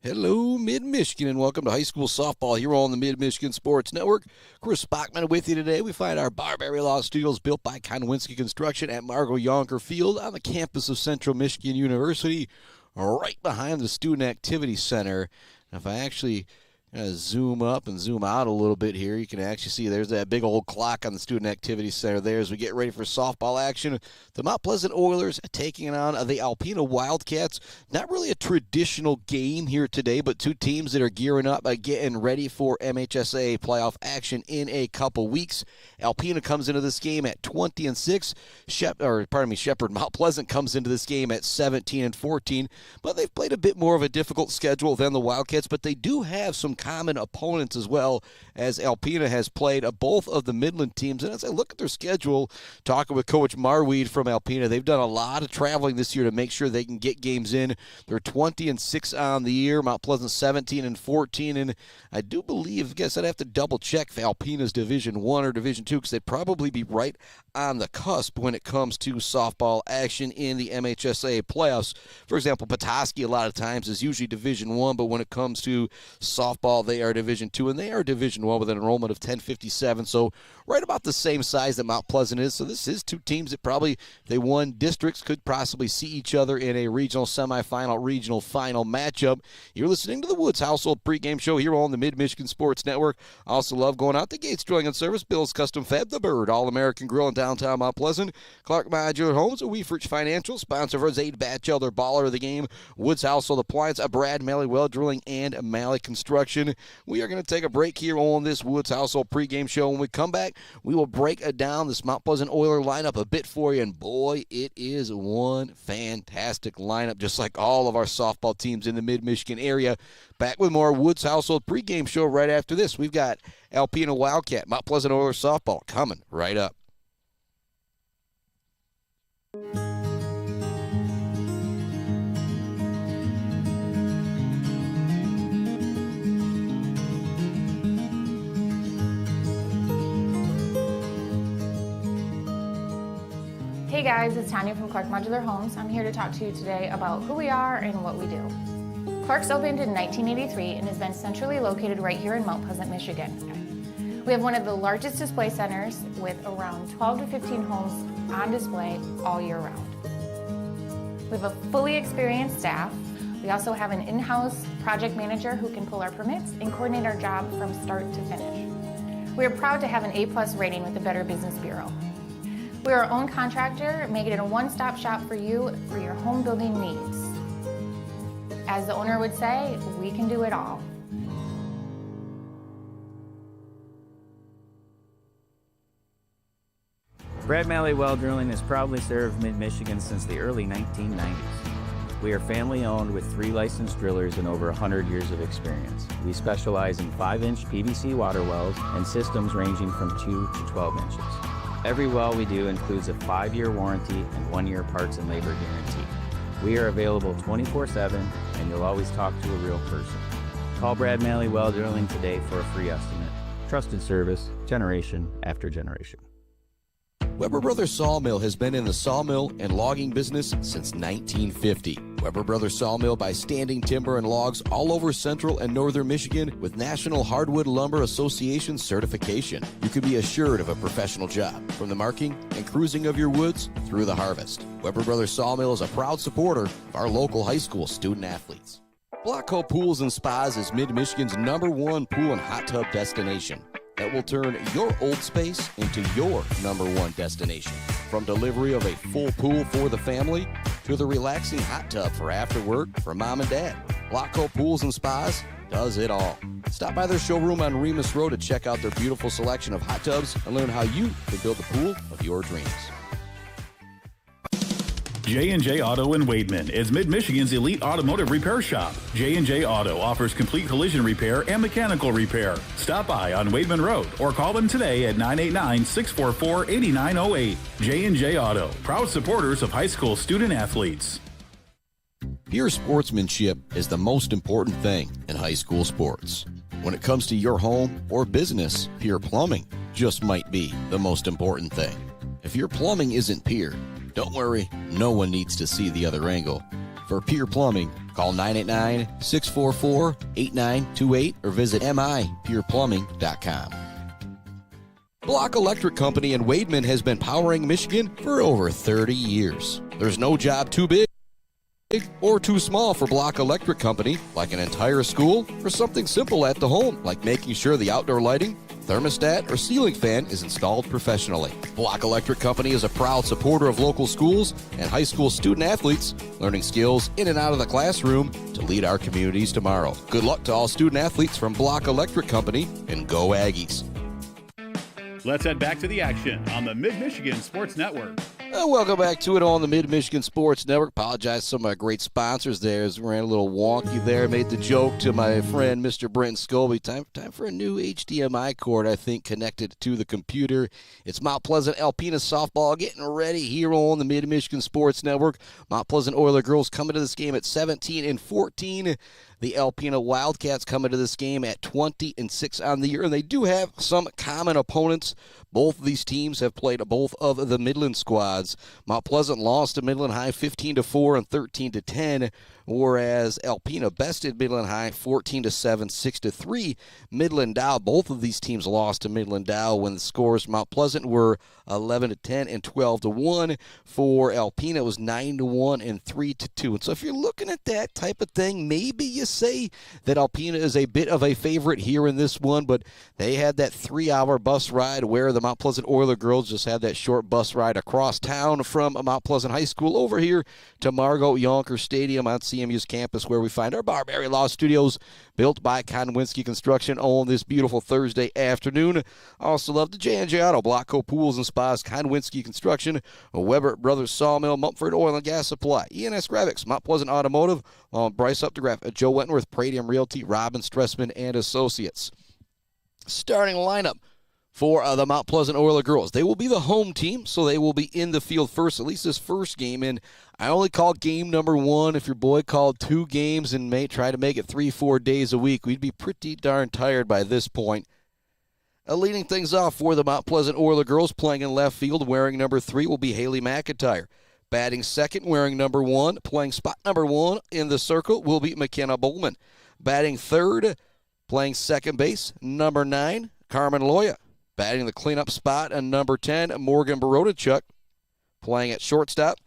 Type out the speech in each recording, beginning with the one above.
Hello, Mid-Michigan, and welcome to high school softball here on the Mid-Michigan Sports Network. Chris Bachman with you today. We find our Barbary Law Studios built by Konwinski Construction at Margot Yonker Field on the campus of Central Michigan University, right behind the Student Activity Center. And if I actually zoom up and zoom out a little bit here, you can actually see there's that big old clock on the Student Activity Center there as we get ready for softball action. The Mount Pleasant Oilers taking on the Alpena Wildcats. Not really a traditional game here today, but two teams that are gearing up, getting ready for MHSA playoff action in a couple weeks. Alpena comes into this game at 20-6. Shepherd Mount Pleasant comes into this game at 17-14. But they've played a bit more of a difficult schedule than the Wildcats, but they do have some common opponents as well, as Alpena has played both of the Midland teams. And as I look at their schedule, talking with Coach Marweed from Alpena, they've done a lot of traveling this year to make sure they can get games in. They're 20-6 on the year. Mount Pleasant 17-14, and I do believe, I guess I'd have to double check if Alpena's Division I or Division II, because they'd probably be right on the cusp when it comes to softball action in the MHSA playoffs. For example, Petoskey a lot of times is usually Division I, but when it comes to softball, they are Division II, and they are Division I with an enrollment of 1057, so right about the same size that Mount Pleasant is. So this is two teams that probably, if they won districts, could possibly see each other in a regional semifinal, regional final matchup. You're listening to the Woods Household pregame show here on the Mid-Michigan Sports Network. I also love going out to Gates Drilling and Service, Bill's Custom Fab, The Bird, All-American Grill in downtown Mount Pleasant, Clark Modular Homes, Wieferich Financial, sponsor for Zade Bachelder Baller of the game, Woods Household Appliance, Brad Malley Well Drilling, and Malley Construction. We are going to take a break here on this Woods Household pregame show. When we come back, we will break down this Mount Pleasant Oiler lineup a bit for you, and boy, it is one fantastic lineup, just like all of our softball teams in the Mid-Michigan area. Back with more Woods Household pregame show right after this. We've got Alpena Wildcat, Mount Pleasant Oilers softball coming right up. Hey guys, it's Tanya from Clark Modular Homes. I'm here to talk to you today about who we are and what we do. Clark's opened in 1983 and has been centrally located right here in Mount Pleasant, Michigan. We have one of the largest display centers with around 12 to 15 homes on display all year round. We have a fully experienced staff. We also have an in-house project manager who can pull our permits and coordinate our job from start to finish. We are proud to have an A+ rating with the Better Business Bureau. We are our own contractor, making it a one-stop shop for you for your home building needs. As the owner would say, we can do it all. Brad Malley Well Drilling has proudly served Mid-Michigan since the early 1990s. We are family-owned with 3 licensed drillers and over 100 years of experience. We specialize in 5-inch PVC water wells and systems ranging from 2 to 12 inches. Every well we do includes a 5-year warranty and 1-year parts and labor guarantee. We are available 24/7, and you'll always talk to a real person. Call Brad Malley Well Drilling today for a free estimate. Trusted service, generation after generation. Weber Brothers Sawmill has been in the sawmill and logging business since 1950. Weber Brothers Sawmill buys standing timber and logs all over central and northern Michigan with National Hardwood Lumber Association certification. You can be assured of a professional job, from the marking and cruising of your woods through the harvest. Weber Brothers Sawmill is a proud supporter of our local high school student athletes. Blocko Pools and Spas is Mid-Michigan's #1 pool and hot tub destination that will turn your old space into your #1 destination. From delivery of a full pool for the family to the relaxing hot tub for after work for mom and dad, Blocko Pools and Spas does it all. Stop by their showroom on Remus Road to check out their beautiful selection of hot tubs and learn how you can build the pool of your dreams. J&J Auto in Wademan is Mid-Michigan's elite automotive repair shop. J&J Auto offers complete collision repair and mechanical repair. Stop by on Wademan Road or call them today at 989-644-8908. J&J Auto, proud supporters of high school student athletes. Pure sportsmanship is the most important thing in high school sports. When it comes to your home or business, Pure Plumbing just might be the most important thing. If your plumbing isn't pure, don't worry, no one needs to see the other angle. For Pure Plumbing, Call 989-644-8928 or visit mipureplumbing.com. Block Electric Company in Wademan has been powering Michigan for over 30 years. There's no job too big or too small for Block Electric Company, like an entire school or something simple at the home, like making sure the outdoor lighting, thermostat, or ceiling fan is installed professionally. Block Electric Company is a proud supporter of local schools and high school student athletes, learning skills in and out of the classroom to lead our communities tomorrow. Good luck to all student athletes from Block Electric Company, and go Aggies. Let's head back to the action on the Mid-Michigan Sports Network. Welcome back to it on the Mid-Michigan Sports Network. Apologize to some of my great sponsors there as we ran a little wonky there. Made the joke to my friend Mr. Brent Scobie. Time for a new HDMI cord, I think, connected to the computer. It's Mount Pleasant Alpena softball getting ready here on the Mid-Michigan Sports Network. Mount Pleasant Oiler girls coming to this game at 17-14. The Alpena Wildcats coming to this game at 20-6 on the year, and they do have some common opponents. Both of these teams have played both of the Midland squads. Mount Pleasant lost to Midland High 15-4 and 13-10, whereas Alpena bested Midland High 14-7, 6-3. Midland Dow, both of these teams lost to Midland Dow when the scores Mount Pleasant were 11-10 and 12-1. For Alpena, it was 9-1 and 3-2. And so if you're looking at that type of thing, maybe you say that Alpena is a bit of a favorite here in this one, but they had that 3-hour bus ride where the Mount Pleasant Oiler girls just had that short bus ride across town from Mount Pleasant High School over here to Margot Yonker Stadium on CMU's campus, where we find our Barbary Law Studios, built by Konwinski Construction on this beautiful Thursday afternoon. Also love the J&J Auto, Blockco Pools and Spas, Konwinski Construction, Weber Brothers Sawmill, Mumford Oil and Gas Supply, ENS Graphics, Mount Pleasant Automotive, Bryce Updegraff, Joe Wentworth, Pradium Realty, Robin Stressman and Associates. Starting lineup for the Mount Pleasant Oiler girls. They will be the home team, so they will be in the field first, at least this first game. And I only call game number one. If your boy called 2 games and may try to make it 3-4 days a week, we'd be pretty darn tired by this point. Leading things off for the Mount Pleasant Oiler girls, playing in left field, wearing number 3, will be Haley McIntyre. Batting second, wearing number 1, playing spot number 1 in the circle, will be McKenna Bowman. Batting third, playing second base, number 9, Carmen Loya. Batting the cleanup spot, and number 10, Morgan Borodachuk. Playing at shortstop.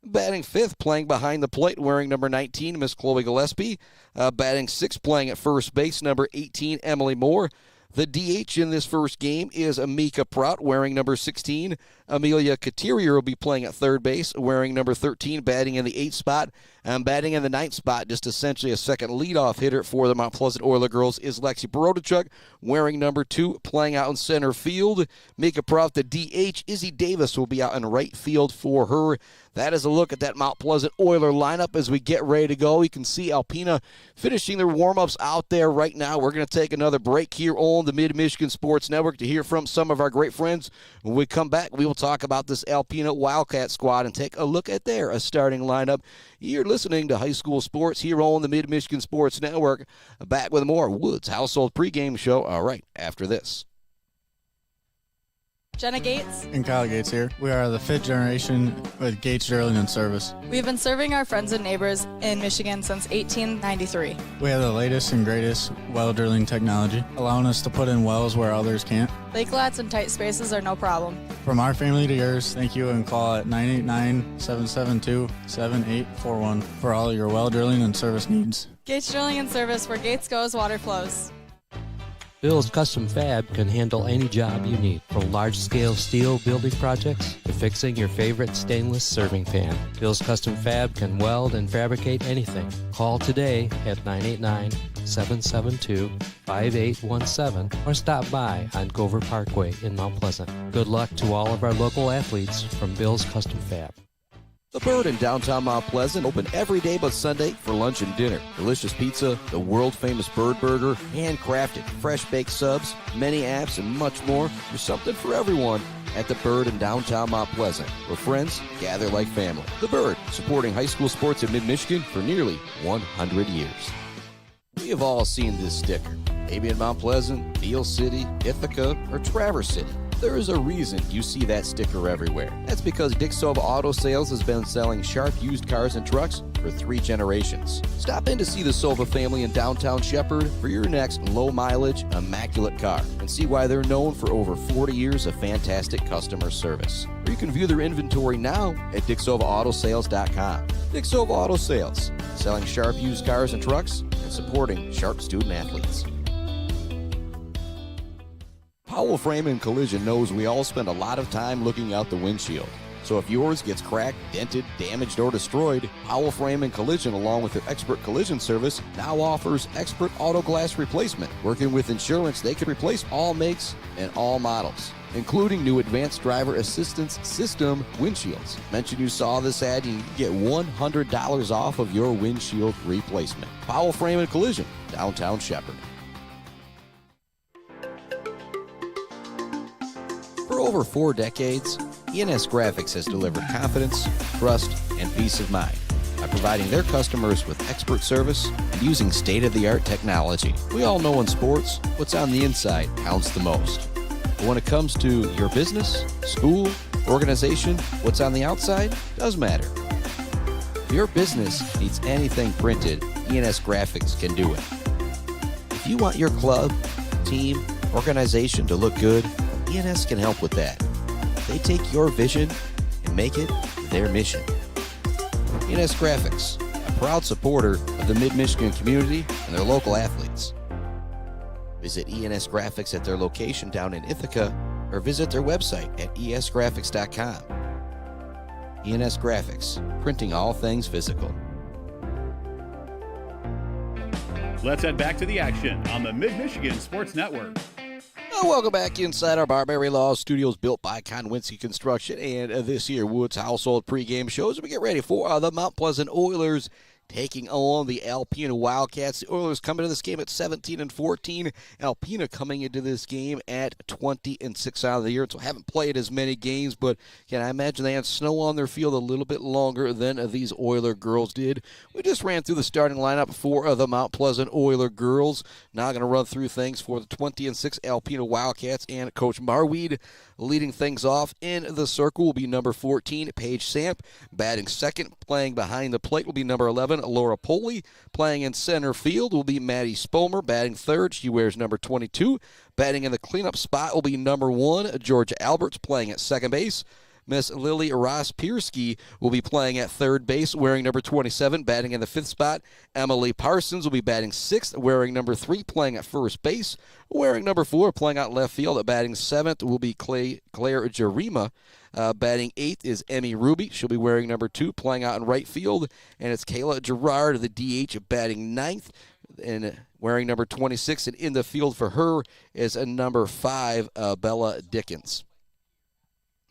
Batting fifth, playing behind the plate, wearing number 19, Miss Chloe Gillespie. Batting sixth, playing at first base, number 18, Emily Moore. The DH in this first game is Amika Prout, wearing number 16. Amelia Couturier will be playing at third base, wearing number 13, batting in the 8th spot. And batting in the 9th spot, just essentially a second leadoff hitter for the Mount Pleasant Oiler girls, is Lexi Borodachuk, wearing number 2, playing out in center field. Mika Prout, the DH. Izzy Davis will be out in right field for her. That is a look at that Mount Pleasant Oiler lineup as we get ready to go. You can see Alpena finishing their warm-ups out there right now. We're going to take another break here on the Mid-Michigan Sports Network to hear from some of our great friends. When we come back, we will talk about this Alpena Wildcat squad and take a look at their starting lineup. You're listening to High School Sports here on the Mid-Michigan Sports Network. Back with more Woods Household pregame show. All right, after this. Jenna Gates and Kyle Gates here. We are the 5th generation with Gates Drilling and Service. We've been serving our friends and neighbors in Michigan since 1893. We have the latest and greatest well drilling technology, allowing us to put in wells where others can't. Lake lots and tight spaces are no problem. From our family to yours, thank you, and call at 989-772-7841 for all your well drilling and service needs. Gates Drilling and Service, where Gates goes, water flows. Bill's Custom Fab can handle any job you need, from large-scale steel building projects to fixing your favorite stainless serving pan. Bill's Custom Fab can weld and fabricate anything. Call today at 989-772-5817 or stop by on Gover Parkway in Mount Pleasant. Good luck to all of our local athletes from Bill's Custom Fab. The Bird in downtown Mount Pleasant, open every day but Sunday for lunch and dinner. Delicious pizza, the world-famous Bird Burger, handcrafted, fresh-baked subs, many apps, and much more. There's something for everyone at The Bird in downtown Mount Pleasant, where friends gather like family. The Bird, supporting high school sports in mid-Michigan for nearly 100 years. We have all seen this sticker, maybe in Mount Pleasant, Beale City, Ithaca, or Traverse City. There is a reason you see that sticker everywhere. That's because Dick Silva Auto Sales has been selling sharp used cars and trucks for 3 generations. Stop in to see the Silva family in downtown Shepherd for your next low-mileage, immaculate car and see why they're known for over 40 years of fantastic customer service. Or you can view their inventory now at DickSilvaAutoSales.com. Dick Silva Auto Sales, selling sharp used cars and trucks and supporting sharp student-athletes. Powell Frame and Collision knows we all spend a lot of time looking out the windshield. So if yours gets cracked, dented, damaged, or destroyed, Powell Frame and Collision, along with their expert collision service, now offers expert auto glass replacement. Working with insurance, they can replace all makes and all models, including new advanced driver assistance system windshields. Mention you saw this ad and you can get $100 off of your windshield replacement. Powell Frame and Collision, downtown Shepherd. For over 4 decades, ENS Graphics has delivered confidence, trust, and peace of mind by providing their customers with expert service and using state-of-the-art technology. We all know in sports, what's on the inside counts the most. But when it comes to your business, school, organization, what's on the outside does matter. If your business needs anything printed, ENS Graphics can do it. If you want your club, team, organization to look good, ENS can help with that. They take your vision and make it their mission. ENS Graphics, a proud supporter of the Mid-Michigan community and their local athletes. Visit ENS Graphics at their location down in Ithaca or visit their website at esgraphics.com. ENS Graphics, printing all things physical. Let's head back to the action on the Mid-Michigan Sports Network. Welcome back inside our Barbary Law Studios, built by Konwinski Construction, and this year Woods Household pregame shows. We get ready for the Mount Pleasant Oilers taking on the Alpena Wildcats. The Oilers coming to this game at 17-14. Alpena coming into this game at 20-6 out of the year. So haven't played as many games, but can I imagine they had snow on their field a little bit longer than these Oiler girls did. We just ran through the starting lineup for the Mount Pleasant Oiler girls. Now going to run through things for the 20-6 Alpena Wildcats, and Coach Marweed leading things off in the circle will be number 14, Paige Samp. Batting second, playing behind the plate will be number 11, Laura Poley. Playing in center field will be Maddie Spomer. Batting third, she wears number 22. Batting in the cleanup spot will be number 1, Georgia Alberts. Playing at second base, Miss Lily Ross-Piersky will be playing at third base, wearing number 27. Batting in the fifth spot, Emily Parsons will be batting sixth, wearing number 3. Playing at first base, wearing number 4. Playing out left field, at batting seventh will be Claire Jarima. Batting eighth is Emmy Ruby. She'll be wearing number 2. Playing out in right field, and it's Kayla Gerard, the DH, batting ninth and wearing number 26. And in the field for her is a number 5, Bella Dickens.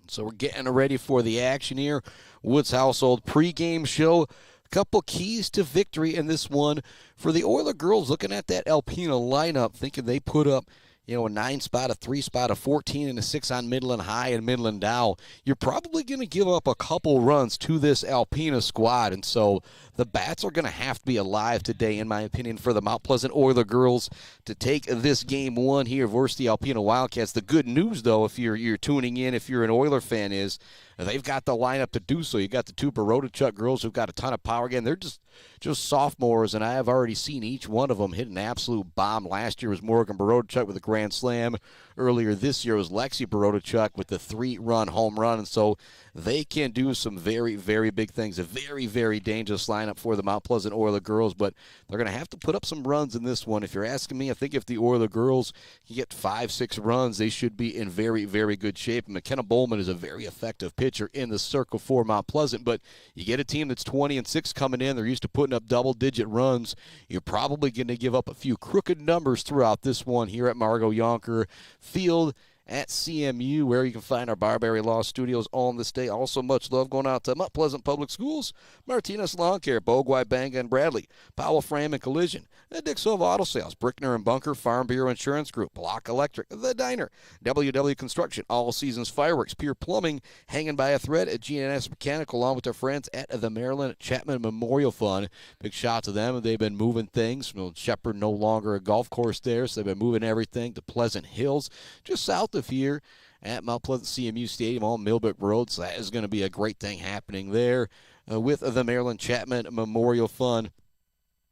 So we're getting ready for the action here. Woods Household pregame show. A couple keys to victory in this one for the Oiler girls. Looking at that Alpena lineup, thinking they put up, a 9 spot, a 3 spot, a 14, and a 6 on Midland High and Midland Dow. You're probably going to give up a couple runs to this Alpena squad, and so the bats are going to have to be alive today, in my opinion, for the Mount Pleasant Oiler girls to take this game 1 here versus the Alpena Wildcats. The good news, though, if you're tuning in, if you're an Oiler fan, is they've got the lineup to do so. You got the 2 Baroda girls who've got a ton of power. Again, they're just sophomores, and I have already seen each one of them hit an absolute bomb. Last year was Morgan Baroda with a grand slam. Earlier this year was Lexi Baroda with the 3-run home run, and so they can do some very, very big things. A very, very dangerous lineup for the Mount Pleasant Oiler girls, but they're going to have to put up some runs in this one. If you're asking me, I think if the Oiler girls can get 5-6 runs, they should be in very, very good shape. And McKenna Bowman is a very effective pitcher in the circle for Mount Pleasant, but you get a team that's 20-6 coming in. They're used to putting up double-digit runs. You're probably going to give up a few crooked numbers throughout this one here at Margot Yonker Field at CMU, where you can find our Barbary Law Studios on this day. Also, much love going out to Mount Pleasant Public Schools, Martinez Lawn Care, Bogwai, Banga, and Bradley, Powell Frame and Collision, Dick Silva Auto Sales, Brickner and Bunker, Farm Bureau Insurance Group, Block Electric, The Diner, WW Construction, All Seasons Fireworks, Pure Plumbing, Hanging by a Thread at GNS Mechanical, along with their friends at the Maryland Chapman Memorial Fund. Big shout out to them. They've been moving things. Shepherd no longer a golf course there, so they've been moving everything to Pleasant Hills, just south of here. at Mount Pleasant CMU Stadium on Millbrook Road. So that is going to be a great thing happening there with the Maryland Chapman Memorial Fund.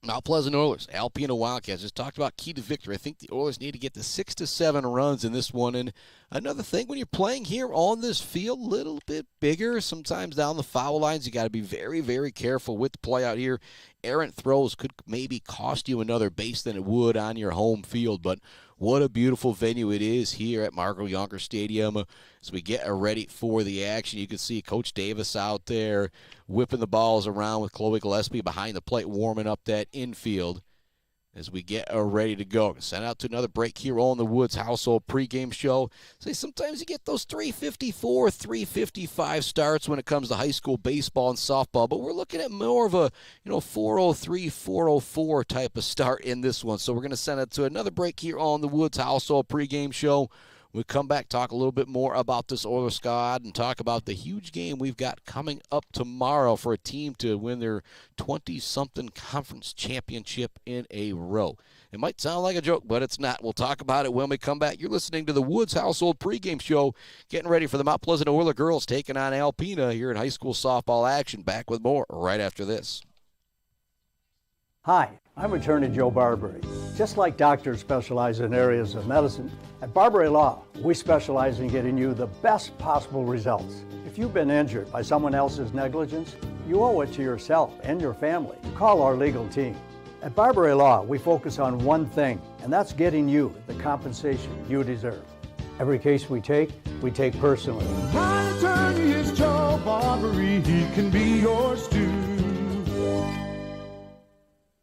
Mount Pleasant Oilers, Alpena Wildcats. Just talked about key to victory. I think the Oilers need to get to 6 to 7 runs in this one. And another thing, when you're playing here on this field, a little bit bigger, sometimes down the foul lines, you got to be very, very careful with the play out here. Errant throws could maybe cost you another base than it would on your home field. But what a beautiful venue it is here at Margo Yonker Stadium as we get ready for the action. You can see Coach Davis out there whipping the balls around with Chloe Gillespie behind the plate, warming up that infield as we get ready to go. Send out to another break here on the Woods Household pregame show. Say sometimes you get those 3:54, 3:55 starts when it comes to high school baseball and softball, but we're looking at more of a 4:03, 4:04 type of start in this one. So we're going to send it to another break here on the Woods Household pregame show. We'll come back, talk a little bit more about this Oilers squad, and talk about the huge game we've got coming up tomorrow for a team to win their 20-something conference championship in a row. It might sound like a joke, but it's not. We'll talk about it when we come back. You're listening to the Woods Household pregame show, getting ready for the Mount Pleasant Oilers girls taking on Alpena here in high school softball action. Back with more right after this. Hi, I'm attorney Joe Barbary. Just like doctors specialize in areas of medicine, at Barbary Law, we specialize in getting you the best possible results. If you've been injured by someone else's negligence, you owe it to yourself and your family to call our legal team. At Barbary Law, we focus on one thing, and that's getting you the compensation you deserve. Every case we take personally. My attorney is Joe Barbary, he can be yours too.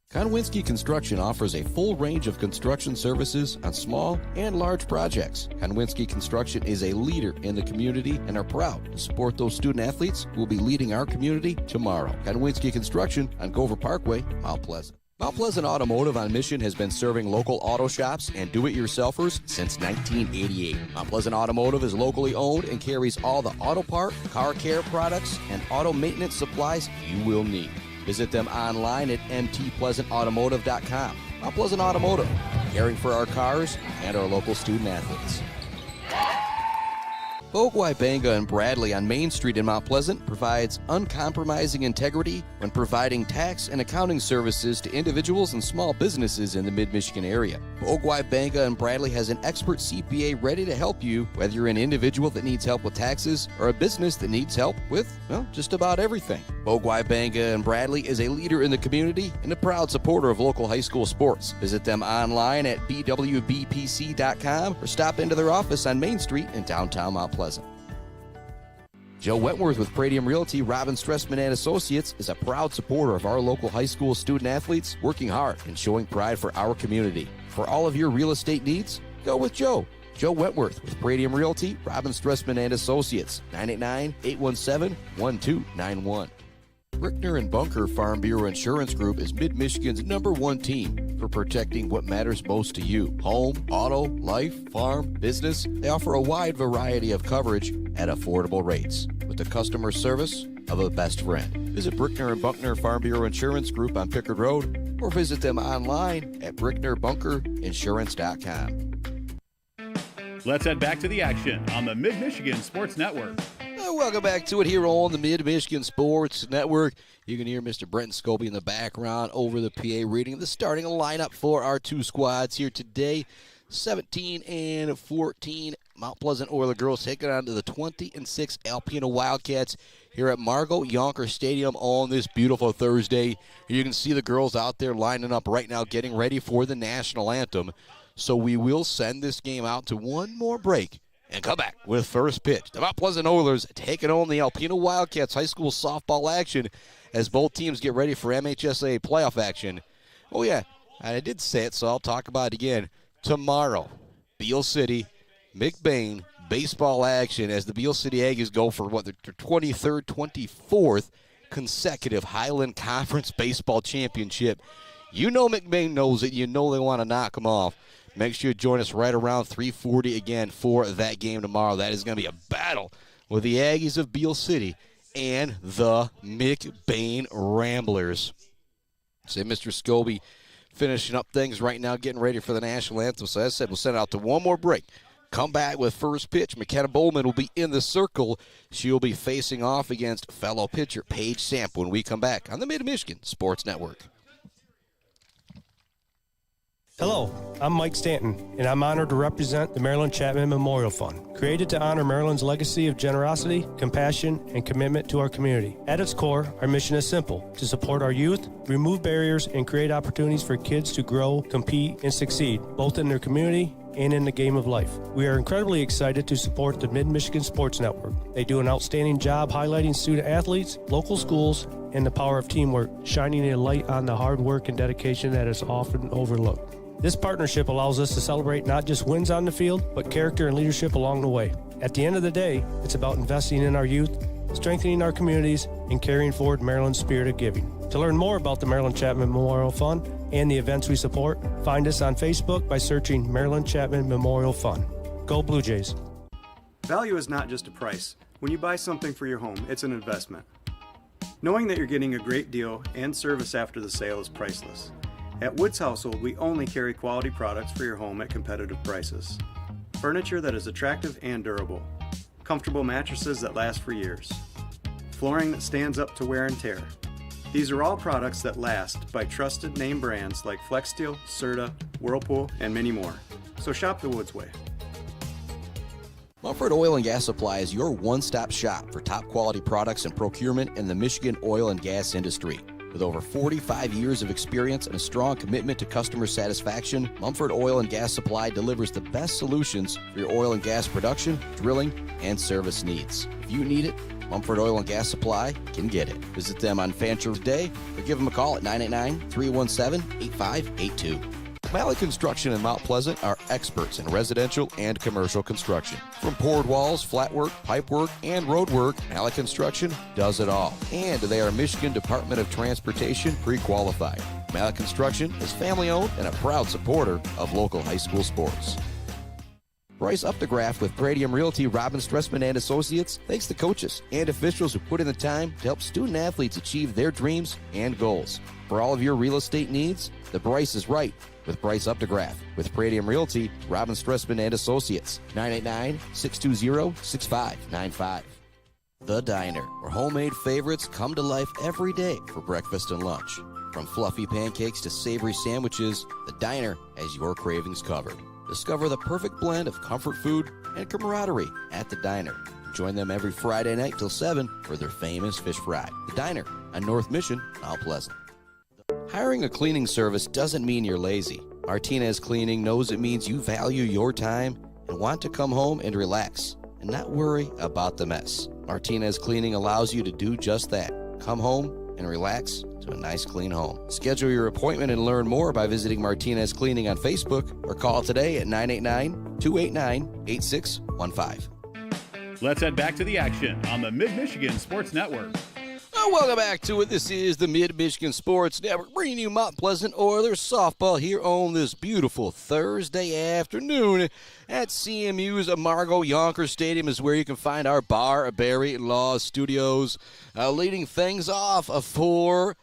Konwinski Construction offers a full range of construction services on small and large projects. Konwinski Construction is a leader in the community and are proud to support those student athletes who will be leading our community tomorrow. Konwinski Construction on Gover Parkway, Mount Pleasant. Mount Pleasant Automotive on Mission has been serving local auto shops and do-it-yourselfers since 1988. Mount Pleasant Automotive is locally owned and carries all the auto part, car care products, and auto maintenance supplies you will need. Visit them online at mtpleasantautomotive.com. Mount Pleasant Automotive, caring for our cars and our local student athletes. Bogwai Banga and Bradley on Main Street in Mount Pleasant provides uncompromising integrity when providing tax and accounting services to individuals and small businesses in the Mid-Michigan area. Bogwai Banga and Bradley has an expert CPA ready to help you, whether you're an individual that needs help with taxes or a business that needs help with, just about everything. Bogwai Banga and Bradley is a leader in the community and a proud supporter of local high school sports. Visit them online at bwbpc.com or stop into their office on Main Street in downtown Mount Pleasant. Joe Wentworth with Pradium Realty, Robin Stressman and Associates is a proud supporter of our local high school student athletes, working hard and showing pride for our community. For all of your real estate needs, go with Joe. Joe Wentworth with Pradium Realty, Robin Stressman and Associates, 989-817-1291. Brickner and Bunker Farm Bureau Insurance Group is Mid-Michigan's #1 team for protecting what matters most to you. Home, auto, life, farm, business, they offer a wide variety of coverage at affordable rates with the customer service of a best friend. Visit Brickner and Buckner Farm Bureau Insurance Group on Pickard Road or visit them online at bricknerbunker.insurance.com. Let's head back to the action on the Mid-Michigan Sports Network. Welcome back to it here on the Mid-Michigan Sports Network. You can hear Mr. Brenton Scobie in the background over the PA reading the starting lineup for our two squads here today. 17 and 14 Mount Pleasant Oilers girls taking on to the 20 and 6 Alpena Wildcats here at Margo Yonker Stadium on this beautiful Thursday. You can see the girls out there lining up right now, getting ready for the national anthem. So we will send this game out to one more break and come back with first pitch. The Mount Pleasant Oilers taking on the Alpena Wildcats high school softball action as both teams get ready for MHSA playoff action. Oh, yeah, I did say it, so I'll talk about it again. Tomorrow, Beale City, McBain, baseball action as the Beale City Aggies go for, their 23rd, 24th consecutive Highland Conference Baseball Championship. You know McBain knows it. You know they want to knock them off. Make sure you join us right around 3:40 again for that game tomorrow. That is going to be a battle with the Aggies of Beale City and the McBain Ramblers. Say Mr. Scobie finishing up things right now, getting ready for the national anthem. So as I said, we'll send it out to one more break. Come back with first pitch. McKenna Bowman will be in the circle. She'll be facing off against fellow pitcher Paige Samp when we come back on the Mid-Michigan Sports Network. Hello, I'm Mike Stanton, and I'm honored to represent the Marilyn Chapman Memorial Fund, created to honor Marilyn's legacy of generosity, compassion, and commitment to our community. At its core, our mission is simple: to support our youth, remove barriers, and create opportunities for kids to grow, compete, and succeed, both in their community and in the game of life. We are incredibly excited to support the Mid-Michigan Sports Network. They do an outstanding job highlighting student athletes, local schools, and the power of teamwork, shining a light on the hard work and dedication that is often overlooked. This partnership allows us to celebrate not just wins on the field, but character and leadership along the way. At the end of the day, it's about investing in our youth, strengthening our communities, and carrying forward Maryland's spirit of giving. To learn more about the Marilyn Chapman Memorial Fund and the events we support, find us on Facebook by searching Marilyn Chapman Memorial Fund. Go Blue Jays. Value is not just a price. When you buy something for your home, it's an investment. Knowing that you're getting a great deal and service after the sale is priceless. At Woods Household, we only carry quality products for your home at competitive prices. Furniture that is attractive and durable. Comfortable mattresses that last for years. Flooring that stands up to wear and tear. These are all products that last by trusted name brands like FlexSteel, Serta, Whirlpool, and many more. So shop the Woods way. Mumford Oil and Gas Supply is your one-stop shop for top quality products and procurement in the Michigan oil and gas industry. With over 45 years of experience and a strong commitment to customer satisfaction, Mumford Oil and Gas Supply delivers the best solutions for your oil and gas production, drilling, and service needs. If you need it, Mumford Oil and Gas Supply can get it. Visit them on Fancher Day or give them a call at 989-317-8582. Malley Construction in Mount Pleasant are experts in residential and commercial construction. From poured walls, flat work, pipe work, and road work, Malley Construction does it all. And they are Michigan Department of Transportation pre-qualified. Malley Construction is family-owned and a proud supporter of local high school sports. Bryce Updegraff with Pradium Realty, Robin Stressman and Associates thanks the coaches and officials who put in the time to help student-athletes achieve their dreams and goals. For all of your real estate needs, the Bryce is right with Bryce Updegraff. With Pradium Realty, Robin Stressman and Associates, 989-620-6595. The Diner, where homemade favorites come to life every day for breakfast and lunch. From fluffy pancakes to savory sandwiches, The Diner has your cravings covered. Discover the perfect blend of comfort food and camaraderie at The Diner. Join them every Friday night till 7 for their famous fish fry. The Diner on North Mission, Mount Pleasant. Hiring a cleaning service doesn't mean you're lazy. Martinez Cleaning knows it means you value your time and want to come home and relax and not worry about the mess. Martinez Cleaning allows you to do just that. Come home and relax to a nice clean home. Schedule your appointment and learn more by visiting Martinez Cleaning on Facebook or call today at 989-289-8615. Let's head back to the action on the Mid-Michigan Sports Network. Welcome back to it. This is the Mid-Michigan Sports Network, bringing you Mount Pleasant Oilers softball here on this beautiful Thursday afternoon at CMU's Margot Yonker Stadium is where you can find our Barberry Law Studios. Leading things off for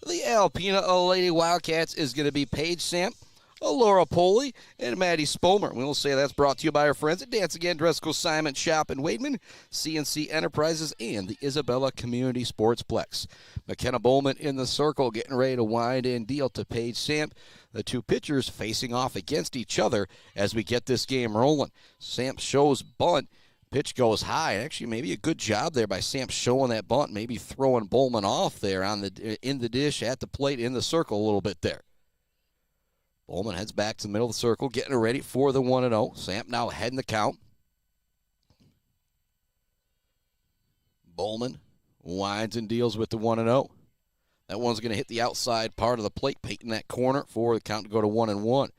the Alpena Lady Wildcats is going to be Paige Samp, Laura Poley, and Maddie Spomer. We'll say that's brought to you by our friends at Dance Again, Dresco, Simon, Shop, and Wademan, CNC Enterprises, and the Isabella Community Sportsplex. McKenna Bowman in the circle, getting ready to wind in deal to Paige Samp. The two pitchers facing off against each other as we get this game rolling. Samp shows bunt. Pitch goes high. Actually, maybe a good job there by Samp showing that bunt, maybe throwing Bowman off there in the dish at the plate in the circle a little bit there. Bowman heads back to the middle of the circle, getting ready for the 1-0. Samp now ahead in the count. Bowman winds and deals with the 1-0. That one's going to hit the outside part of the plate, painting that corner for the count to go to 1-1.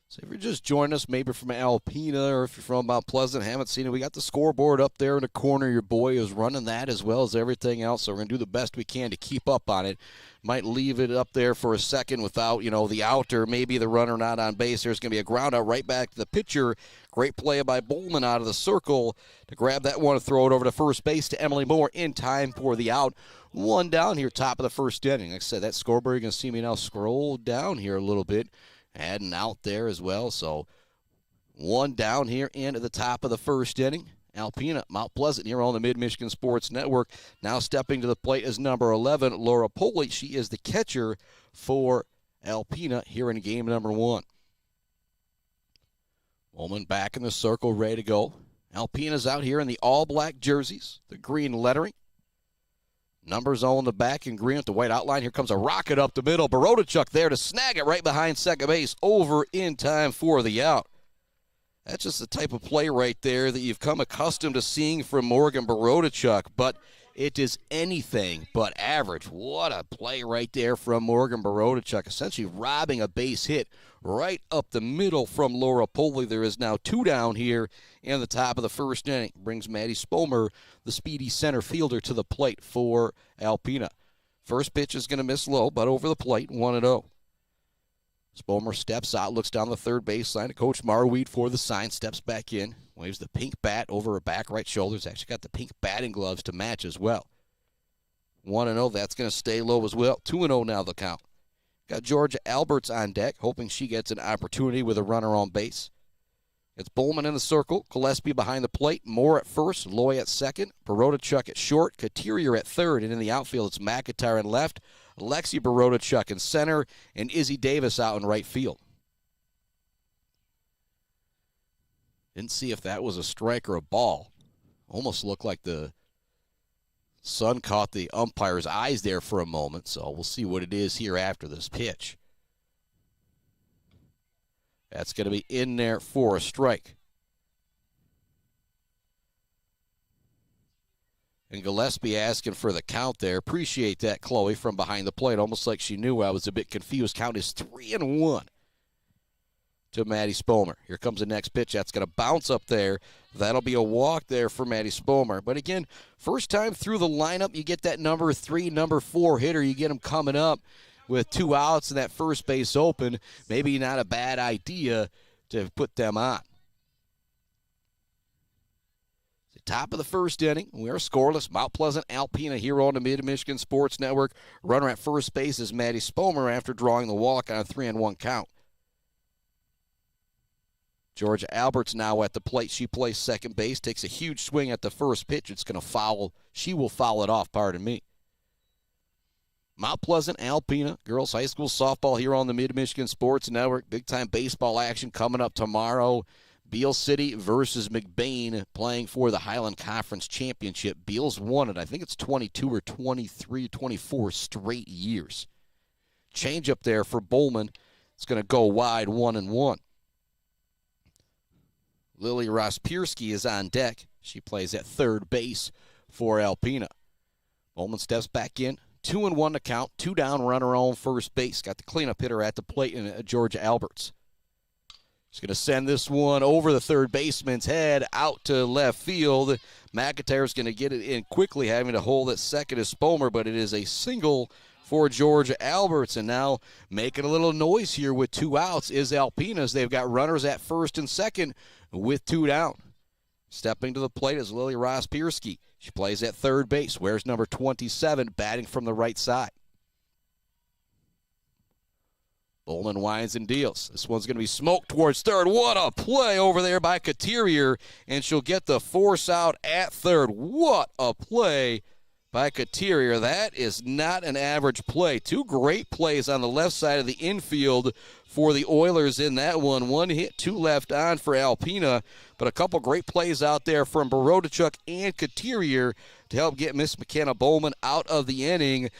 So if you're just joining us, maybe from Alpena or if you're from Mount Pleasant, haven't seen it, we got the scoreboard up there in the corner. Your boy is running that as well as everything else, so we're going to do the best we can to keep up on it. Might leave it up there for a second without, the out or maybe the runner not on base. There's going to be a ground out right back to the pitcher. Great play by Bowman out of the circle to grab that one and throw it over to first base to Emily Moore in time for the out. One down here, top of the first inning. Like I said, that scoreboard, you're going to see me now scroll down here a little bit. Adding out there as well, so One down here into the top of the first inning. Alpena, Mount Pleasant here on the Mid-Michigan Sports Network. Now stepping to the plate is number 11, Laura Poley. She is the catcher for Alpena here in game number 1. Bowman back in the circle, ready to go. Alpena's out here in the all-black jerseys, the green lettering. Numbers on the back in green with the white outline. Here comes a rocket up the middle. Borodachuk there to snag it right behind second base. Over in time for the out. That's just the type of play right there that you've come accustomed to seeing from Morgan Borodachuk, but it is anything but average. What a play right there from Morgan Borodachuk, essentially robbing a base hit right up the middle from Laura Poley. There is now 2 down here in the top of the first inning. Brings Maddie Spomer, the speedy center fielder, to the plate for Alpena. First pitch is going to miss low, but over the plate, 1-0. Spomer steps out, looks down the third baseline to Coach Marweed for the sign, steps back in, waves the pink bat over her back right shoulder. She's actually got the pink batting gloves to match as well. 1-0, that's going to stay low as well. 2-0 now the count. Got Georgia Alberts on deck, hoping she gets an opportunity with a runner on base. It's Bowman in the circle, Gillespie behind the plate, Moore at first, Loy at second, Borodachuk at short, Couturier at third, and in the outfield it's McIntyre in left, Lexi Borodachuk in center, and Izzy Davis out in right field. Didn't see if that was a strike or a ball. Almost looked like the sun caught the umpire's eyes there for a moment, so we'll see what it is here after this pitch. That's going to be in there for a strike. And Gillespie asking for the count there. Appreciate that, Chloe, from behind the plate. Almost like she knew I was a bit confused. Count is 3-1 to Maddie Spomer. Here comes the next pitch. That's going to bounce up there. That'll be a walk there for Maddie Spomer. But again, first time through the lineup, you get that number 3, number 4 hitter. You get them coming up with 2 outs and that first base open. Maybe not a bad idea to put them on. Top of the first inning, we are scoreless. Mount Pleasant, Alpena here on the Mid-Michigan Sports Network. Runner at first base is Maddie Spomer after drawing the walk on a 3-1 count. Georgia Alberts now at the plate. She plays second base, takes a huge swing at the first pitch. It's going to foul. She will foul it off, pardon me. Mount Pleasant, Alpena, girls high school softball here on the Mid-Michigan Sports Network. Big-time baseball action coming up tomorrow. Beal City versus McBain playing for the Highland Conference Championship. Beal's won it. I think it's 22 or 23, 24 straight years. Change up there for Bowman. It's going to go wide, 1-1. Lily Rospierski is on deck. She plays at third base for Alpena. Bowman steps back in. 2-1 to count. 2 down, runner on first base. Got the cleanup hitter at the plate in Georgia Alberts. He's going to send this one over the third baseman's head out to left field. McIntyre's going to get it in quickly, having to hold it second as Spomer, but it is a single for Georgia Alberts. And now making a little noise here with 2 outs is Alpena's. They've got runners at first and second with 2 down. Stepping to the plate is Lily Rospierski. She plays at third base. Wears number 27, batting from the right side. Bowman winds and deals. This one's going to be smoked towards third. What a play over there by Couturier, and she'll get the force out at third. What a play by Couturier. That is not an average play. 2 great plays on the left side of the infield for the Oilers in that one. 1 hit, 2 left on for Alpena, but a couple great plays out there from Borodachuk and Couturier to help get Miss McKenna Bowman out of the inning.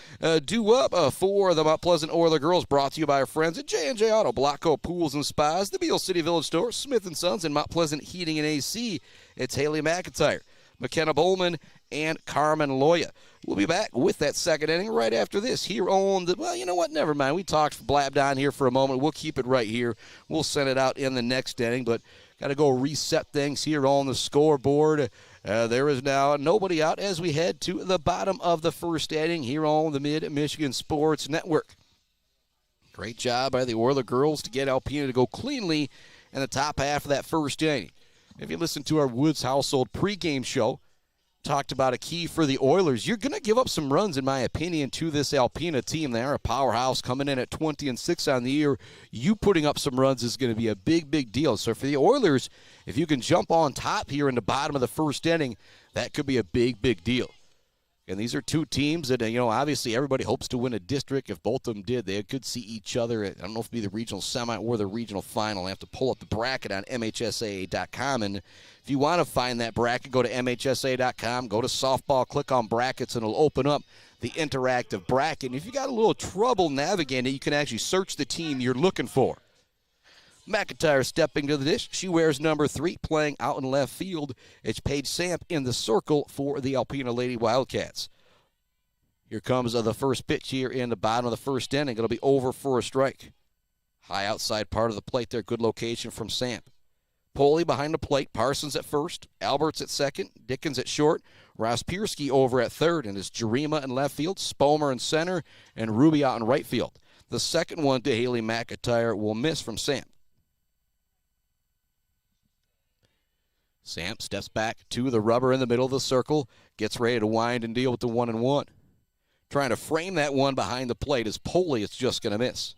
Due up for the Mount Pleasant Oiler girls, brought to you by our friends at J&J Auto, Blocko Pools and Spas, the Beal City Village Store, Smith & Sons, and Mount Pleasant Heating and AC. It's Haley McIntyre, McKenna Bowman, and Carmen Loya. We'll be back with that second inning right after this here on the, well, you know what, never mind. We talked blabbed on here for a moment. We'll keep it right here. We'll send it out in the next inning, but got to go reset things here on the scoreboard. There is now nobody out as we head to the bottom of the first inning here on the Mid-Michigan Sports Network. Great job by the Oiler girls to get Alpena to go cleanly in the top half of that first inning. If you listen to our Woods Household pregame show, Talked about a key for the Oilers. You're going to give up some runs, in my opinion, to this Alpena team. They are a powerhouse coming in at 20-6 on the year. You putting up some runs is going to be a big, big deal. So for the Oilers, if you can jump on top here in the bottom of the first inning, that could be a big, big deal. And these are two teams that, obviously everybody hopes to win a district. If both of them did, they could see each other at, I don't know if it'd be the regional semi or the regional final. I have to pull up the bracket on MHSAA.com. And if you want to find that bracket, go to MHSAA.com, go to softball, click on brackets, and it'll open up the interactive bracket. And if you got a little trouble navigating it, you can actually search the team you're looking for. McIntyre stepping to the dish. She wears number 3, playing out in left field. It's Paige Samp in the circle for the Alpena Lady Wildcats. Here comes the first pitch here in the bottom of the first inning. It'll be over for a strike. High outside part of the plate there. Good location from Samp. Poley behind the plate. Parsons at first. Alberts at second. Dickens at short. Rospierski over at third. And it's Jarima in left field. Spomer in center. And Ruby out in right field. The second one to Haley McIntyre will miss from Samp. Samp steps back to the rubber in the middle of the circle, gets ready to wind and deal with the 1-1. Trying to frame that one behind the plate is Poley. It's just going to miss.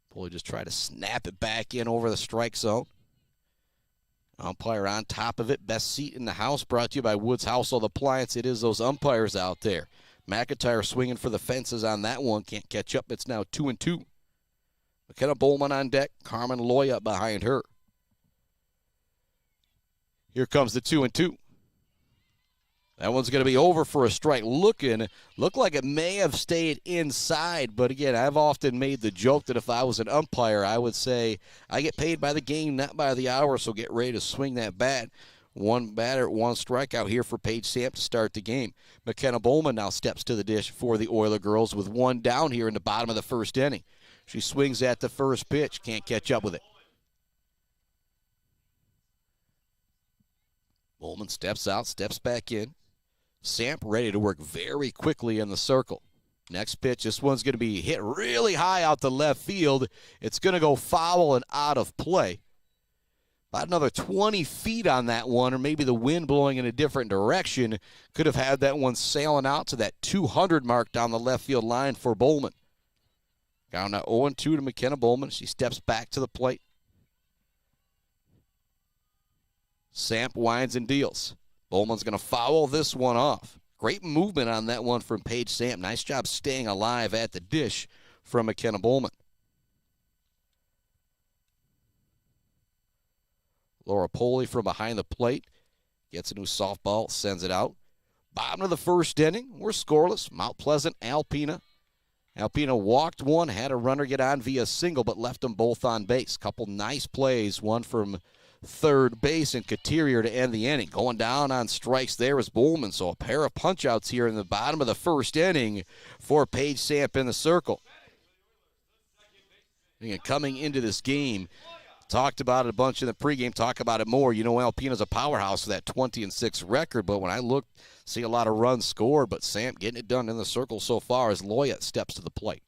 Poley just tried to snap it back in over the strike zone. Umpire on top of it. Best seat in the house brought to you by Woods Household Appliance. It is those umpires out there. McIntyre swinging for the fences on that one. Can't catch up. It's now 2-2. McKenna Bowman on deck. Carmen Loya behind her. Here comes the 2-2. That one's going to be over for a strike. Looked like it may have stayed inside, but again, I've often made the joke that if I was an umpire, I would say, I get paid by the game, not by the hour, so get ready to swing that bat. One batter, one strikeout here for Paige Samp to start the game. McKenna Bowman now steps to the dish for the Oiler girls with one down here in the bottom of the first inning. She swings at the first pitch, can't catch up with it. Bowman steps out, steps back in. Samp ready to work very quickly in the circle. Next pitch, this one's going to be hit really high out the left field. It's going to go foul and out of play. About another 20 feet on that one, or maybe the wind blowing in a different direction, could have had that one sailing out to that 200 mark down the left field line for Bowman. Down now 0-2 to McKenna Bowman. She steps back to the plate. Samp winds and deals. Bowman's going to foul this one off. Great movement on that one from Paige Samp. Nice job staying alive at the dish from McKenna Bowman. Laura Poley from behind the plate gets a new softball, sends it out. Bottom of the first inning, we're scoreless. Mount Pleasant, Alpena. Alpena walked one, had a runner get on via single, but left them both on base. Couple nice plays, one from third base and Couturier to end the inning. Going down on strikes there is Bowman, so a pair of punch-outs here in the bottom of the first inning for Paige Samp in the circle. And coming into this game, talked about it a bunch in the pregame, talk about it more. Alpena's a powerhouse with that 20-6 record, but when I look, see a lot of runs scored, but Samp getting it done in the circle so far as Loya steps to the plate.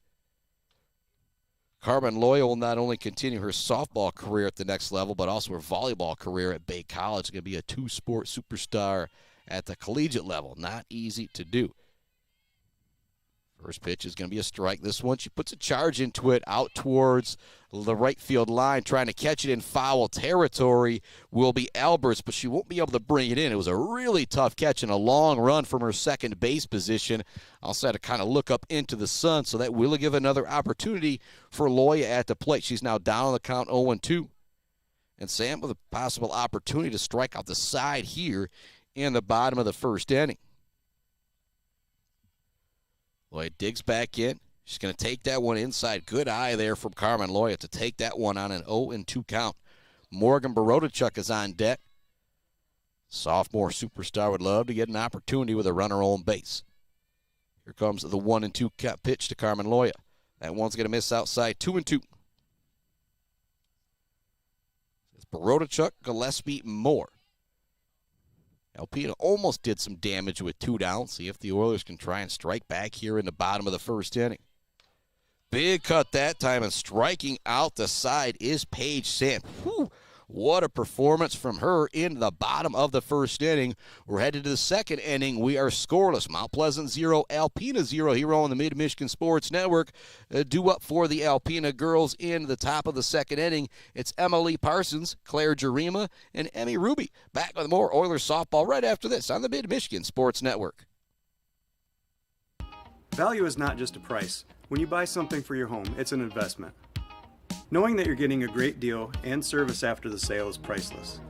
Carmen Loya will not only continue her softball career at the next level, but also her volleyball career at Bay College. Going to be a two-sport superstar at the collegiate level. Not easy to do. First pitch is going to be a strike. This one, she puts a charge into it out towards the right field line, trying to catch it in foul territory will be Alberts, but she won't be able to bring it in. It was a really tough catch and a long run from her second base position. Also had to kind of look up into the sun, so that will give another opportunity for Loya at the plate. She's now down on the count 0-2. And Sam with a possible opportunity to strike out the side here in the bottom of the first inning. Loya digs back in. She's going to take that one inside. Good eye there from Carmen Loya to take that one on an 0-2 count. Morgan Borodachuk is on deck. Sophomore superstar would love to get an opportunity with a runner on base. Here comes the 1-2 pitch to Carmen Loya. That one's going to miss outside, 2-2. It's Borodachuk, Gillespie, Moore. Alpena almost did some damage with 2 down. See if the Oilers can try and strike back here in the bottom of the first inning. Big cut that time, and striking out the side is Paige Samp. Whew. What a performance from her in the bottom of the first inning. We're headed to the second inning. We are scoreless. Mount Pleasant 0, Alpena 0 here on the Mid-Michigan Sports Network. Due up for the Alpena girls in the top of the second inning. It's Emily Parsons, Claire Jarima, and Emmy Ruby. Back with more Oilers softball right after this on the Mid-Michigan Sports Network. Value is not just a price. When you buy something for your home, it's an investment. Knowing that you're getting a great deal and service after the sale is priceless.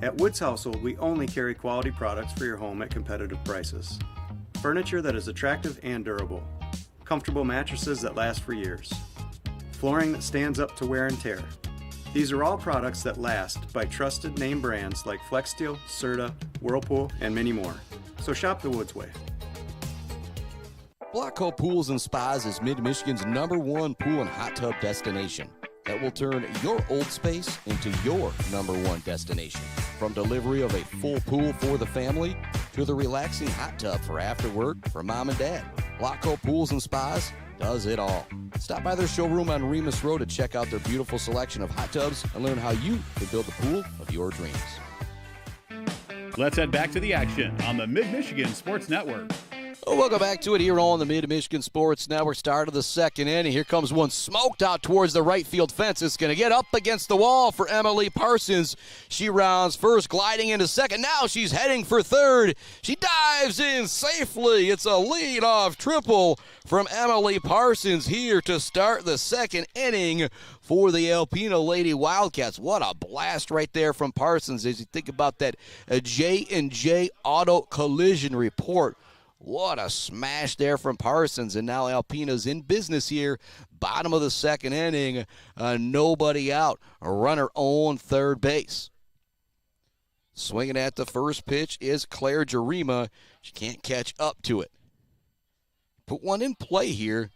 At Woods Household, we only carry quality products for your home at competitive prices. Furniture that is attractive and durable. Comfortable mattresses that last for years. Flooring that stands up to wear and tear. These are all products that last by trusted name brands like FlexSteel, Serta, Whirlpool, and many more. So shop the Woods way. Blackhole Pools and Spas is Mid-Michigan's #1 pool and hot tub destination that will turn your old space into your #1 destination. From delivery of a full pool for the family to the relaxing hot tub for after work for mom and dad, Blackhole Pools and Spas does it all. Stop by their showroom on Remus Road to check out their beautiful selection of hot tubs and learn how you can build the pool of your dreams. Let's head back to the action on the Mid-Michigan Sports Network. Well, welcome back to it here on the Mid-Michigan Sports Network. Start of the second inning. Here comes one smoked out towards the right field fence. It's going to get up against the wall for Emily Parsons. She rounds first, gliding into second. Now she's heading for third. She dives in safely. It's a lead-off triple from Emily Parsons here to start the second inning for the Alpena Lady Wildcats. What a blast right there from Parsons as you think about that J&J Auto Collision report. What a smash there from Parsons, and now Alpena's in business here. Bottom of the second inning, nobody out. A runner on third base. Swinging at the first pitch is Claire Jarima. She can't catch up to it. Put one in play here.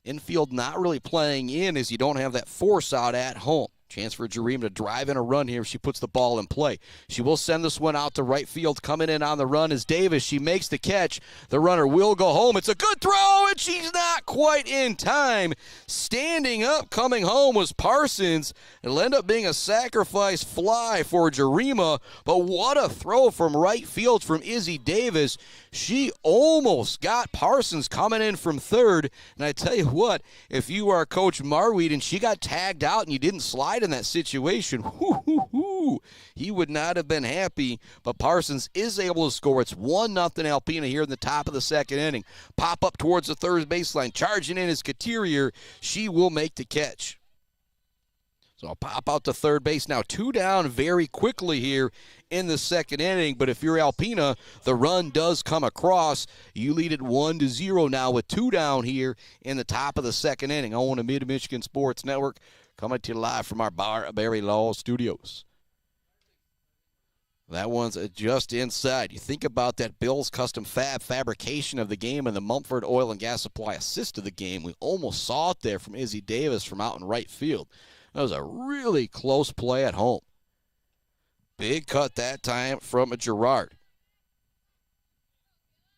Infield not really playing in as you don't have that force out at home. Chance for Jarima to drive in a run here if she puts the ball in play. She will send this one out to right field. Coming in on the run is Davis. She makes the catch. The runner will go home. It's a good throw, and she's not quite in time. Standing up, coming home was Parsons. It'll end up being a sacrifice fly for Jarima, but what a throw from right field from Izzy Davis. She almost got Parsons coming in from third, and I tell you what, if you are Coach Marweed and she got tagged out and you didn't slide in that situation, he would not have been happy, but Parsons is able to score. It's 1-0 Alpena here in the top of the second inning. Pop up towards the third baseline, charging in is Couturier. She will make the catch. So I'll pop out to third base now. 2 down very quickly here in the second inning, but if you're Alpena, the run does come across. You lead it 1-0 now with 2 down here in the top of the second inning on the Mid-Michigan Sports Network, coming to you live from our Barberry Law Studios. That one's just inside. You think about that Bill's Custom Fab fabrication of the game and the Mumford Oil and Gas Supply assist of the game. We almost saw it there from Izzy Davis from out in right field. That was a really close play at home. Big cut that time from Gerard.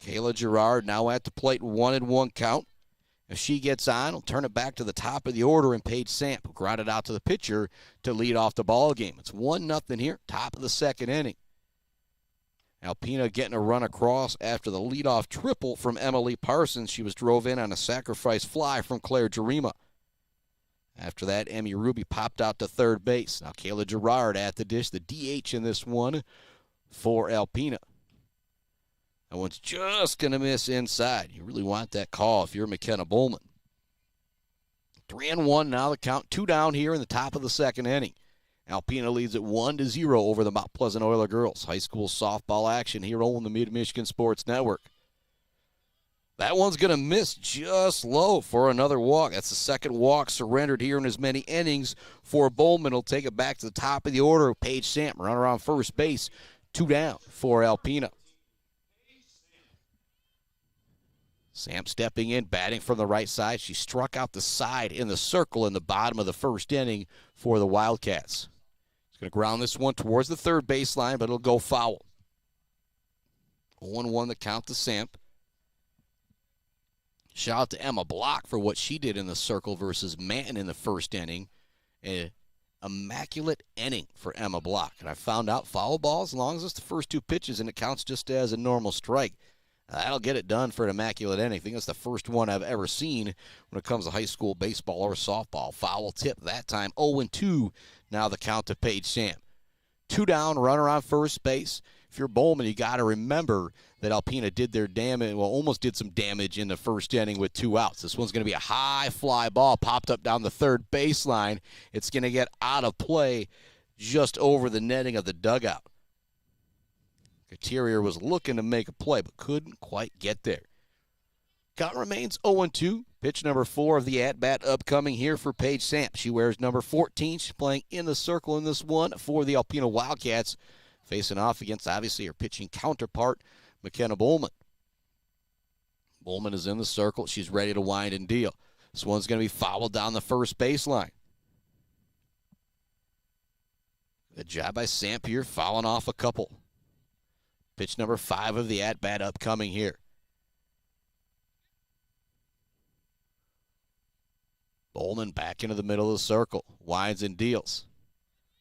Kayla Gerard now at the plate, 1-1 count. If she gets on, we'll turn it back to the top of the order, and Paige Samp will ground it out to the pitcher to lead off the ball game. It's 1-0 here, top of the second inning. Alpena getting a run across after the leadoff triple from Emily Parsons. She was drove in on a sacrifice fly from Claire Jarima. After that, Emmy Ruby popped out to third base. Now Kayla Gerard at the dish, the DH in this one for Alpena. That one's just going to miss inside. You really want that call if you're McKenna Bowman. 3-1 now the count. 2 down here in the top of the second inning. Alpena leads at 1-0 over the Mount Pleasant Oiler girls. High school softball action here on the Mid-Michigan Sports Network. That one's going to miss just low for another walk. That's the second walk surrendered here in as many innings for Bowman. He'll take it back to the top of the order. Paige Samp, runner on first base. 2 down for Alpena. Samp stepping in, batting from the right side. She struck out the side in the circle in the bottom of the first inning for the Wildcats. She's going to ground this one towards the third baseline, but it'll go foul. 0-1 the count to Samp. Shout out to Emma Block for what she did in the circle versus Manton in the first inning. immaculate inning for Emma Block. And I found out foul ball, as long as it's the first 2 pitches and it counts just as a normal strike, that'll get it done for an immaculate inning. I think it's the first one I've ever seen when it comes to high school baseball or softball. Foul tip that time, 0-2. Now the count to Paige Samp. 2 down, runner on first base. If you're Bowman, you got to remember that Alpena did their damage, well, almost did some damage in the first inning with 2 outs. This one's going to be a high fly ball, popped up down the third baseline. It's going to get out of play just over the netting of the dugout. Couturier was looking to make a play, but couldn't quite get there. Count remains 0-2. Pitch number 4 of the at-bat upcoming here for Paige Samp. She wears number 14. She's playing in the circle in this one for the Alpena Wildcats, facing off against, obviously, her pitching counterpart, McKenna Bowman. Bowman is in the circle. She's ready to wind and deal. This one's going to be fouled down the first baseline. Good job by Samp here, fouling off a couple. Pitch number 5 of the at-bat upcoming here. Bowman back into the middle of the circle. Winds and deals.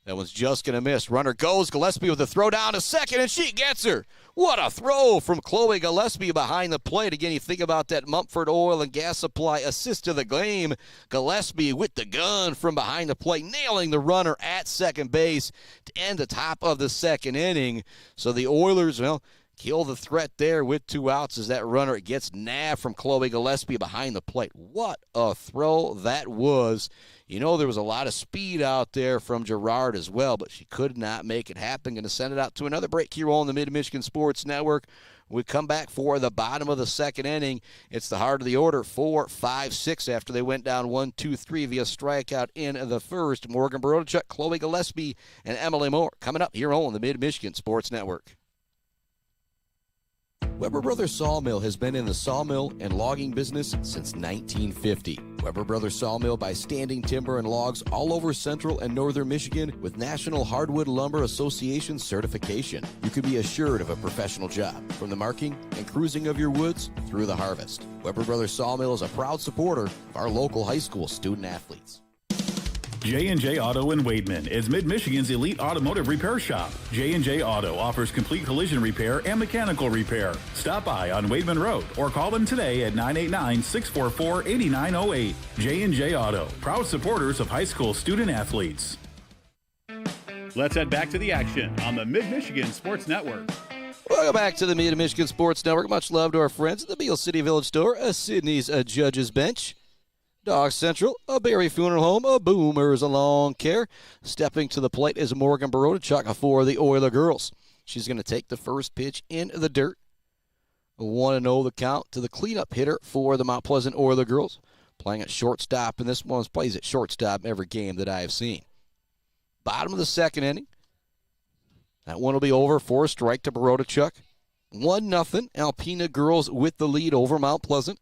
That one's just going to miss. Runner goes. Gillespie with a throw down to second, and she gets her. What a throw from Chloe Gillespie behind the plate. Again, you think about that Mumford Oil and Gas Supply assist to the game. Gillespie with the gun from behind the plate, nailing the runner at second base to end the top of the second inning. So the Oilers, well, kill the threat there with 2 outs as that runner gets nabbed from Chloe Gillespie behind the plate. What a throw that was. You know, there was a lot of speed out there from Girard as well, but she could not make it happen. Going to send it out to another break here on the Mid-Michigan Sports Network. We come back for the bottom of the second inning. It's the heart of the order, 4, 5, 6 after they went down 1, 2, 3 via strikeout in the first. Morgan Barodachuk, Chloe Gillespie, and Emily Moore coming up here on the Mid-Michigan Sports Network. Weber Brothers Sawmill has been in the sawmill and logging business since 1950. Weber Brothers Sawmill buys standing timber and logs all over central and northern Michigan with National Hardwood Lumber Association certification. You can be assured of a professional job, from the marking and cruising of your woods through the harvest. Weber Brothers Sawmill is a proud supporter of our local high school student athletes. J&J Auto in Wademan is Mid-Michigan's elite automotive repair shop. J&J Auto offers complete collision repair and mechanical repair. Stop by on Wademan Road or call them today at 989-644-8908. J&J Auto, proud supporters of high school student athletes. Let's head back to the action on the Mid-Michigan Sports Network. Welcome back to the Mid-Michigan Sports Network. Much love to our friends at the Beale City Village Store, a Sydney's a Judge's Bench, Dog Central, a Berry Funeral Home, a Boomers a Lawn Care. Stepping to the plate is Morgan Barodachuk for the Oiler girls. She's going to take the first pitch in the dirt. 1-0 the count to the cleanup hitter for the Mount Pleasant Oiler girls. Playing at shortstop, and this one plays at shortstop every game that I have seen. Bottom of the second inning. That one will be over for a strike to Barodachuk. 1-0, Alpena girls with the lead over Mount Pleasant.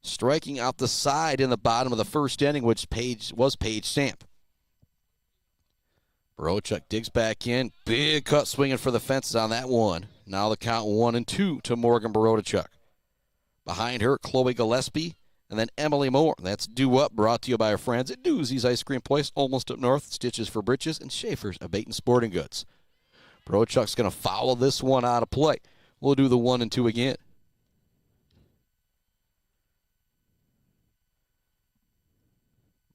Striking out the side in the bottom of the first inning, which was Paige Samp. Barodachuk digs back in. Big cut swinging for the fences on that one. Now the count 1-2 to Morgan Barodachuk. Behind her, Chloe Gillespie, and then Emily Moore. That's Due Up, brought to you by our friends at Doozy's Ice Cream Place, almost up north, Stitches for Britches, and Schaefer's of Bait and Sporting Goods. Barodachuk's going to foul this one out of play. We'll do the 1-2 again.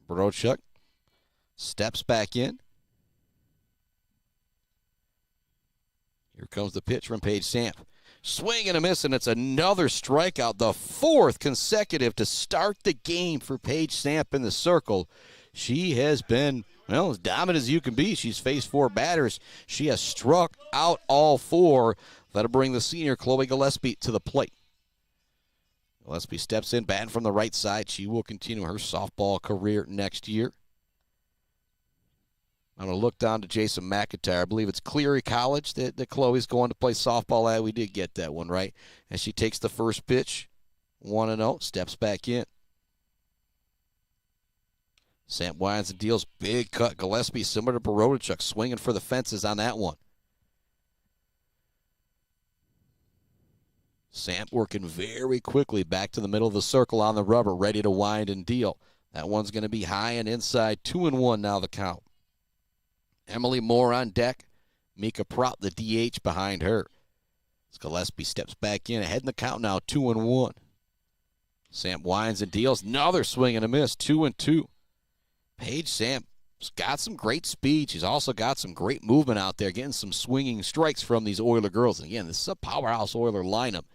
Barodachuk steps back in. Here comes the pitch from Paige Samp. Swing and a miss, and it's another strikeout, the 4th consecutive to start the game for Paige Samp in the circle. She has been, well, as dominant as you can be. She's faced 4 batters. She has struck out all 4. That'll bring the senior Chloe Gillespie to the plate. Gillespie steps in, batting from the right side. She will continue her softball career next year. I'm going to look down to Jason McIntyre. I believe it's Cleary College that Chloe's going to play softball at. We did get that one right. And she takes the first pitch, 1-0, steps back in. Samp winds and deals, big cut. Gillespie, similar to Barodachuk, swinging for the fences on that one. Samp working very quickly back to the middle of the circle on the rubber, ready to wind and deal. That one's going to be high and inside, 2-1 now the count. Emily Moore on deck. Mika Pratt, the DH, behind her. As Gillespie steps back in, ahead in the count now, 2-1. Samp winds and deals. Another swing and a miss, 2-2. Paige Samp has got some great speed. She's also got some great movement out there, getting some swinging strikes from these Oiler girls. And again, this is a powerhouse Oiler lineup.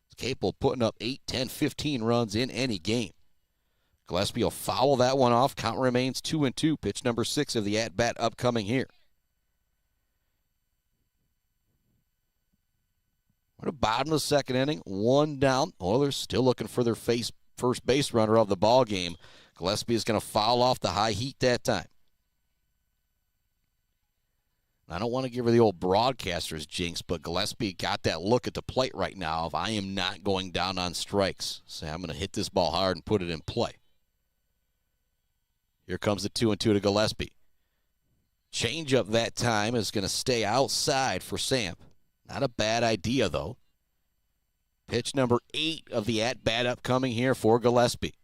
It's capable of putting up 8, 10, 15 runs in any game. Gillespie will foul that one off. Count remains 2-2. Pitch number 6 of the at-bat upcoming here. We're at the bottom of the second inning. 1 down. Oilers still looking for their first base runner of the ball game. Gillespie is going to foul off the high heat that time. I don't want to give her the old broadcaster's jinx, but Gillespie got that look at the plate right now of I am not going down on strikes. So I'm going to hit this ball hard and put it in play. Here comes the 2-2 to Gillespie. Changeup that time is going to stay outside for Samp. Not a bad idea, though. Pitch number 8 of the at-bat upcoming here for Gillespie.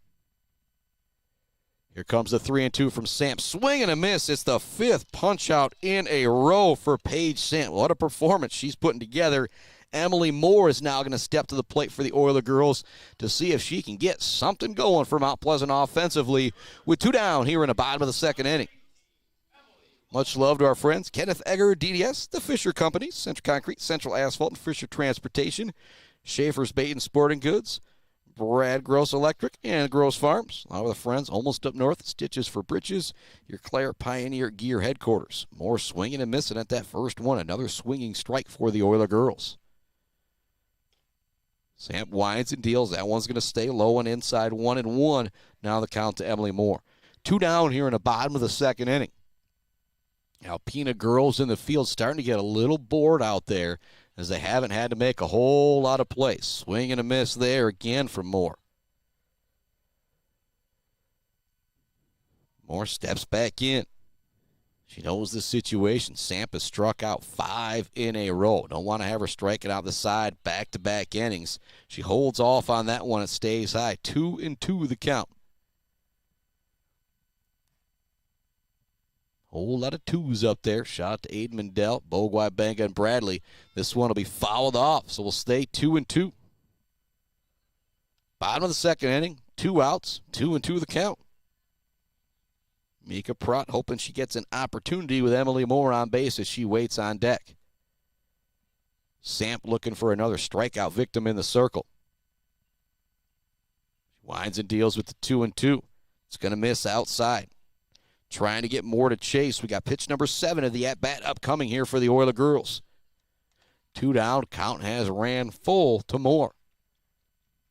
Here comes the 3-2 from Samp. Swing and a miss. It's the 5th punch-out in a row for Paige Samp. What a performance she's putting together. Emily Moore is now going to step to the plate for the Oiler girls to see if she can get something going for Mount Pleasant offensively with 2 down here in the bottom of the second inning. Much love to our friends Kenneth Egger, DDS, the Fisher Company, Central Concrete, Central Asphalt, and Fisher Transportation, Schaefer's Bait and Sporting Goods, Brad Gross Electric, and Gross Farms. Along with the friends almost up north, Stitches for Britches, your Claire Pioneer Gear headquarters. More swinging and missing at that first one. Another swinging strike for the Oiler girls. Samp winds and deals. That one's going to stay low and inside, 1-1. Now the count to Emily Moore. 2 down here in the bottom of the second inning. Alpena girls in the field starting to get a little bored out there as they haven't had to make a whole lot of plays. Swing and a miss there again from Moore. Moore steps back in. She knows the situation. Samp has struck out 5 in a row. Don't want to have her striking out the side back-to-back innings. She holds off on that one. It stays high. 2-2 the count. Whole lot of 2s up there. Shot out to Aiden Mandel, Bogwai, Banga, and Bradley. This one will be fouled off, so we'll stay 2-2. Bottom of the second inning, 2 outs, 2-2 the count. Mika Pratt hoping she gets an opportunity with Emily Moore on base as she waits on deck. Samp looking for another strikeout victim in the circle. She winds and deals with the 2-2. It's going to miss outside. Trying to get Moore to chase. We got pitch number 7 of the at-bat upcoming here for the Oiler girls. 2 down. Count has ran full to Moore.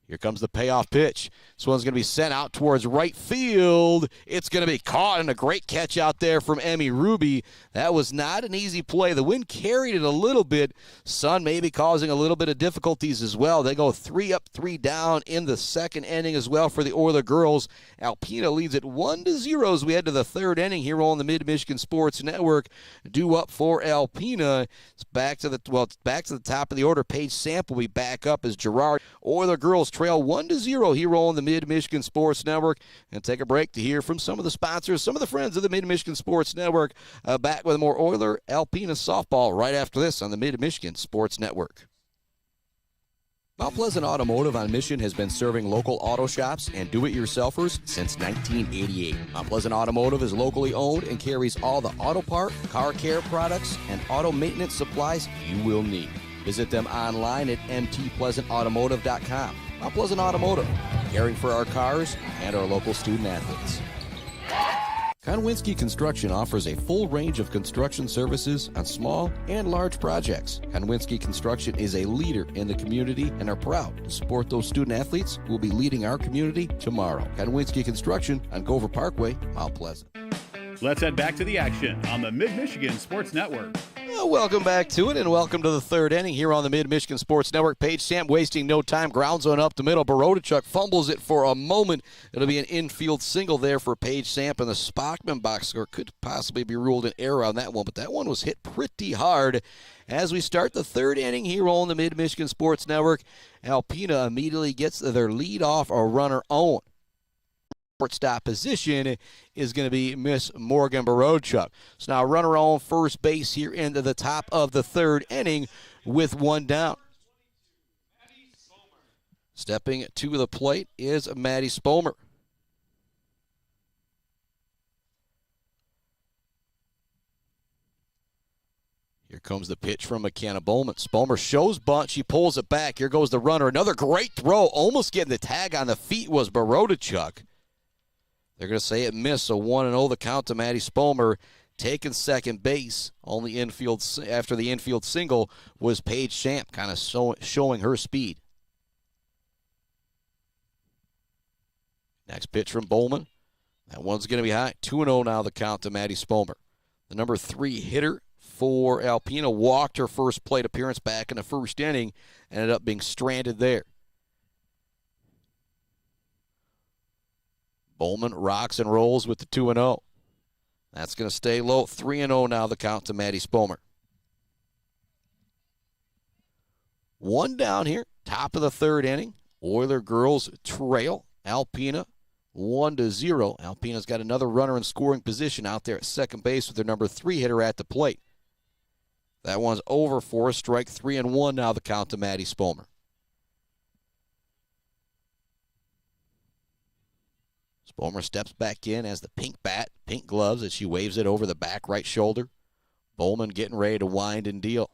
Here comes the payoff pitch. This one's going to be sent out towards right field. It's going to be caught, and a great catch out there from Emmy Ruby. That was not an easy play. The wind carried it a little bit. Sun maybe causing a little bit of difficulties as well. They go 3 up, 3 down in the second inning as well for the Oiler girls. Alpena leads it 1-0 as we head to the third inning here on the Mid-Michigan Sports Network. Due up for Alpena. It's back to the top of the order. Paige Samp will be back up as Gerard. Oiler girls trail 1-0 here on the Mid-Michigan Sports Network. And take a break to hear from some of the sponsors, some of the friends of the Mid-Michigan Sports Network. Back with more Oiler Alpena softball right after this on the Mid-Michigan Sports Network. Mount Pleasant Automotive on Mission has been serving local auto shops and do-it-yourselfers since 1988. Mount Pleasant Automotive is locally owned and carries all the auto part, car care products, and auto maintenance supplies you will need. Visit them online at mtpleasantautomotive.com. Mount Pleasant Automotive, caring for our cars and our local student athletes. Konwinski Construction offers a full range of construction services on small and large projects. Konwinski Construction is a leader in the community and are proud to support those student athletes who will be leading our community tomorrow. Konwinski Construction on Gover Parkway, Mount Pleasant. Let's head back to the action on the Mid-Michigan Sports Network. Welcome back to it, and welcome to the third inning here on the Mid-Michigan Sports Network. Paige Samp wasting no time. Ground zone up the middle. Borodachuk fumbles it for a moment. It'll be an infield single there for Paige Samp, and the Spockman box score could possibly be ruled an error on that one, but that one was hit pretty hard. As we start the third inning here on the Mid-Michigan Sports Network, Alpena immediately gets their lead off a runner on. shortstop position is going to be Miss Morgan Barodchuk. So now runner on first base here into the top of the third inning with one down. Stepping to the plate is Maddie Spomer. Here comes the pitch from McKenna Bowman. Spomer shows bunt. She pulls it back. Here goes the runner. Another great throw. Almost getting the tag on the feet was Barodchuk. They're going to say it missed, so 1-0 the count to Maddie Spomer. Taking second base on the infield after the infield single was Paige Samp, kind of showing her speed. Next pitch from Bowman. That one's going to be high. 2-0 now the count to Maddie Spomer. The number 3 hitter for Alpena walked her first plate appearance back in the first inning, ended up being stranded there. Bowman rocks and rolls with the 2-0. That's going to stay low. 3-0 now the count to Maddie Spomer. One down here, top of the third inning. Oiler girls trail Alpena 1-0. Alpena's got another runner in scoring position out there at second base with their number 3 hitter at the plate. That one's over for a strike. 3-1 now the count to Maddie Spomer. Spomer steps back in as the pink bat, pink gloves as she waves it over the back right shoulder. Bowman getting ready to wind and deal.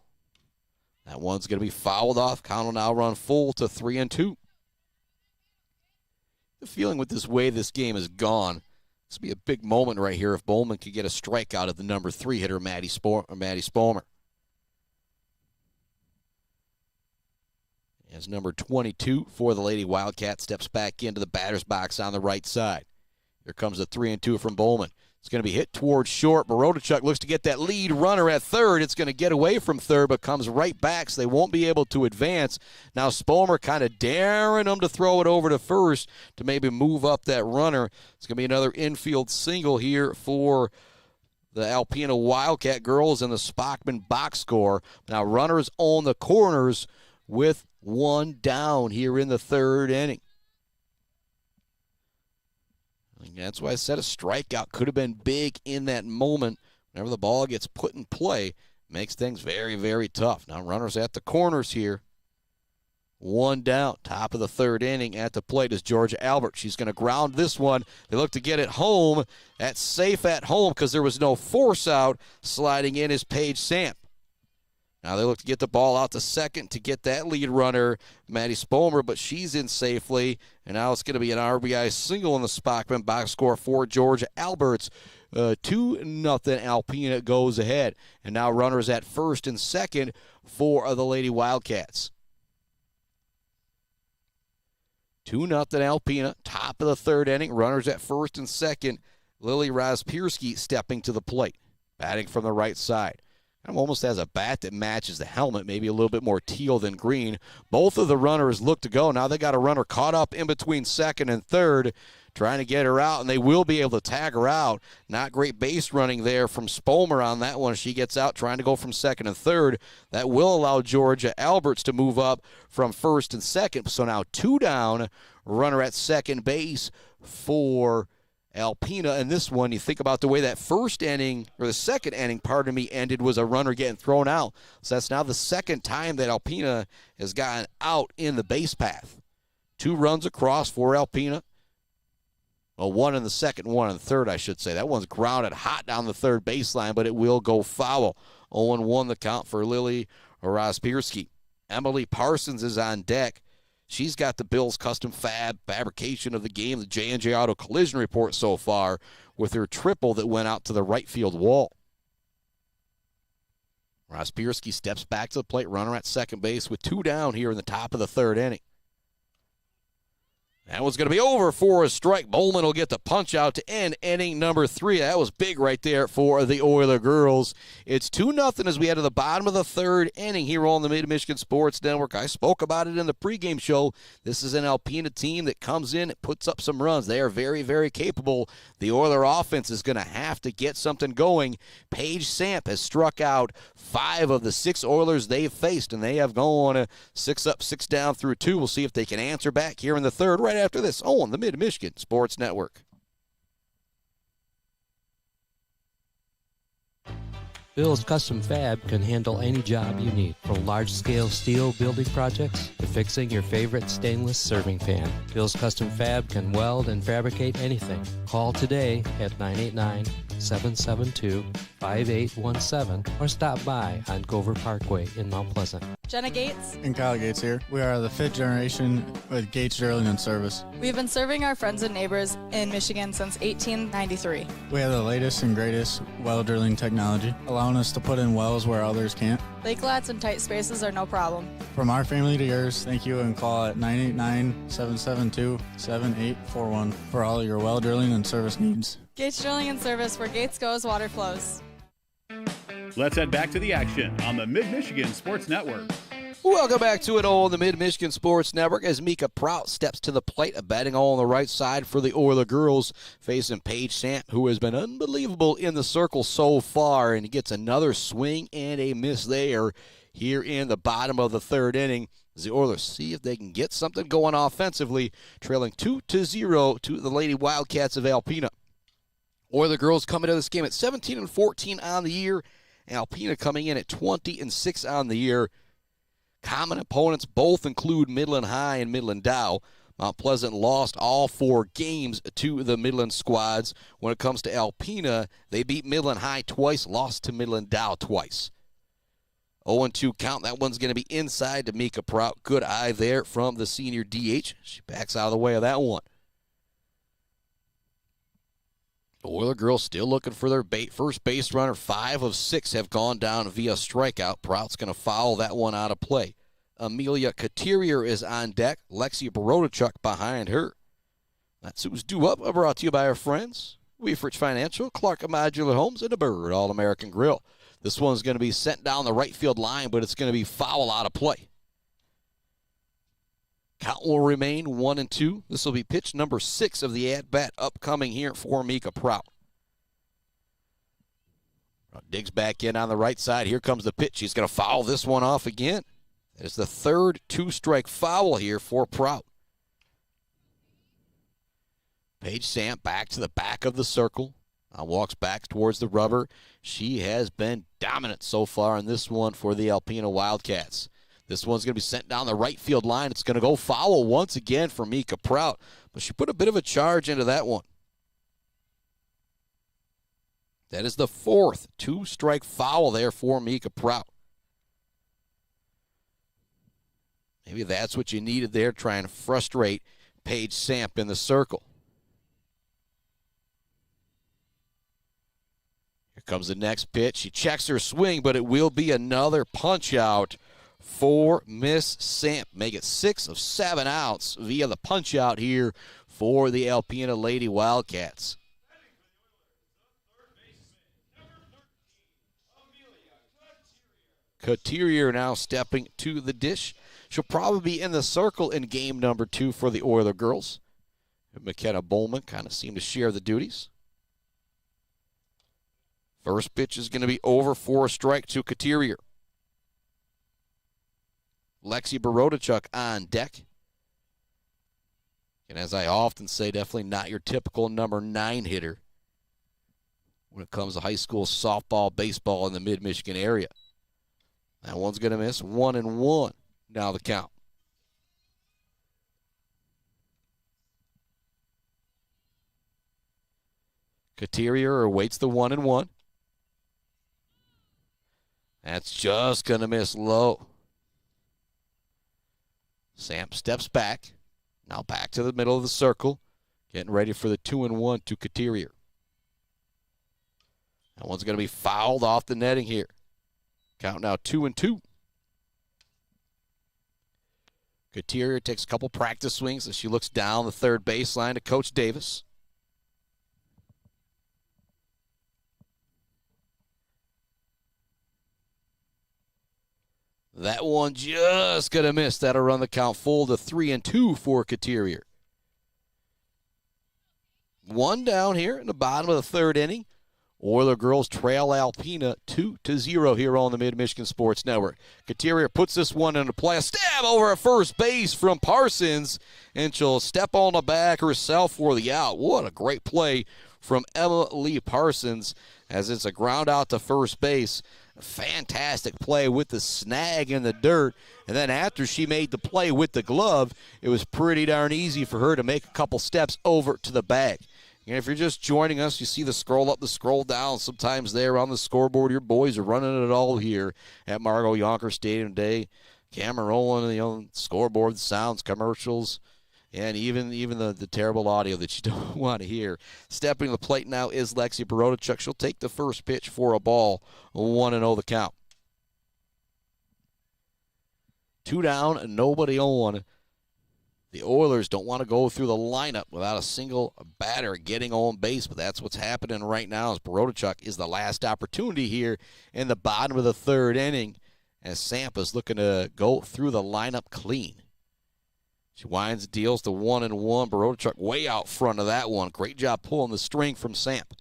That one's going to be fouled off. Count will now run full to 3-2. The feeling with this way this game has gone, this would be a big moment right here if Bowman could get a strikeout of the number 3 hitter, Maddie Spomer. As number 22 for the Lady Wildcat steps back into the batter's box on the right side. Here comes the 3-2 from Bowman. It's going to be hit towards short. Barodchuk looks to get that lead runner at third. It's going to get away from third, but comes right back, so they won't be able to advance. Now Spomer kind of daring them to throw it over to first to maybe move up that runner. It's going to be another infield single here for the Alpena Wildcat girls and the Spockman box score. Now runners on the corners with one down here in the third inning. And that's why I said a strikeout could have been big in that moment. Whenever the ball gets put in play, makes things very, very tough. Now runners at the corners here. One down, top of the third inning at the plate is Georgia Albert. She's going to ground this one. They look to get it home. That's safe at home because there was no force out. Sliding in is Paige Samp. Now they look to get the ball out to second to get that lead runner, Maddie Spomer, but she's in safely. And now it's going to be an RBI single in the Spockman box score for Georgia Alberts. 2-0 Alpena goes ahead. And now runners at first and second for the Lady Wildcats. 2-0 Alpena, top of the third inning. Runners at first and second. Lily Rozpierski stepping to the plate, batting from the right side. Almost has a bat that matches the helmet, maybe a little bit more teal than green. Both of the runners look to go. Now they got a runner caught up in between second and third, trying to get her out, and they will be able to tag her out. Not great base running there from Spomer on that one. She gets out trying to go from second and third. That will allow Georgia Alberts to move up from first and second. So now 2 down, runner at second base for Alpena. And this one, you think about the way that first inning, or the second inning, pardon me, ended was a runner getting thrown out. So that's now the second time that Alpena has gotten out in the base path. 2 runs across for Alpena. Well, 1 in the second, 1 in the third, I should say. That one's grounded hot down the third baseline, but it will go foul. 0-1 the count for Lily Rozpierski. Emily Parsons is on deck. She's got the Bills' custom fabrication of the game, the J&J Auto Collision Report so far, with her triple that went out to the right field wall. Rozpierski steps back to the plate, runner at second base with 2 down here in the top of the third inning. That one's going to be over for a strike. Bowman will get the punch out to end inning number 3. That was big right there for the Oiler girls. It's 2-0 as we head to the bottom of the third inning here on the Mid-Michigan Sports Network. I spoke about it in the pregame show. This is an Alpena team that comes in and puts up some runs. They are very, very capable. The Oiler offense is going to have to get something going. Paige Samp has struck out 5 of the 6 Oilers they've faced, and they have gone 6 up, 6 down through 2. We'll see if they can answer back here in the third right after this on the Mid-Michigan Sports Network. Bill's Custom Fab can handle any job you need, from large-scale steel building projects to fixing your favorite stainless serving pan. Bill's Custom Fab can weld and fabricate anything. Call today at 989-772-5817 or stop by on Gover Parkway in Mount Pleasant. Jenna Gates And Kyle Gates here. We are the 5th generation with Gates Drilling and Service. We've been serving our friends and neighbors in Michigan since 1893. We have the latest and greatest well drilling technology, allowing us to put in wells where others can't. Lake lots and tight spaces are no problem. From our family to yours, thank you, and call at 989-772-7841 for all your well drilling and service needs. Gates Drilling and Service, where Gates goes, water flows. Let's head back to the action on the Mid-Michigan Sports Network. Welcome back to it all on the Mid-Michigan Sports Network as Mika Prout steps to the plate, batting all on the right side for the Oiler girls, facing Paige Samp, who has been unbelievable in the circle so far, and he gets another swing and a miss there here in the bottom of the third inning. As the Oilers see if they can get something going offensively, trailing 2-0 to the Lady Wildcats of Alpena. Oiler girls coming to this game at 17-14 on the year. Alpena coming in at 20-6 on the year. Common opponents both include Midland High and Midland Dow. Mount Pleasant lost all 4 games to the Midland squads. When it comes to Alpena, they beat Midland High twice, lost to Midland Dow twice. 0-2 count. That one's going to be inside to Mika Prout. Good eye there from the senior DH. She backs out of the way of that one. The Oiler girls still looking for their first base runner. 5 of 6 have gone down via strikeout. Prout's going to foul that one out of play. Amelia Couturier is on deck. Lexi Borodachuk behind her. That's who's due up. Brought to you by our friends, Wieferich Financial, Clark Modular Homes, and the Bird All-American Grill. This one's going to be sent down the right field line, but it's going to be foul out of play. Count will remain 1-2. This will be pitch number 6 of the at-bat upcoming here for Mika Prout. Digs back in on the right side. Here comes the pitch. He's going to foul this one off again. It's the third 2-strike foul here for Prout. Paige Samp back to the back of the circle. Now walks back towards the rubber. She has been dominant so far in this one for the Alpena Wildcats. This one's going to be sent down the right field line. It's going to go foul once again for Mika Prout, but she put a bit of a charge into that one. That is the 4th 2-strike foul there for Mika Prout. Maybe that's what you needed there, trying to frustrate Paige Samp in the circle. Here comes the next pitch. She checks her swing, but it will be another punch out for Miss Samp. Make it 6 of 7 outs via the punch out here for the Alpena Lady Wildcats. Couturier now stepping to the dish. She'll probably be in the circle in game number 2 for the Oiler girls. McKenna Bowman kind of seem to share the duties. First pitch is going to be over for a strike to Couturier. Lexi Borodachuk on deck. And as I often say, definitely not your typical number 9 hitter when it comes to high school softball, baseball in the mid-Michigan area. That one's going to miss. 1-1 now the count. Couturier awaits the 1-1. That's just going to miss low. Samp steps back. Now back to the middle of the circle. Getting ready for the 2-1 to Couturier. That one's going to be fouled off the netting here. Count now 2-2. Couturier takes a couple practice swings as she looks down the third baseline to Coach Davis. That one just going to miss. That'll run the count full to 3-2 for Couturier. One down here in the bottom of the third inning. Oiler girls trail Alpena 2-0 here on the Mid-Michigan Sports Network. Couturier puts this one into play. A stab over at first base from Parsons, and she'll step on the back herself for the out. What a great play from Emily Parsons as it's a ground out to first base. Fantastic play with the snag in the dirt. And then after she made the play with the glove, it was pretty darn easy for her to make a couple steps over to the bag. And if you're just joining us, you see the scroll up, the scroll down. Sometimes there on the scoreboard, your boys are running it all here at Margot Yonker Stadium today. Camera rolling, scoreboard, sounds, commercials, and even the terrible audio that you don't want to hear. Stepping to the plate now is Lexi Borodachuk. She'll take the first pitch for a ball, 1-0 the count. 2 down, nobody on. The Oilers don't want to go through the lineup without a single batter getting on base, but that's what's happening right now as Borodachuk is the last opportunity here in the bottom of the third inning as Samp is looking to go through the lineup clean. She winds, deals to 1-1. Borodachuk way out front of that one. Great job pulling the string from Samp.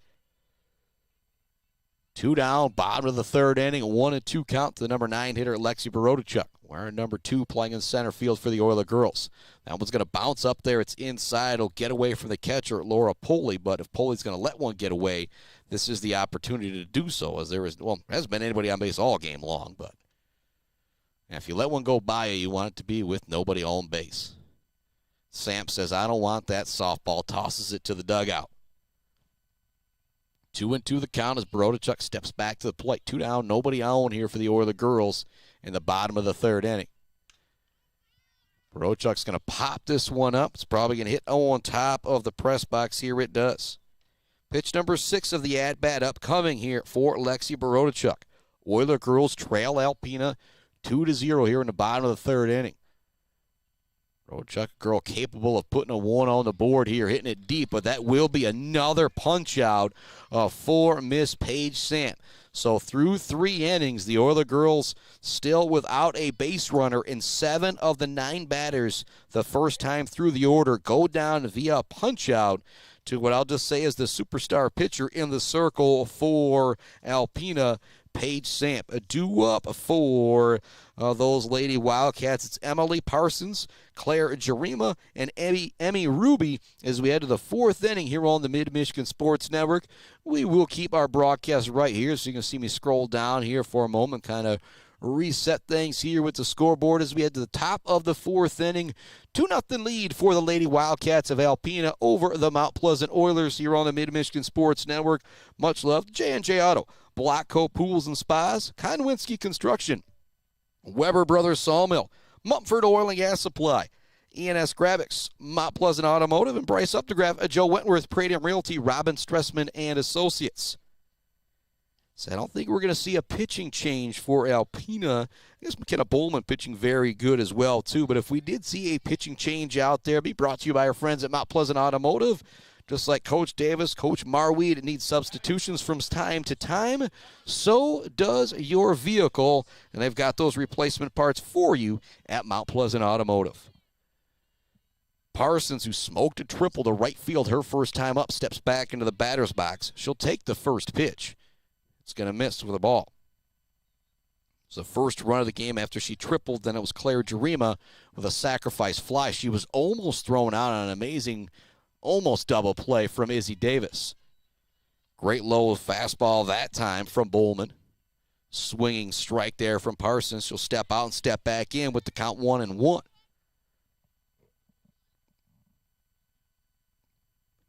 2 down, bottom of the third inning, 1-2 count to the number 9 hitter, Lexi Borodachuk. Wearing number 2, playing in center field for the Oiler girls. That one's going to bounce up there. It's inside. It'll get away from the catcher, Laura Poley. But if Poley's going to let one get away, this is the opportunity to do so. As there hasn't been anybody on base all game long. But if you let one go by you want it to be with nobody on base. Samp says, I don't want that softball. Tosses it to the dugout. 2-2 the count as Borodachuk steps back to the plate. 2 down, nobody on here for the Oiler girls in the bottom of the third inning. Borodachuk's going to pop this one up. It's probably going to hit on top of the press box here. It does. Pitch number 6 of the at-bat upcoming here for Lexi Borodachuk. Oiler girls trail Alpena 2-0 here in the bottom of the third inning. Borodachuk, a girl capable of putting a 1 on the board here, hitting it deep, but that will be another punch-out for Miss Paige Samp. So through 3 innings, the Oiler girls still without a base runner, and 7 of the 9 batters the first time through the order go down via punch-out to what I'll just say is the superstar pitcher in the circle for Alpena, Paige Samp. A due-up for those Lady Wildcats. It's Emily Parsons, Claire Jarima, and Emmy Ruby as we head to the 4th inning here on the Mid-Michigan Sports Network. We will keep our broadcast right here, so you can see me scroll down here for a moment, kind of reset things here with the scoreboard as we head to the top of the 4th inning. 2-0 lead for the Lady Wildcats of Alpena over the Mount Pleasant Oilers here on the Mid-Michigan Sports Network. Much love to J&J Auto, Blackco Pools and Spas, Konwinski Construction, Weber Brothers Sawmill, Mumford Oil and Gas Supply, E&S Graphics, Mount Pleasant Automotive, and Bryce Updegraff, Joe Wentworth, Pradium Realty, Robin Stressman and Associates. So I don't think we're going to see a pitching change for Alpena. I guess McKenna Bowman pitching very good as well, too. But if we did see a pitching change out there, be brought to you by our friends at Mount Pleasant Automotive. Just like Coach Davis, Coach Marweed needs substitutions from time to time, so does your vehicle. And they've got those replacement parts for you at Mount Pleasant Automotive. Parsons, who smoked a triple to right field her first time up, steps back into the batter's box. She'll take the first pitch. It's going to miss with a ball. It's the first run of the game after she tripled. Then it was Claire Jarima with a sacrifice fly. She was almost thrown out on an amazing almost double play from Izzy Davis. Great low fastball that time from Bowman. Swinging strike there from Parsons. She'll step out and step back in with the count 1-1.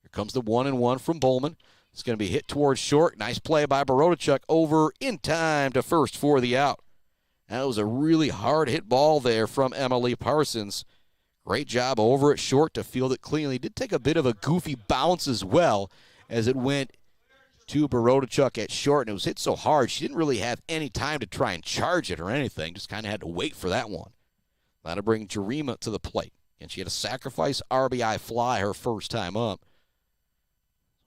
Here comes the 1-1 from Bowman. It's going to be hit towards short. Nice play by Borodachuk over in time to first for the out. That was a really hard hit ball there from Emily Parsons. Great job over at short to field it cleanly. Did take a bit of a goofy bounce as well as it went to Borodachuk at short, and it was hit so hard she didn't really have any time to try and charge it or anything. Just kind of had to wait for that one. That'll bring Jarima to the plate. And she had a sacrifice RBI fly her first time up.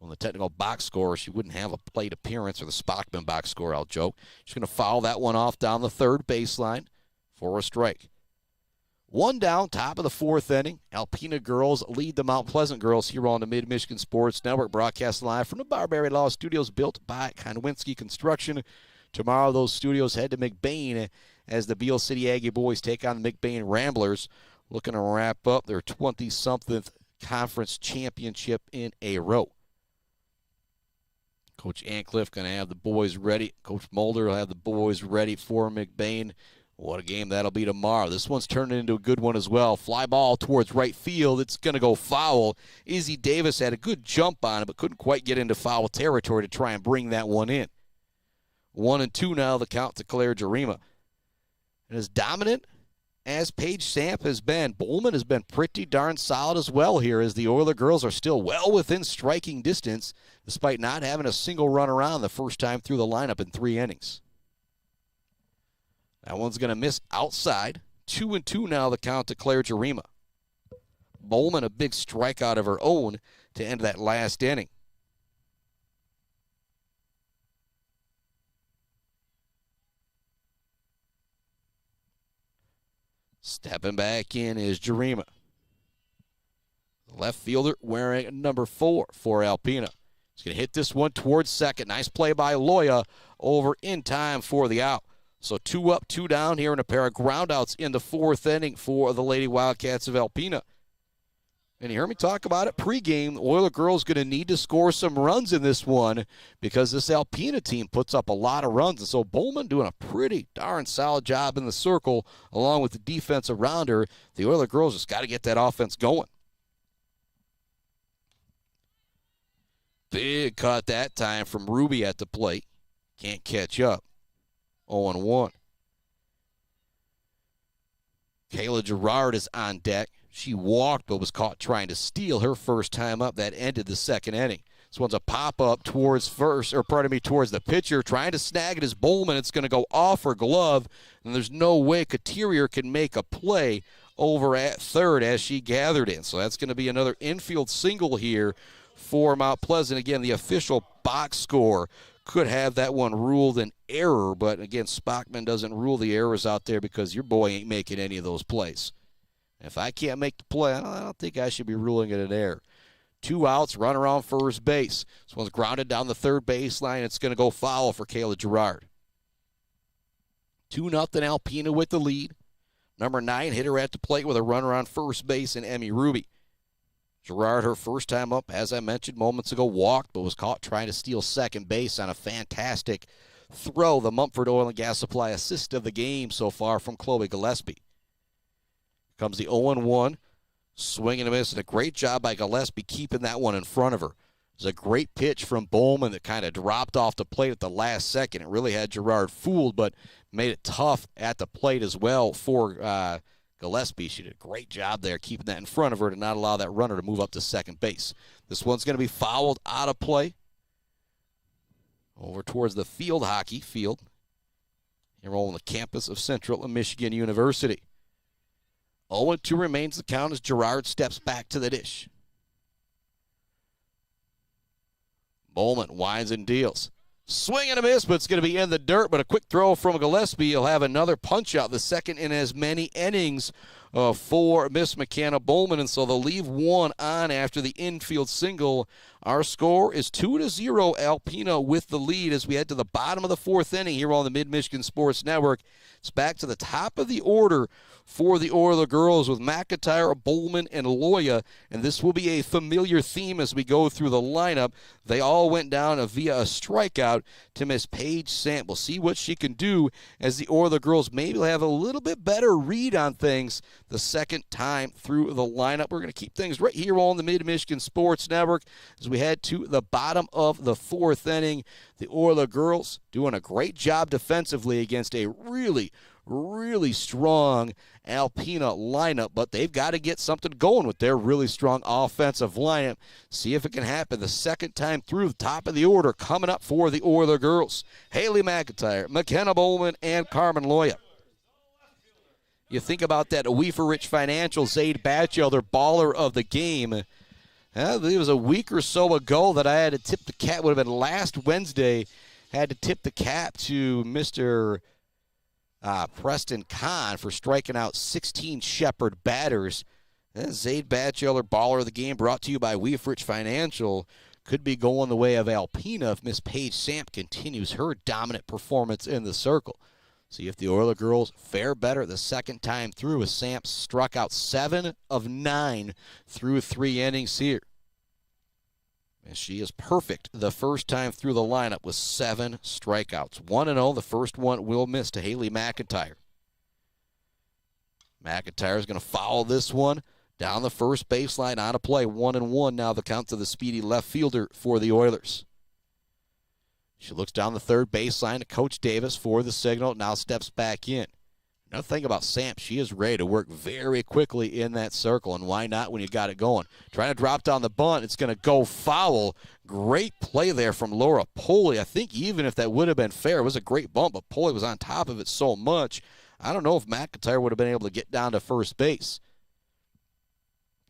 On the technical box score, she wouldn't have a plate appearance, or the Spockman box score, I'll joke. She's going to foul that one off down the third baseline for a strike. One down, top of the fourth inning. Alpena girls lead the Mount Pleasant girls here on the Mid-Michigan Sports Network, broadcast live from the Barbary Law Studios built by Konwinski Construction. Tomorrow, those studios head to McBain as the Beale City Aggie boys take on the McBain Ramblers, looking to wrap up their 20-something conference championship in a row. Coach Ancliffe going to have the boys ready. Coach Mulder will have the boys ready for McBain. What a game that'll be tomorrow. This one's turning into a good one as well. Fly ball towards right field. It's going to go foul. Izzy Davis had a good jump on it, but couldn't quite get into foul territory to try and bring that one in. 1-2 now, the count to Claire Jarima. And as dominant as Paige Samp has been, Bowman has been pretty darn solid as well here, as the Oiler girls are still well within striking distance, despite not having a single run around the first time through the lineup in 3 innings. That one's going to miss outside. 2-2 now, the count to Claire Jarima. Bowman a big strikeout of her own to end that last inning. Stepping back in is Jarima. The left fielder wearing number 4 for Alpena. He's going to hit this one towards second. Nice play by Loya over in time for the out. So 2 up, 2 down here, and a pair of groundouts in the 4th inning for the Lady Wildcats of Alpena. And you heard me talk about it pregame. The Oiler girls going to need to score some runs in this one because this Alpena team puts up a lot of runs. And so Bowman doing a pretty darn solid job in the circle along with the defense around her. The Oiler girls just got to get that offense going. Big cut that time from Ruby at the plate. Can't catch up. 0-1. Kayla Gerard is on deck. She walked but was caught trying to steal her first time up. That ended the 2nd inning. This one's a pop-up towards towards the pitcher, trying to snag it as Bowman. It's going to go off her glove, and there's no way Couturier can make a play over at third as she gathered in. So that's going to be another infield single here for Mount Pleasant. Again, the official box score could have that one ruled an error, but again, Spockman doesn't rule the errors out there because your boy ain't making any of those plays. If I can't make the play, I don't think I should be ruling it an error. 2 outs, runner on first base. This one's grounded down the third baseline. It's going to go foul for Kayla Gerard. 2-0 Alpena with the lead. Number 9 hit her at the plate with a runner on first base in Emmy Ruby. Gerard, her first time up, as I mentioned moments ago, walked but was caught trying to steal second base on a fantastic throw. The Mumford Oil and Gas Supply assist of the game so far from Chloe Gillespie. Comes the 0-1, swing and a miss, and a great job by Gillespie keeping that one in front of her. It was a great pitch from Bowman that kind of dropped off the plate at the last second. It really had Gerard fooled, but made it tough at the plate as well for Gillespie. She did a great job there keeping that in front of her to not allow that runner to move up to second base. This one's going to be fouled out of play over towards the field hockey field here on the campus of Central Michigan University. 0-2 remains the count as Gerard steps back to the dish. Bowman winds and deals. Swing and a miss, but it's going to be in the dirt. But a quick throw from Gillespie. He'll have another punch out, the second in as many innings for Miss McKenna Bowman. And so they'll leave one on after the infield single. Our score is 2-0, Alpena with the lead as we head to the bottom of the 4th inning here on the Mid-Michigan Sports Network. It's back to the top of the order for the Oiler girls with McIntyre, Bowman, and Loya. And this will be a familiar theme as we go through the lineup. They all went down via a strikeout to Miss Paige Samp. We'll see what she can do as the Oiler girls maybe have a little bit better read on things the second time through the lineup. We're going to keep things right here on the Mid-Michigan Sports Network as we head to the bottom of the 4th inning. The Oiler girls doing a great job defensively against a really strong Alpena lineup, but they've got to get something going with their really strong offensive lineup. See if it can happen the second time through. The top of the order coming up for the Oiler girls. Haley McIntyre, McKenna Bowman, and Carmen Loya. You think about that Wieferich Financial Zade Bachelder Baller of the game. It was a week or so ago that I had to tip the cap. Would have been last Wednesday. Had to tip the cap to Mr. Preston Kahn for striking out 16 Shepherd batters. Zade Bachelder Baller of the game, brought to you by Wieferich Financial. Could be going the way of Alpena if Miss Paige Samp continues her dominant performance in the circle. See if the Oiler girls fare better the second time through, as Samp struck out 7 of 9 through 3 innings here. And she is perfect the first time through the lineup with 7 strikeouts. 1-0, the first one will miss to Haley McIntyre. McIntyre is going to foul this one down the first baseline on a play. 1-1 now, the count to the speedy left fielder for the Oilers. She looks down the third baseline to Coach Davis for the signal, now steps back in. Another thing about Samp, she is ready to work very quickly in that circle, and why not when you got it going? Trying to drop down the bunt, it's going to go foul. Great play there from Laura Poley. I think even if that would have been fair, it was a great bump, but Poley was on top of it so much, I don't know if McIntyre would have been able to get down to first base.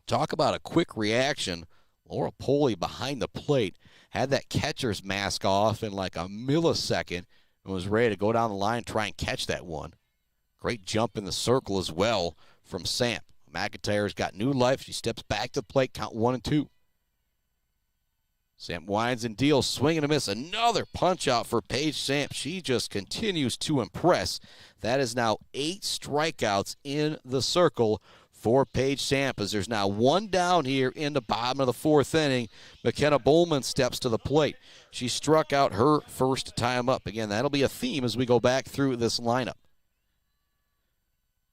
Talk about a quick reaction. Laura Poley behind the plate had that catcher's mask off in like a millisecond and was ready to go down the line, try and catch that one. Great jump in the circle as well from Samp. McIntyre's got new life. She steps back to the plate, count 1-2. Samp winds and deals, swing and a miss. Another punch out for Paige Samp. She just continues to impress. That is now 8 strikeouts in the circle for Paige Samp, as there's now 1 down here in the bottom of the 4th inning. McKenna Bowman steps to the plate. She struck out her first time up. Again, that'll be a theme as we go back through this lineup.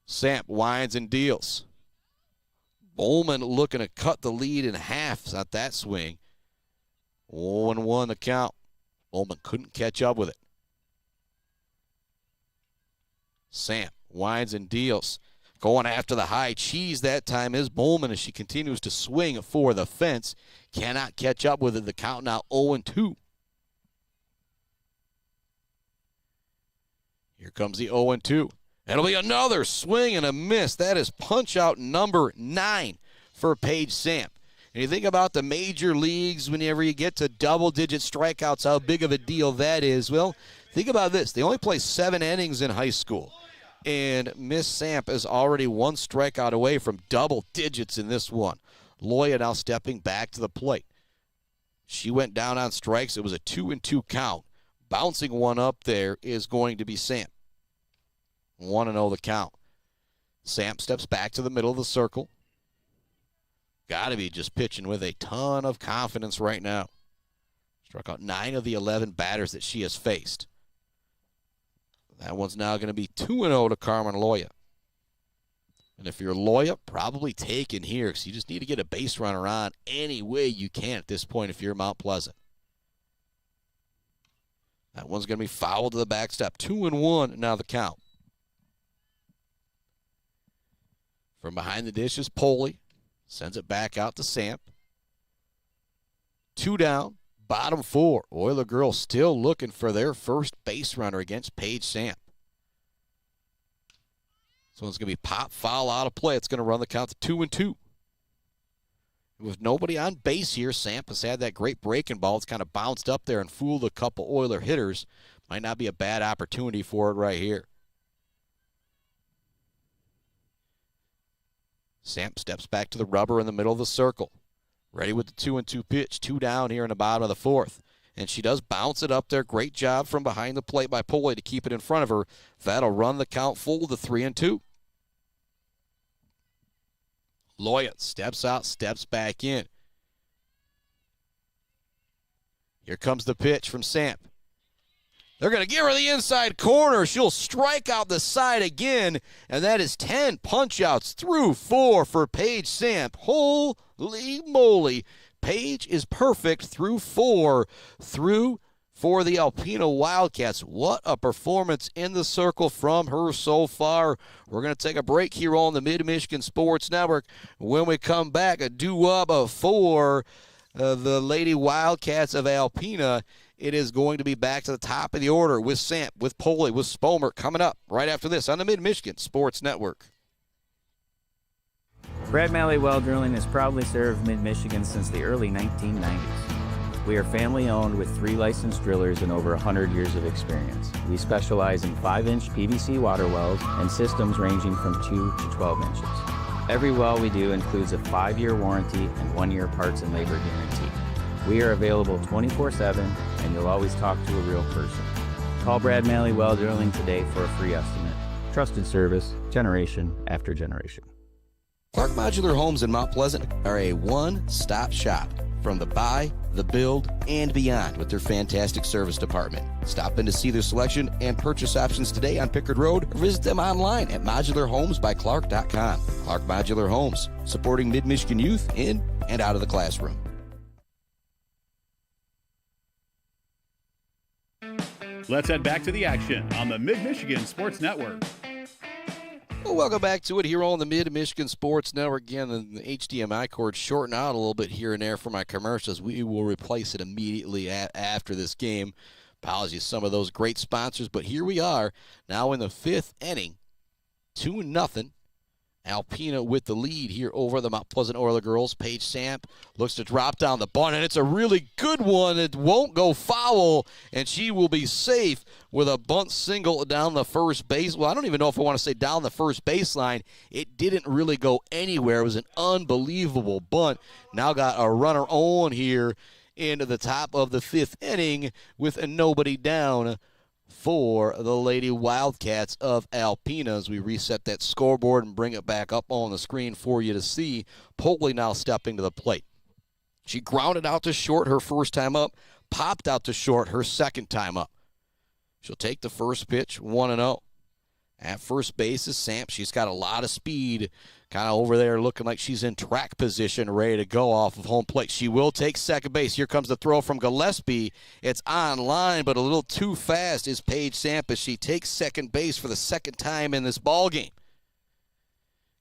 Samp winds and deals. Bowman looking to cut the lead in half at that swing. 0-1 the count. Bowman couldn't catch up with it. Samp winds and deals. Going after the high cheese that time is Bowman as she continues to swing for the fence. Cannot catch up with it. The count now 0-2. Here comes the 0-2. It'll be another swing and a miss. That is punch out number 9 for Paige Samp. And you think about the major leagues, whenever you get to double-digit strikeouts, how big of a deal that is. Well, think about this. They only play 7 innings in high school. And Miss Samp is already 1 strikeout away from double digits in this one. Loya now stepping back to the plate. She went down on strikes. It was a 2-2 count. Bouncing one up there is going to be Samp. 1-0 the count. Samp steps back to the middle of the circle. Got to be just pitching with a ton of confidence right now. Struck out 9 of the 11 batters that she has faced. That one's now going to be 2-0 to Carmen Loya. And if you're Loya, probably taken here because you just need to get a base runner on any way you can at this point if you're Mount Pleasant. That one's going to be fouled to the backstop. 2-1 now the count. From behind the dish is Poley. Sends it back out to Samp. 2 down. Bottom 4. Oiler girls still looking for their first base runner against Paige Samp. So it's going to be pop, foul, out of play. It's going to run the count to 2-2. With nobody on base here, Samp has had that great breaking ball. It's kind of bounced up there and fooled a couple Oiler hitters. Might not be a bad opportunity for it right here. Samp steps back to the rubber in the middle of the circle. Ready with the 2-2 pitch. 2 down here in the bottom of the 4th. And she does bounce it up there. Great job from behind the plate by Poley to keep it in front of her. That'll run the count full to 3-2. Loya steps out, steps back in. Here comes the pitch from Samp. They're going to give her the inside corner. She'll strike out the side again, and that is 10 punch-outs through 4 for Paige Samp. Holy moly. Paige is perfect through 4 for the Alpena Wildcats. What a performance in the circle from her so far. We're going to take a break here on the Mid-Michigan Sports Network. When we come back, a doo-wop for the Lady Wildcats of Alpena. It is going to be back to the top of the order with Samp, with Poley, with Spomer coming up right after this on the Mid-Michigan Sports Network. Brad Malley Well Drilling has proudly served Mid-Michigan since the early 1990s. We are family owned with 3 licensed drillers and over 100 years of experience. We specialize in 5-inch PVC water wells and systems ranging from 2 to 12 inches. Every well we do includes a 5-year warranty and 1-year parts and labor guarantee. We are available 24/7 and you'll always talk to a real person. Call Brad Malley Well Drilling today for a free estimate. Trusted service, generation after generation. Clark Modular Homes in Mount Pleasant are a one-stop shop from the buy, the build, and beyond with their fantastic service department. Stop in to see their selection and purchase options today on Pickard Road or visit them online at modularhomesbyclark.com. Clark Modular Homes, supporting Mid-Michigan youth in and out of the classroom. Let's head back to the action on the Mid-Michigan Sports Network. Well, welcome back to it here on the Mid-Michigan Sports Network. Again, the HDMI cord shorting out a little bit here and there for my commercials. We will replace it immediately after this game. Apologies, some of those great sponsors, but here we are now in the 5th inning, 2-0. Alpena with the lead here over the Mount Pleasant Oiler girls. Paige Samp looks to drop down the bunt, and it's a really good one. It won't go foul, and she will be safe with a bunt single down the first base. Well, I don't even know if I want to say down the first baseline. It didn't really go anywhere. It was an unbelievable bunt. Now got a runner on here into the top of the 5th inning with a nobody down for the Lady Wildcats of Alpena as we reset that scoreboard and bring it back up on the screen for you to see. Poley now stepping to the plate. She grounded out to short her first time up, popped out to short her second time up. She'll take the first pitch, 1-0. At first base is Samp. She's got a lot of speed, kind of over there looking like she's in track position, ready to go off of home plate. She will take second base. Here comes the throw from Gillespie. It's on line, but a little too fast is Paige Samp as she takes second base for the second time in this ball game.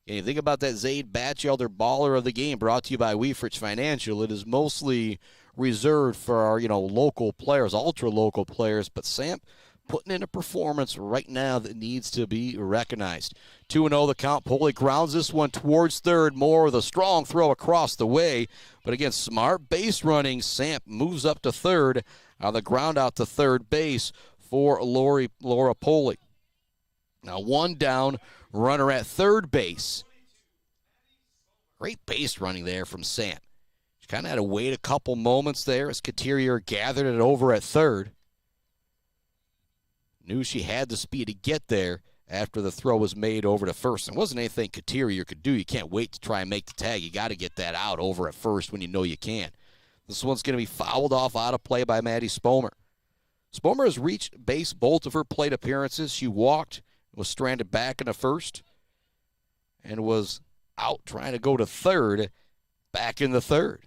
And you think about that Zade Bachelder Baller of the game, brought to you by Wieferich Financial. It is mostly reserved for our, local players, ultra-local players, but Samp putting in a performance right now that needs to be recognized. 2-0 the count. Poley grounds this one towards third. More with a strong throw across the way. But again, smart base running. Samp moves up to third. The ground out to third base for Laura Poley. Now 1 down, runner at third base. Great base running there from Samp. She kind of had to wait a couple moments there as Couturier gathered it over at third. Knew she had the speed to get there after the throw was made over to first. It wasn't anything Couturier could do. You can't wait to try and make the tag. You got to get that out over at first when you know you can. This one's going to be fouled off out of play by Maddie Spomer. Spomer has reached base both of her plate appearances. She walked, was stranded back in the first, and was out trying to go to third, back in the third.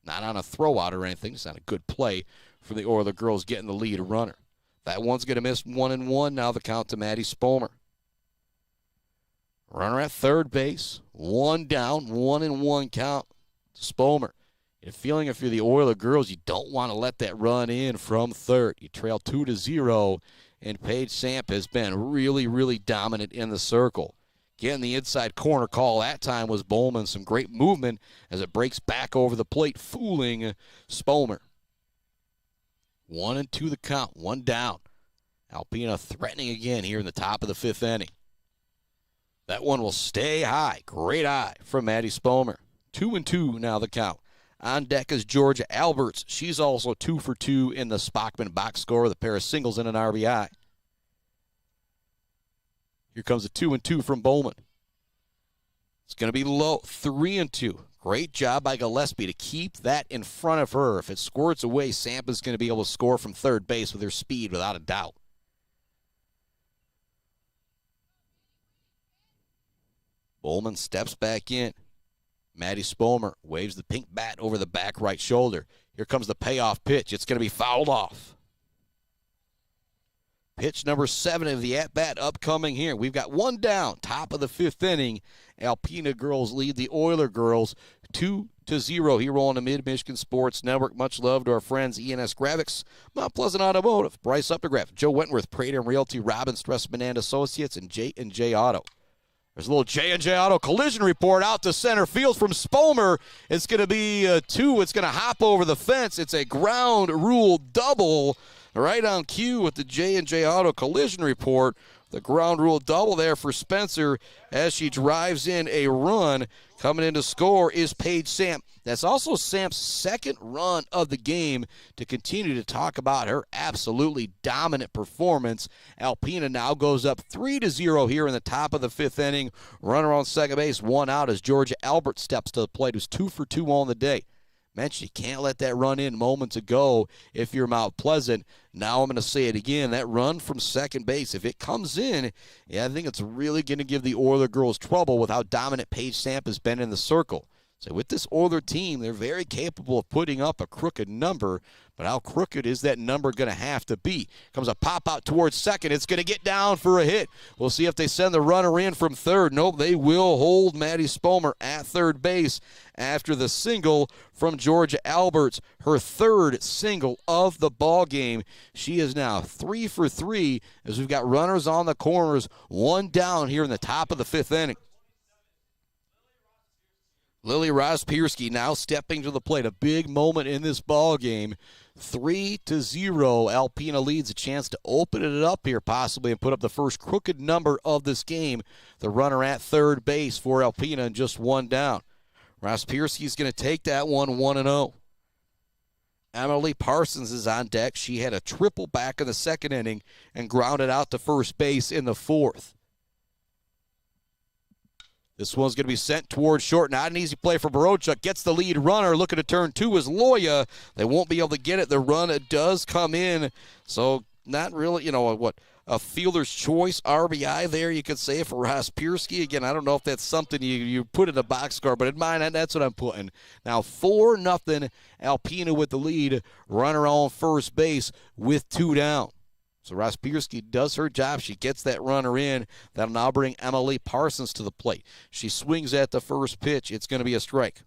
Not on a throw out or anything. It's not a good play for the Oiler girls getting the lead runner. That one's going to miss 1-1. Now the count to Maddie Spomer. Runner at third base. 1 down. 1-1 count to Spomer. And feeling if you're the Oiler girls, you don't want to let that run in from third. You trail 2-0, and Paige Samp has been really, really dominant in the circle. Getting the inside corner call that time was Bowman. Some great movement as it breaks back over the plate, fooling Spomer. 1-2 the count, 1 down. Alpena threatening again here in the top of the 5th inning. That one will stay high. Great eye from Maddie Spomer. 2-2 now the count. On deck is Georgia Alberts. She's also 2 for 2 in the Spockman box score with a pair of singles and an RBI. Here comes a 2-2 from Bowman. It's going to be low, 3-2. Great job by Gillespie to keep that in front of her. If it squirts away, Samp is going to be able to score from third base with her speed without a doubt. Bowman steps back in. Maddie Spomer waves the pink bat over the back right shoulder. Here comes the payoff pitch. It's going to be fouled off. Pitch number 7 of the at-bat upcoming here. We've got 1 down, top of the 5th inning. Alpena girls lead the Oiler girls 2-0 here on the Mid-Michigan Sports Network. Much love to our friends E&S Graphics, Mount Pleasant Automotive, Bryce Updegraff, Joe Wentworth, Prater and Realty, Robin Stressman and Associates, and J&J Auto. There's a little J&J Auto collision report out to center field from Spomer. It's going to be a 2. It's going to hop over the fence. It's a ground rule double right on cue with the J&J Auto collision report. The ground rule double there for Spencer as she drives in a run. Coming in to score is Paige Samp. That's also Samp's second run of the game to continue to talk about her absolutely dominant performance. Alpena now goes up 3-0 here in the top of the 5th inning. Runner on second base, 1 out as Georgia Albert steps to the plate, who's 2 for 2 on the day. Mentioned you can't let that run in moments ago if you're Mount Pleasant. Now I'm going to say it again. That run from second base, if it comes in, I think it's really going to give the Oiler girls trouble with how dominant Paige Samp has been in the circle. So with this Oiler team, they're very capable of putting up a crooked number, but how crooked is that number going to have to be? Comes a pop out towards second. It's going to get down for a hit. We'll see if they send the runner in from third. Nope, they will hold Maddie Spomer at third base after the single from Georgia Alberts, her third single of the ball game. She is now 3 for 3 as we've got runners on the corners, 1 down here in the top of the 5th inning. Lily Rospierski now stepping to the plate. A big moment in this ball game. 3-0. Alpena leads, a chance to open it up here possibly and put up the first crooked number of this game. The runner at third base for Alpena and just 1 down. Rospierski's going to take that one 1-0. Emily Parsons is on deck. She had a triple back in the 2nd inning and grounded out to first base in the 4th. This one's going to be sent towards short. Not an easy play for Barochuk. Gets the lead runner. Looking to turn 2 is Loya. They won't be able to get it. The run does come in. So not really, a fielder's choice RBI there, you could say, for Rospierski. Again, I don't know if that's something you put in a box score, but in mine, that's what I'm putting. Now 4-0. Alpena with the lead. Runner on first base with 2 down. So Rospierski does her job. She gets that runner in. That'll now bring Emily Parsons to the plate. She swings at the first pitch. It's going to be a strike.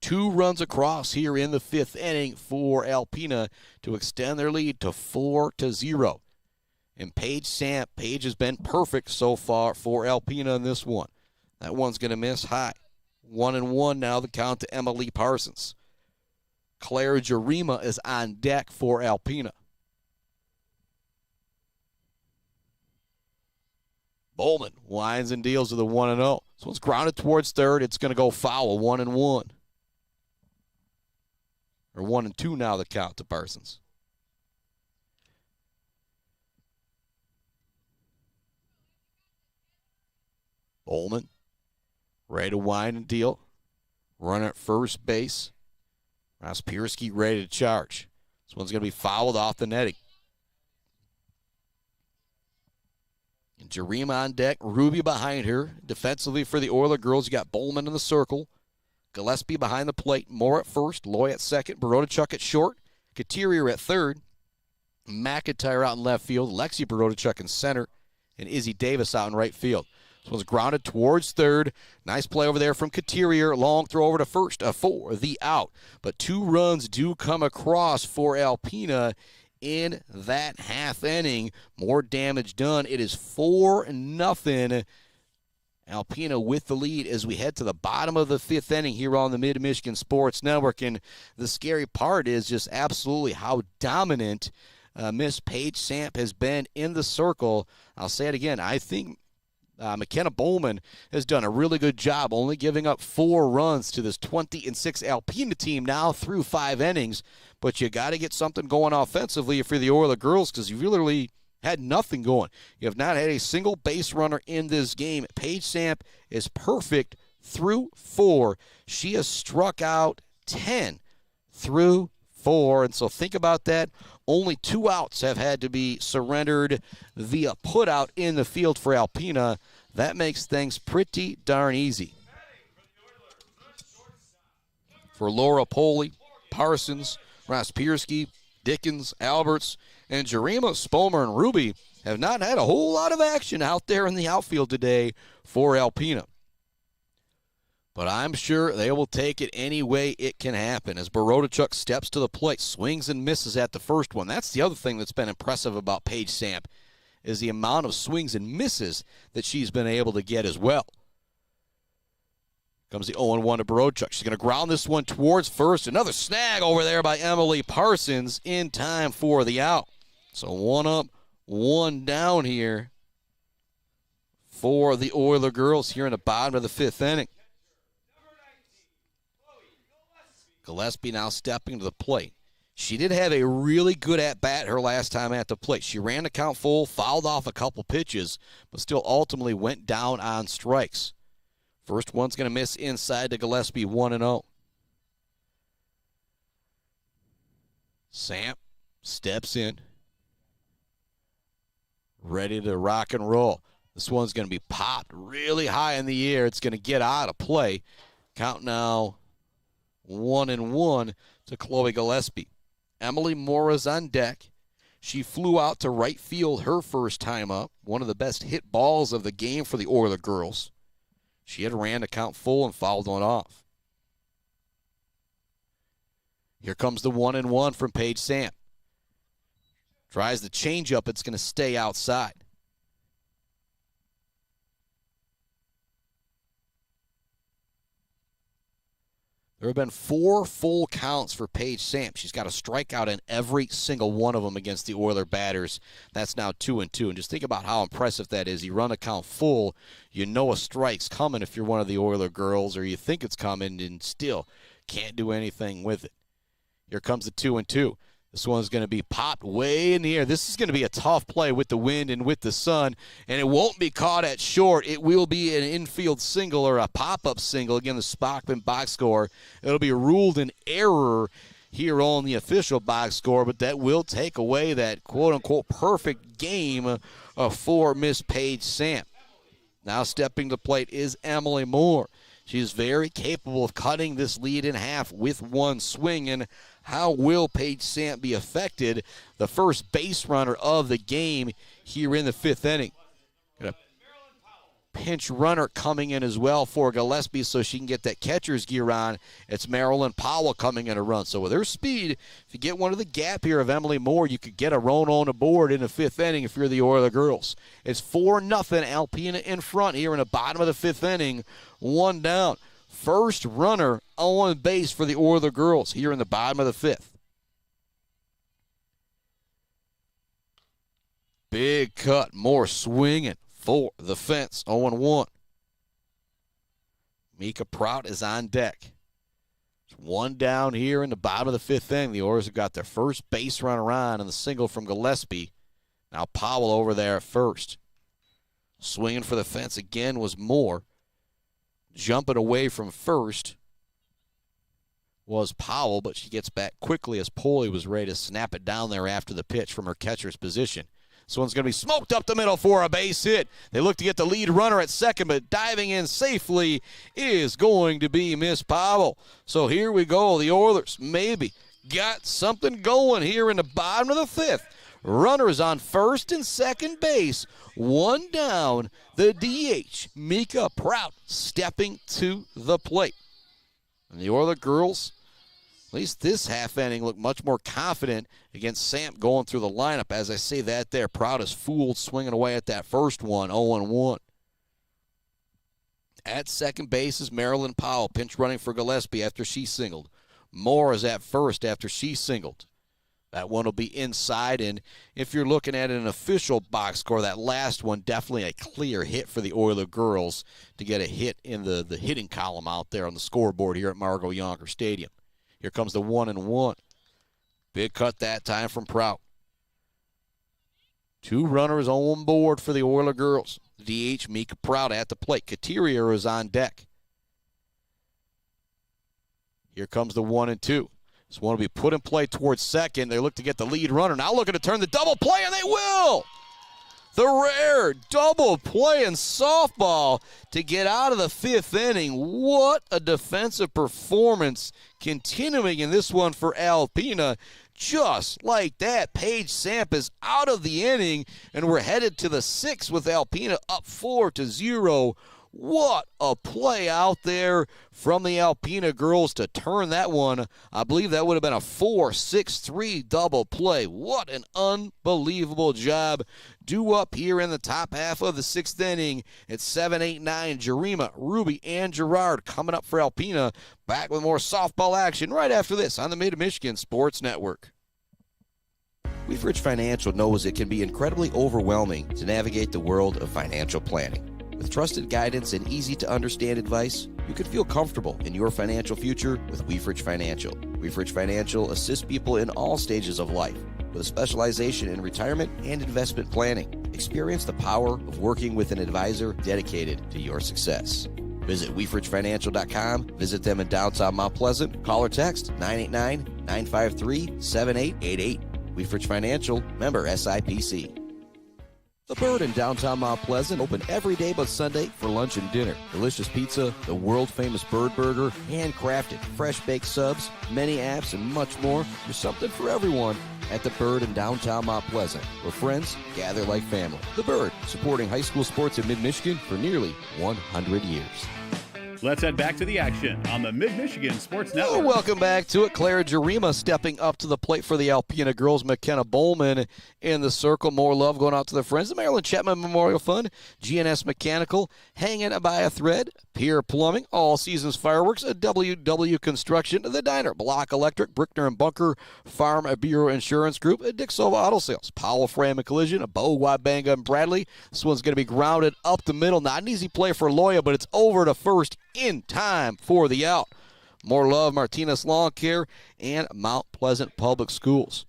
2 runs across here in the 5th inning for Alpena to extend their lead to 4-0. And Paige Samp, Paige has been perfect so far for Alpena in this one. That one's going to miss high. 1-1 now the count to Emily Parsons. Claire Jarima is on deck for Alpena. Bowman winds and deals with a 1-0. This one's grounded towards third. It's going to go foul, 1-1. Or 1-2 now the count to Parsons. Bowman ready to wind and deal. Runner at first base. Rospierski ready to charge. This one's going to be fouled off the netting. And Jarima on deck, Ruby behind her. Defensively for the Oiler girls, you got Bowman in the circle. Gillespie behind the plate. Moore at first, Loy at second, Barodachuk at short, Katerier at third, McIntyre out in left field, Lexi Barodachuk in center, and Izzy Davis out in right field. This one's grounded towards third. Nice play over there from Katerier. Long throw over to first for the out. But 2 runs do come across for Alpena in that half inning. More damage done. It is 4-0. Alpena with the lead as we head to the bottom of the 5th inning here on the Mid-Michigan Sports Network. And the scary part is just absolutely how dominant Miss Paige Samp has been in the circle. I'll say it again. I think McKenna Bowman has done a really good job only giving up 4 runs to this 20-6 Alpena team now through 5 innings. But you got to get something going offensively for the Oiler girls because you literally had nothing going. You have not had a single base runner in this game. Paige Samp is perfect through 4. She has struck out 10 through 4. And so think about that. Only 2 outs have had to be surrendered via putout in the field for Alpena. That makes things pretty darn easy. For Laura Poley, Parsons, Rospierski, Dickens, Alberts, and Jarima, Spomer, and Ruby have not had a whole lot of action out there in the outfield today for Alpena. But I'm sure they will take it any way it can happen as Barodachuk steps to the plate, swings and misses at the first one. That's the other thing that's been impressive about Paige Samp is the amount of swings and misses that she's been able to get as well. Comes the 0-1 to Barochuk. She's going to ground this one towards first. Another snag over there by Emily Parsons in time for the out. So 1 up, 1 down here for the Oiler girls here in the bottom of the 5th inning. Gillespie now stepping to the plate. She did have a really good at-bat her last time at the plate. She ran the count full, fouled off a couple pitches, but still ultimately went down on strikes. First one's going to miss inside to Gillespie, 1-0. Samp steps in, ready to rock and roll. This one's going to be popped really high in the air. It's going to get out of play. Count now 1-1 to Chloe Gillespie. Emily Moore is on deck. She flew out to right field her first time up. One of the best hit balls of the game for the Oiler girls. She had ran the count full and fouled one off. Here comes the 1-1 from Paige Samp. Tries the changeup. It's going to stay outside. There have been 4 full counts for Paige Samp. She's got a strikeout in every single one of them against the Oiler batters. That's now 2-2. And just think about how impressive that is. You run a count full, you know a strike's coming if you're one of the Oiler girls, or you think it's coming and still can't do anything with it. Here comes the 2-2. This one's going to be popped way in the air. This is going to be a tough play with the wind and with the sun, and it won't be caught at short. It will be an infield single or a pop-up single. Again, the Spockman box score. It'll be ruled an error here on the official box score, but that will take away that quote-unquote perfect game for Miss Paige Samp. Now stepping to the plate is Emily Moore. She's very capable of cutting this lead in half with one swing. And how will Paige Samp be affected? The first base runner of the game here in the 5th inning. Got a pinch runner coming in as well for Gillespie so she can get that catcher's gear on. It's Marilyn Powell coming in a run. So with her speed, if you get one of the gap here of Emily Moore, you could get a run on the board in the 5th inning if you're the Oiler girls. It's 4-0 Alpena in front here in the bottom of the 5th inning. 1 down. First runner on base for the Oiler girls here in the bottom of the 5th. Big cut, Moore swinging for the fence, 0-1. Mika Prout is on deck. It's 1 down here in the bottom of the 5th inning. The Oilers have got their first base runner on and the single from Gillespie. Now Powell over there at first. Swinging for the fence again was Moore. Jumping away from first was Powell, but she gets back quickly as Poley was ready to snap it down there after the pitch from her catcher's position. This one's going to be smoked up the middle for a base hit. They look to get the lead runner at second, but diving in safely is going to be Miss Powell. So here we go. The Oilers maybe got something going here in the bottom of the 5th. Runners on first and second base. 1 down. The DH, Mika Prout, stepping to the plate. And the Oiler girls, at least this half inning, look much more confident against Samp going through the lineup. As I say that there, Prout is fooled swinging away at that first one, 0-1. At second base is Marilyn Powell, pinch running for Gillespie after she singled. Moore is at first after she singled. That one will be inside, and if you're looking at an official box score, that last one definitely a clear hit for the Oiler girls to get a hit in the hitting column out there on the scoreboard here at Margot Yonker Stadium. Here comes the 1-1. Big cut that time from Prout. 2 runners on board for the Oiler girls. DH Mika Prout at the plate. Couturier is on deck. Here comes the 1-2. This one will be put in play towards second. They look to get the lead runner. Now looking to turn the double play, and they will! The rare double play in softball to get out of the 5th inning. What a defensive performance continuing in this one for Alpena. Just like that, Paige Samp is out of the inning, and we're headed to the 6th with Alpena up 4-0. What a play out there from the Alpena girls to turn that one. I believe that would have been a 4-6-3 double play. What an unbelievable job. Due up here in the top half of the sixth inning at 7-8-9. Jarima, Ruby, and Gerard coming up for Alpena. Back with more softball action right after this on the Mid-Michigan Sports Network. Wieferich Financial knows it can be incredibly overwhelming to navigate the world of financial planning. With trusted guidance and easy-to-understand advice, you can feel comfortable in your financial future with Wieferich Financial. Wieferich Financial assists people in all stages of life with a specialization in retirement and investment planning. Experience the power of working with an advisor dedicated to your success. Visit WieFrichFinancial.com. Visit them in downtown Mount Pleasant. Call or text 989-953-7888. Wieferich Financial, member SIPC. The Bird in downtown Mount Pleasant, open every day but Sunday for lunch and dinner. Delicious pizza, the world-famous Bird Burger, handcrafted, fresh-baked subs, many apps, and much more. There's something for everyone at The Bird in downtown Mount Pleasant, where friends gather like family. The Bird, supporting high school sports in mid-Michigan for nearly 100 years. Let's head back to the action on the Mid-Michigan Sports Network. Welcome back to it. Clara Jarima stepping up to the plate for the Alpena girls. McKenna Bowman in the circle. More love going out to the friends. The Maryland Chapman Memorial Fund, GNS Mechanical, hanging by a thread. Pier Plumbing, All Seasons Fireworks, WW Construction, The Diner, Block Electric, Brickner and Bunker, Farm Bureau Insurance Group, Dixova Auto Sales, Powell Frame and Collision, Bo Wabanga and Bradley. This one's going to be grounded up the middle. Not an easy play for Loya, but it's over to first in time for the out. More love, Martinez Lawn Care and Mount Pleasant Public Schools.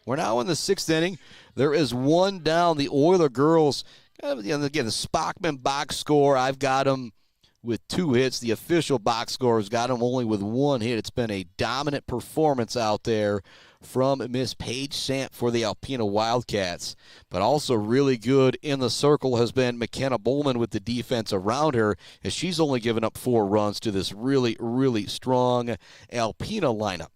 We're now in the sixth inning. There is one down. The Oiler girls, again, the Spockman box score, I've got them with 2 hits. The official box score has got them only with 1 hit. It's been a dominant performance out there from Miss Paige Samp for the Alpena Wildcats. But also really good in the circle has been McKenna Bowman with the defense around her, as she's only given up 4 runs to this really, really strong Alpena lineup.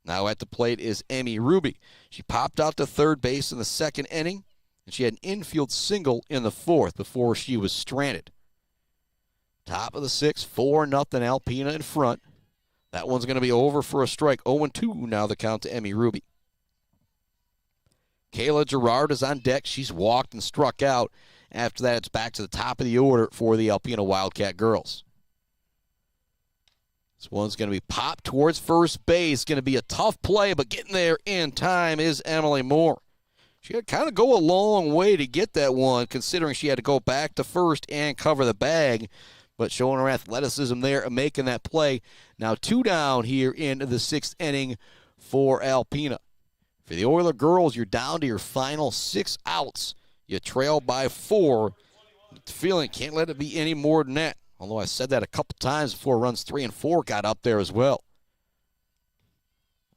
Now at the plate is Emmy Ruby. She popped out to third base in the second inning, and she had an infield single in the fourth before she was stranded. Top of the sixth, 4-0 Alpena in front. That one's going to be over for a strike. 0-2 now the count to Emmy Ruby. Kayla Gerard is on deck. She's walked and struck out. After that, it's back to the top of the order for the Alpena Wildcat girls. This one's going to be popped towards first base. Going to be a tough play, but getting there in time is Emily Moore. She had to kind of go a long way to get that one, considering she had to go back to first and cover the bag. But showing her athleticism there and making that play. Now 2 down here in the sixth inning for Alpena. For the Oiler girls, you're down to your final 6 outs. You trail by 4. Feeling can't let it be any more than that. Although I said that a couple times before runs 3 and 4 got up there as well.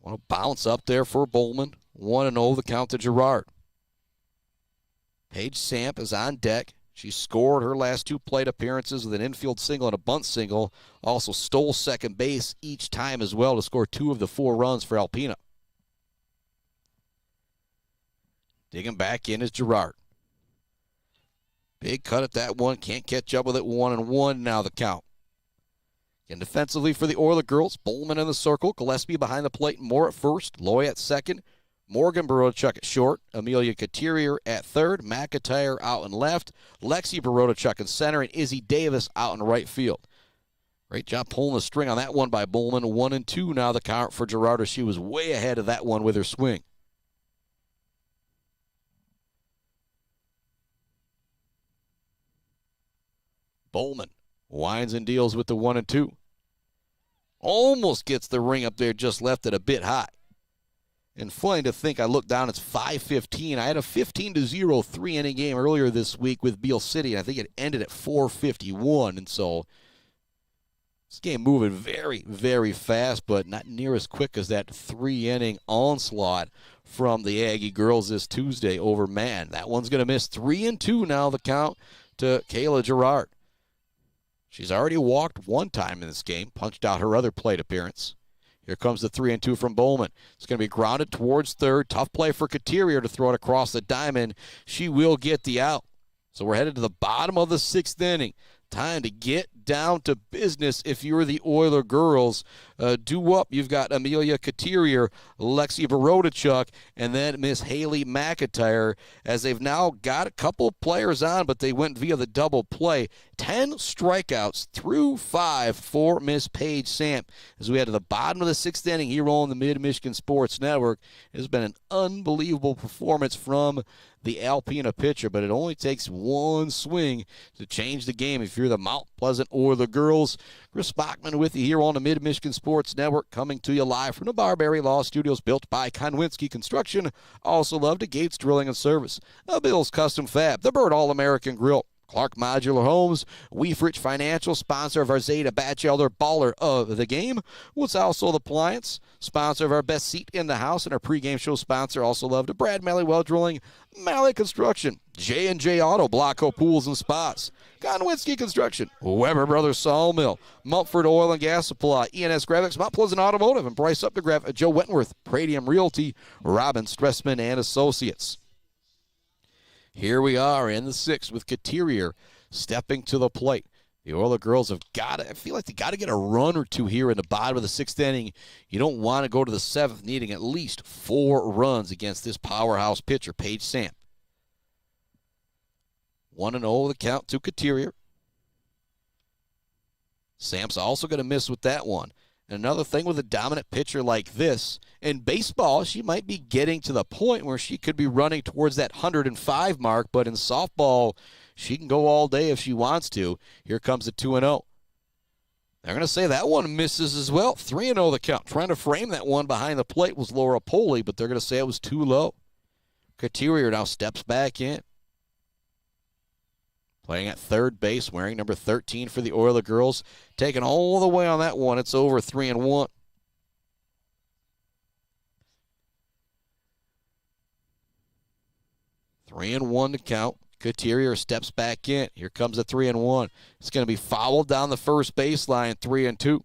Want to bounce up there for Bowman. 1-0 the count to Gerard. Paige Samp is on deck. She scored her last 2 plate appearances with an infield single and a bunt single. Also stole second base each time as well to score 2 of the 4 runs for Alpena. Digging back in is Gerard. Big cut at that one. Can't catch up with it. 1-1 now the count. And defensively for the Oiler girls, Bowman in the circle. Gillespie behind the plate. Moore at first. Loy at second. Morgan Baroda-Chuck at short. Amelia Couturier at third. McIntyre out in left. Lexi Baroda-Chuck in center. And Izzy Davis out in right field. Great job pulling the string on that one by Bowman. 1-2 now the count for Gerardo. She was way ahead of that one with her swing. Bowman winds and deals with the 1-2. Almost gets the ring up there, just left it a bit high. And funny to think, I looked down, it's 5:15. I had a 15-0 3-inning game earlier this week with Beale City, and I think it ended at 4:51. And so this game moving very, very fast, but not near as quick as that 3-inning onslaught from the Aggie girls this Tuesday over Man. That one's going to miss. 3-2 now the count to Kayla Gerard. She's already walked 1 time in this game, punched out her other plate appearance. Here comes the 3-2 from Bowman. It's going to be grounded towards third. Tough play for Couturier to throw it across the diamond. She will get the out. So we're headed to the bottom of the 6th inning. Time to get down to business if you're the Oiler girls. Due up, you've got Amelia Couturier, Lexi Borodachuk, and then Miss Haley McIntyre, as they've now got a couple players on, but they went via the double play. 10 strikeouts through 5 for Miss Paige Samp. As we head to the bottom of the 6th inning here on the Mid-Michigan Sports Network, it has been an unbelievable performance from the Alpena pitcher, but it only takes one swing to change the game if you're the Mount Pleasant Oiler girls. Chris Bachman with you here on the Mid-Michigan Sports Network, coming to you live from the Barbary Law Studios, built by Konwinski Construction. Also love to Gates Drilling and Service, Bill's Custom Fab, the Bird All-American Grill, Clark Modular Homes, Wieferich Financial, sponsor of our Zade Bachelder Baller of the game. What's also the Appliance, sponsor of our Best Seat in the House, and our pregame show sponsor. Also love to Brad Malley Well Drilling, Malley Construction, J&J Auto, Blocko Pools and Spas, Konwinski Construction, Weber Brothers Sawmill, Mumford Oil and Gas Supply, ENS Graphics, Mount Pleasant Automotive, and Bryce Updegraph, Joe Wentworth, Pradium Realty, Robin Stressman and Associates. Here we are in the 6th with Couturier stepping to the plate. The Oiler girls have got to, I feel like they got to get a run or two here in the bottom of the 6th inning. You don't want to go to the 7th needing at least 4 runs against this powerhouse pitcher, Paige Samp. 1-0 the count to Couturier. Samp's also going to miss with that one. And another thing with a dominant pitcher like this, in baseball, she might be getting to the point where she could be running towards that 105 mark, but in softball, she can go all day if she wants to. Here comes the 2-0. They're going to say that one misses as well. 3-0 the count. Trying to frame that one behind the plate was Laura Poley, but they're going to say it was too low. Couturier now steps back in. Playing at third base, wearing number 13 for the Oiler girls. Taking all the way on that one. It's over 3-1. Three and one to count. Couturier steps back in. Here comes a 3-1. It's going to be fouled down the first baseline, 3-2.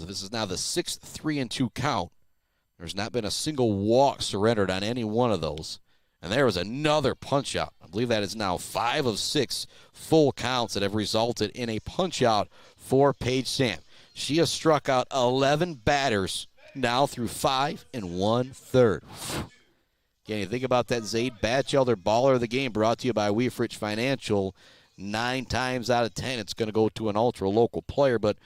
This is now the 6th 3-2 count. There's not been a single walk surrendered on any one of those. And there was another punch out. I believe that is now 5 of 6 full counts that have resulted in a punch out for Paige Samp. She has struck out 11 batters now through 5 1/3. Again, you think about that Zade Bachelder Baller of the game, brought to you by Wieferich Financial. 9 times out of 10, it's going to go to an ultra-local player, but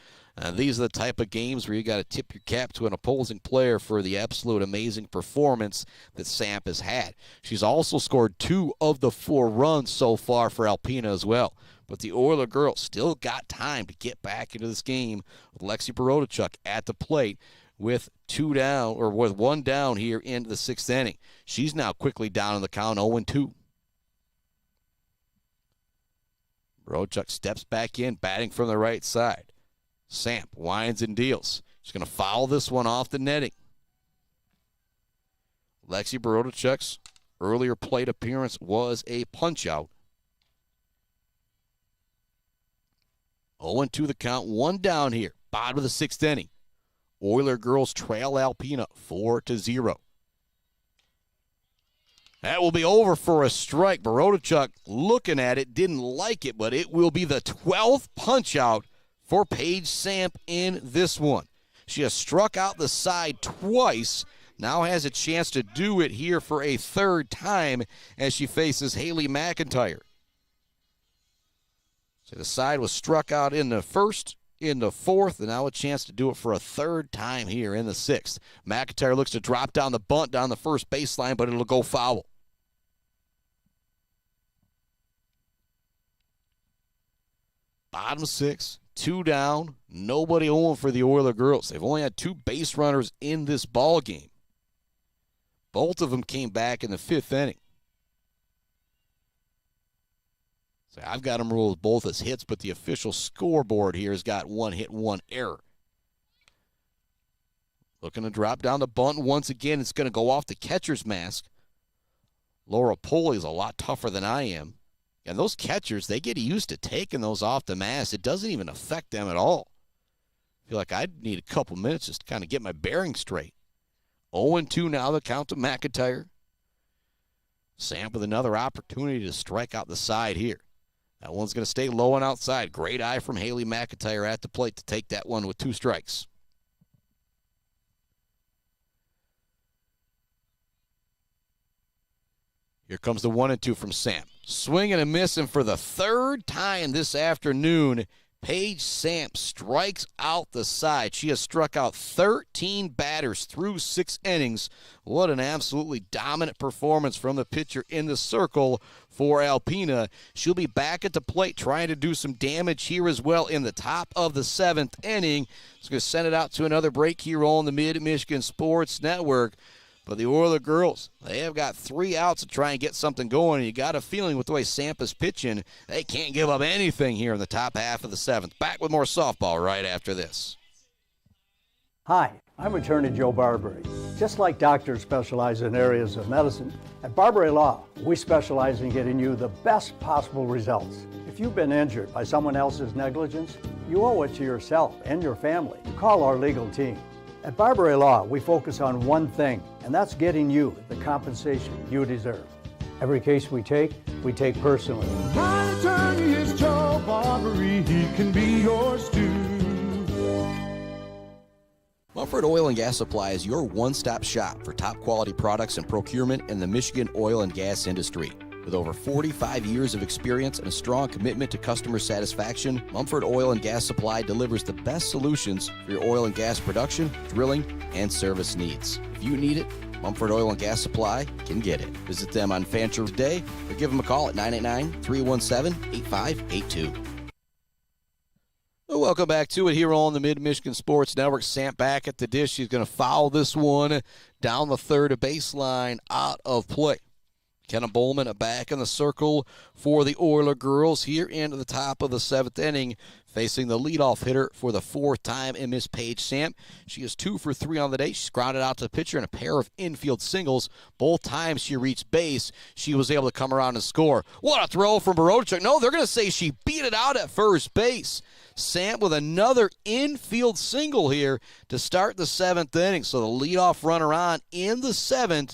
these are the type of games where you got to tip your cap to an opposing player for the absolute amazing performance that Samp has had. She's also scored 2 of the 4 runs so far for Alpena as well. But the Oiler girls still got time to get back into this game with Lexi Borodachuk at the plate with 2 down, or with 1 down here into the 6th inning. She's now quickly down in the count, 0-2. Borodachuk steps back in, batting from the right side. Samp winds and deals. She's going to foul this one off the netting. Lexi Borodachuk's earlier plate appearance was a punch-out. 0-2 the count, 1 down here. Bottom of the 6th inning. Oiler girls trail Alpena 4-0. That will be over for a strike. Borodachuk looking at it, didn't like it, but it will be the 12th punch-out for Paige Samp in this one. She has struck out the side twice, now has a chance to do it here for a 3rd time as she faces Haley McIntyre. So the side was struck out in the 1st, in the 4th, and now a chance to do it for a 3rd time here in the 6th. McIntyre looks to drop down the bunt down the first baseline, but it'll go foul. Bottom 6. 2 down, nobody on for the Oiler girls. They've only had 2 base runners in this ball game. Both of them came back in the 5th inning. So I've got them ruled both as hits, but the official scoreboard here has got 1 hit, 1 error. Looking to drop down the bunt once again. It's going to go off the catcher's mask. Laura Poley is a lot tougher than I am. And those catchers, they get used to taking those off the mask. It doesn't even affect them at all. I feel like I'd need a couple minutes just to kind of get my bearings straight. 0-2 now, the count to McIntyre. Samp with another opportunity to strike out the side here. That one's going to stay low and outside. Great eye from Haley McIntyre at the plate to take that one with 2 strikes. Here comes the 1-2 from Samp. Swinging and missing for the 3rd time this afternoon. Paige Samp strikes out the side. She has struck out 13 batters through 6 innings. What an absolutely dominant performance from the pitcher in the circle for Alpena. She'll be back at the plate trying to do some damage here as well in the top of the 7th inning. It's going to send it out to another break here on the Mid-Michigan Sports Network. But the Oiler girls, they have got 3 outs to try and get something going. And you got a feeling with the way Samp is pitching, they can't give up anything here in the top half of the 7th. Back with more softball right after this. Hi, I'm attorney Joe Barbary. Just like doctors specialize in areas of medicine, at Barbary Law, we specialize in getting you the best possible results. If you've been injured by someone else's negligence, you owe it to yourself and your family to call our legal team. At Barbary Law, we focus on one thing, and that's getting you the compensation you deserve. Every case we take personally. My attorney is Joe Barbary, he can be yours too. Mumford Oil and Gas Supply is your one-stop shop for top quality products and procurement in the Michigan oil and gas industry. With over 45 years of experience and a strong commitment to customer satisfaction, Mumford Oil and Gas Supply delivers the best solutions for your oil and gas production, drilling, and service needs. If you need it, Mumford Oil and Gas Supply can get it. Visit them on Fancher today or give them a call at 989-317-8582. Welcome back to it here on the Mid-Michigan Sports Network. Samp back at the dish. She's going to foul this one down the 3rd baseline, out of play. Kenna Bowman back in the circle for the Oiler girls here into the top of the 7th inning, facing the leadoff hitter for the 4th time in Miss Paige Samp. She is 2 for 3 on the day. She's grounded out to the pitcher in a pair of infield singles. Both times she reached base, she was able to come around and score. What a throw from Barochuk. No, they're going to say she beat it out at first base. Samp with another infield single here to start the 7th inning. So the leadoff runner on in the 7th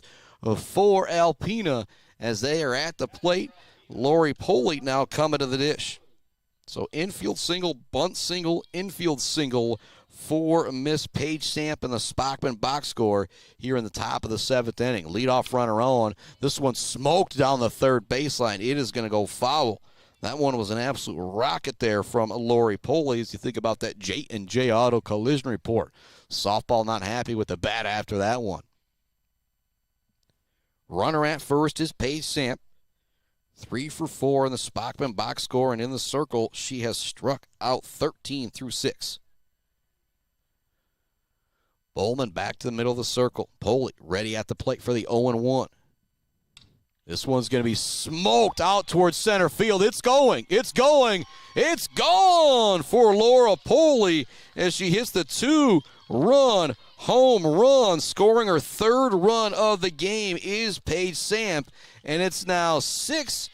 for Alpena. As they are at the plate, Lori Poley now coming to the dish. So infield single, bunt single, infield single for Miss Paige Samp in the Spockman box score here in the top of the 7th inning. Leadoff runner on. This one smoked down the 3rd baseline. It is going to go foul. That one was an absolute rocket there from Lori Poley as you think about that J&J Auto collision report. Softball not happy with the bat after that one. Runner at first is Paige Samp. 3 for 4 in the Spockman box score, and in the circle, she has struck out 13 through 6. Bowman back to the middle of the circle. Poley ready at the plate for the 0-1. This one's going to be smoked out towards center field. It's going. It's going. It's gone for Laura Poley as she hits the 2-run home run. Scoring her 3rd run of the game is Paige Samp, and it's now 6-0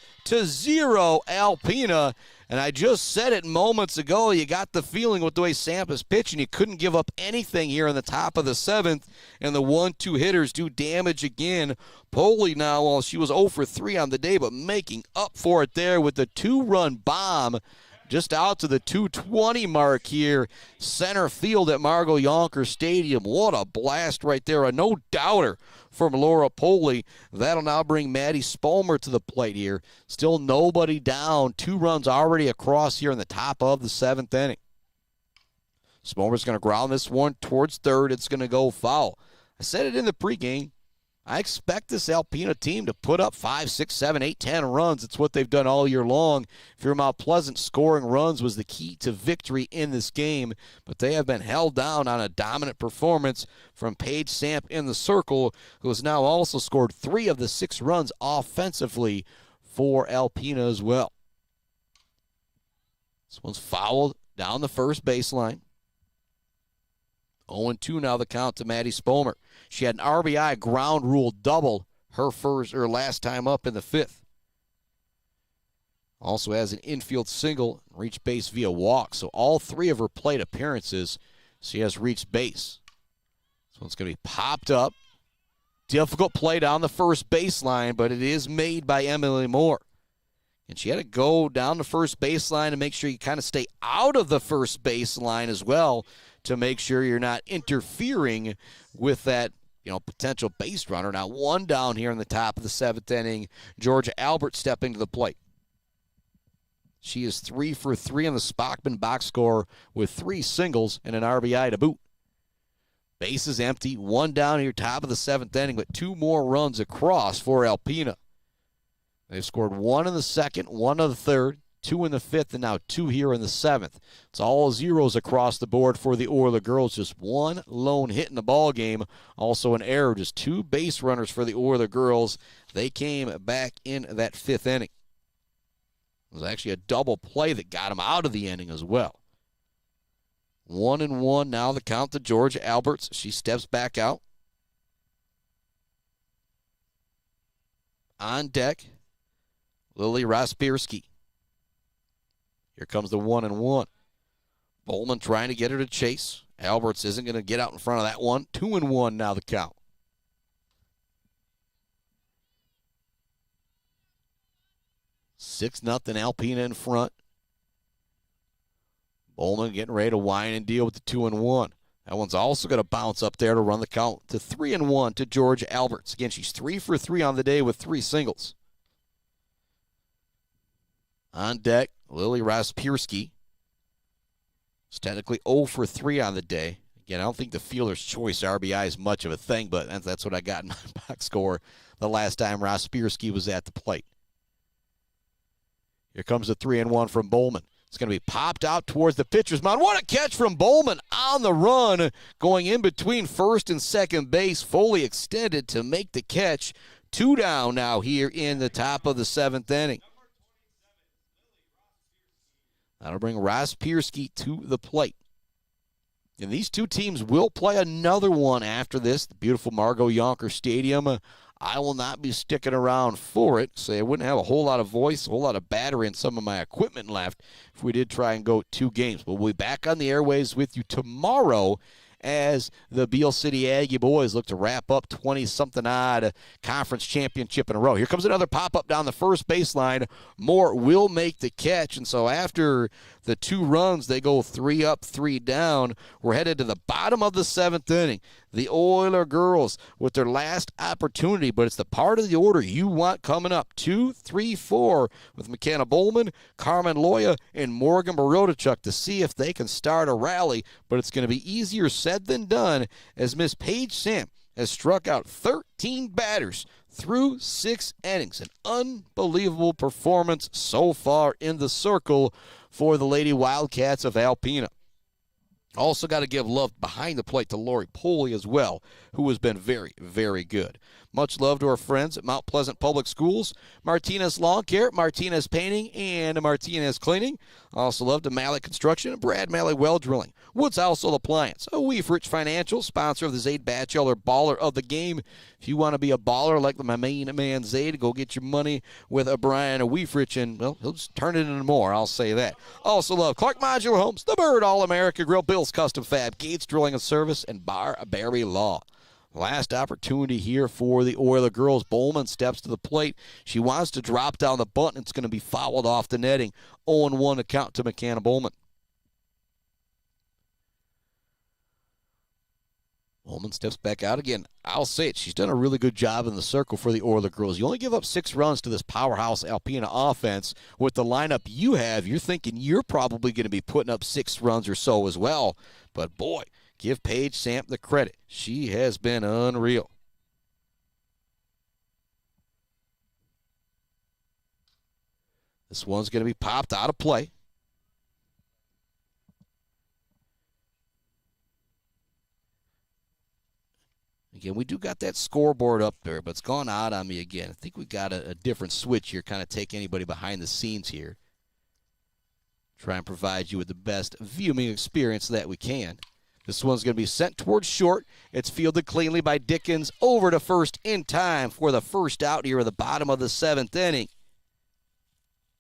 Alpena. And I just said it moments ago, you got the feeling with the way Samp is pitching, you couldn't give up anything here in the top of the 7th, and the 1-2 hitters do damage again. Poley now, well, she was 0 for 3 on the day, but making up for it there with the 2-run bomb just out to the 220 mark here. Center field at Margot Yonker Stadium. What a blast right there. A no-doubter from Laura Poley. That'll now bring Maddie Spolmer to the plate here. Still nobody down. 2 runs already across here in the top of the 7th inning. Spolmer's going to ground this one towards 3rd. It's going to go foul. I said it in the pregame. I expect this Alpena team to put up 5, 6, 7, 8, 10 runs. It's what they've done all year long. If you're Mount Pleasant, scoring runs was the key to victory in this game, but they have been held down on a dominant performance from Paige Samp in the circle, who has now also scored 3 of the 6 runs offensively for Alpena as well. This one's fouled down the 1st baseline. 0-2 now the count to Maddie Spolmer. She had an RBI ground rule double her last time up in the 5th. Also has an infield single, reached base via walk. So all 3 of her plate appearances, she has reached base. This one's going to be popped up Difficult play down the first baseline, but it is made by Emily Moore. And she had to go down the first baseline and make sure you kind of stay out of the first baseline as well to make sure you're not interfering with that, potential base runner. Now 1 down here in the top of the 7th inning. Georgia Albert stepping to the plate. She is 3 for 3 on the Spockman box score with 3 singles and an RBI to boot. Bases empty, 1 down here, top of the 7th inning, but 2 more runs across for Alpena. They've scored 1 in the 2nd, 1 in the 3rd, 2 in the 5th, and now 2 here in the 7th. It's all zeros across the board for the Oiler girls. Just 1 lone hit in the ball game. Also an error, just 2 base runners for the Oiler girls. They came back in that 5th inning. It was actually a double play that got them out of the inning as well. 1-1 now the count to Georgia Alberts. She steps back out. On deck, Lily Rospierski. Here comes the 1-1. Bowman trying to get her to chase. Alberts isn't going to get out in front of that one. 2-1 now the count. Six nothing Alpena in front. Bowman getting ready to whine and deal with the 2-1. That one's also going to bounce up there to run the count to 3-1 to Georgia Alberts. Again, she's 3 for 3 on the day with 3 singles. On deck, Lily Rospierski. It's technically 0 for 3 on the day. Again, I don't think the fielder's choice RBI is much of a thing, but that's what I got in my box score the last time Rospierski was at the plate. Here comes the 3-1 from Bowman. It's going to be popped out towards the pitcher's mound. What a catch from Bowman on the run, going in between first and second base, fully extended to make the catch. 2 down now here in the top of the 7th inning. That'll bring Rospierski to the plate. And these 2 teams will play another one after this, the beautiful Margot Yonker Stadium. I will not be sticking around for it, so I wouldn't have a whole lot of voice, a whole lot of battery, and some of my equipment left if we did try and go 2 games. But we'll be back on the airwaves with you tomorrow as the Beale City Aggie boys look to wrap up 20-something-odd conference championship in a row. Here comes another pop-up down the first baseline. Moore will make the catch, and so after the 2 runs, they go 3 up, 3 down. We're headed to the bottom of the 7th inning. The Oiler girls with their last opportunity, but it's the part of the order you want coming up. 2, 3, 4 with McKenna Bowman, Carmen Loya, and Morgan Barodachuk to see if they can start a rally, but it's going to be easier said than done as Miss Paige Samp has struck out 13 batters through 6 innings. An unbelievable performance so far in the circle for the Lady Wildcats of Alpena. Also got to give love behind the plate to Lori Poley as well, who has been very, very good. Much love to our friends at Mount Pleasant Public Schools, Martinez Lawn Care, Martinez Painting, and Martinez Cleaning. Also love to Malley Construction and Brad Malley Well Drilling. Woods Household Appliance, a Wieferich Financial, sponsor of the Zade Bachelder Baller of the Game. If you want to be a baller like my main man Zade, go get your money with a Brian Wieferich, and well, he'll just turn it into more, I'll say that. Also love Clark Modular Homes, the Bird All-America Grill, Bill's Custom Fab, Gates Drilling and Service, and Barberry Law. Last opportunity here for the Oiler girls. Bowman steps to the plate. She wants to drop down the bunt, and it's going to be fouled off the netting. 0-1 to count to McKenna Bowman. Bowman steps back out again. I'll say it. She's done a really good job in the circle for the Oiler girls. You only give up 6 runs to this powerhouse Alpena offense. With the lineup you have, you're thinking you're probably going to be putting up 6 runs or so as well. But boy, give Paige Samp the credit. She has been unreal. This one's going to be popped out of play. Again, we do got that scoreboard up there, but it's gone out on me again. I think we got a different switch here, kind of take anybody behind the scenes here. Try and provide you with the best viewing experience that we can. This one's going to be sent towards short. It's fielded cleanly by Dickens over to first in time for the first out here at the bottom of the 7th inning.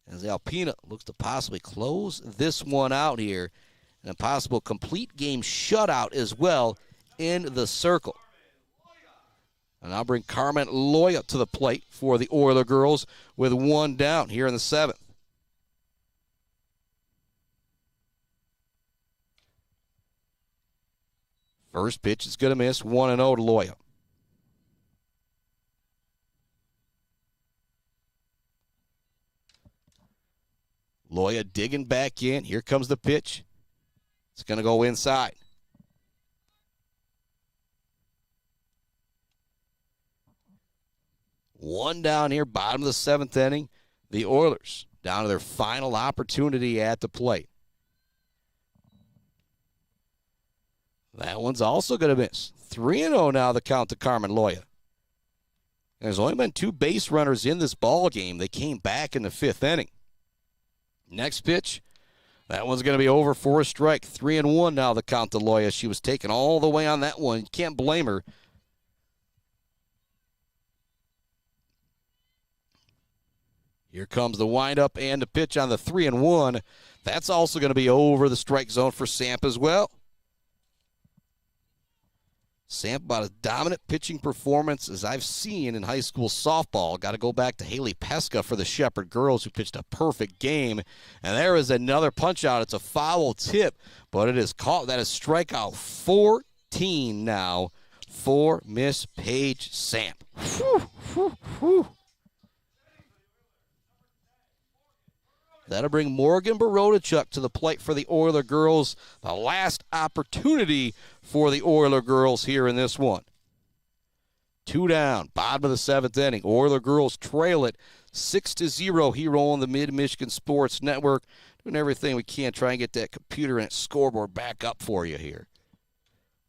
As Alpena looks to possibly close this one out here. And a possible complete game shutout as well in the circle. And I'll bring Carmen Loya to the plate for the Oiler girls with one down here in the 7th. First pitch is going to miss, 1-0 to Loya. Loya digging back in. Here comes the pitch. It's going to go inside. One down here, bottom of the 7th inning. The Oilers down to their final opportunity at the plate. That one's also going to miss. 3-0 now the count to Carmen Loya. There's only been 2 base runners in this ball game. They came back in the 5th inning. Next pitch, that one's going to be over for a strike. 3-1 now the count to Loya. She was taken all the way on that one. You can't blame her. Here comes the windup and the pitch on the 3-1. That's also going to be over the strike zone for Samp as well. Samp about as dominant pitching performance as I've seen in high school softball. Got to go back to Haley Pesca for the Shepherd girls, who pitched a perfect game. And there is another punch out. It's a foul tip, but it is caught. That is strikeout 14 now for Miss Paige Samp. Whew, whew, whew. That'll bring Morgan Borodachuk to the plate for the Oiler girls. The last opportunity for the Oiler girls here in this one. 2 down, bottom of the 7th inning. Oiler girls trail it 6-0 here on the Mid-Michigan Sports Network. Doing everything we can, try and get that computer and scoreboard back up for you here.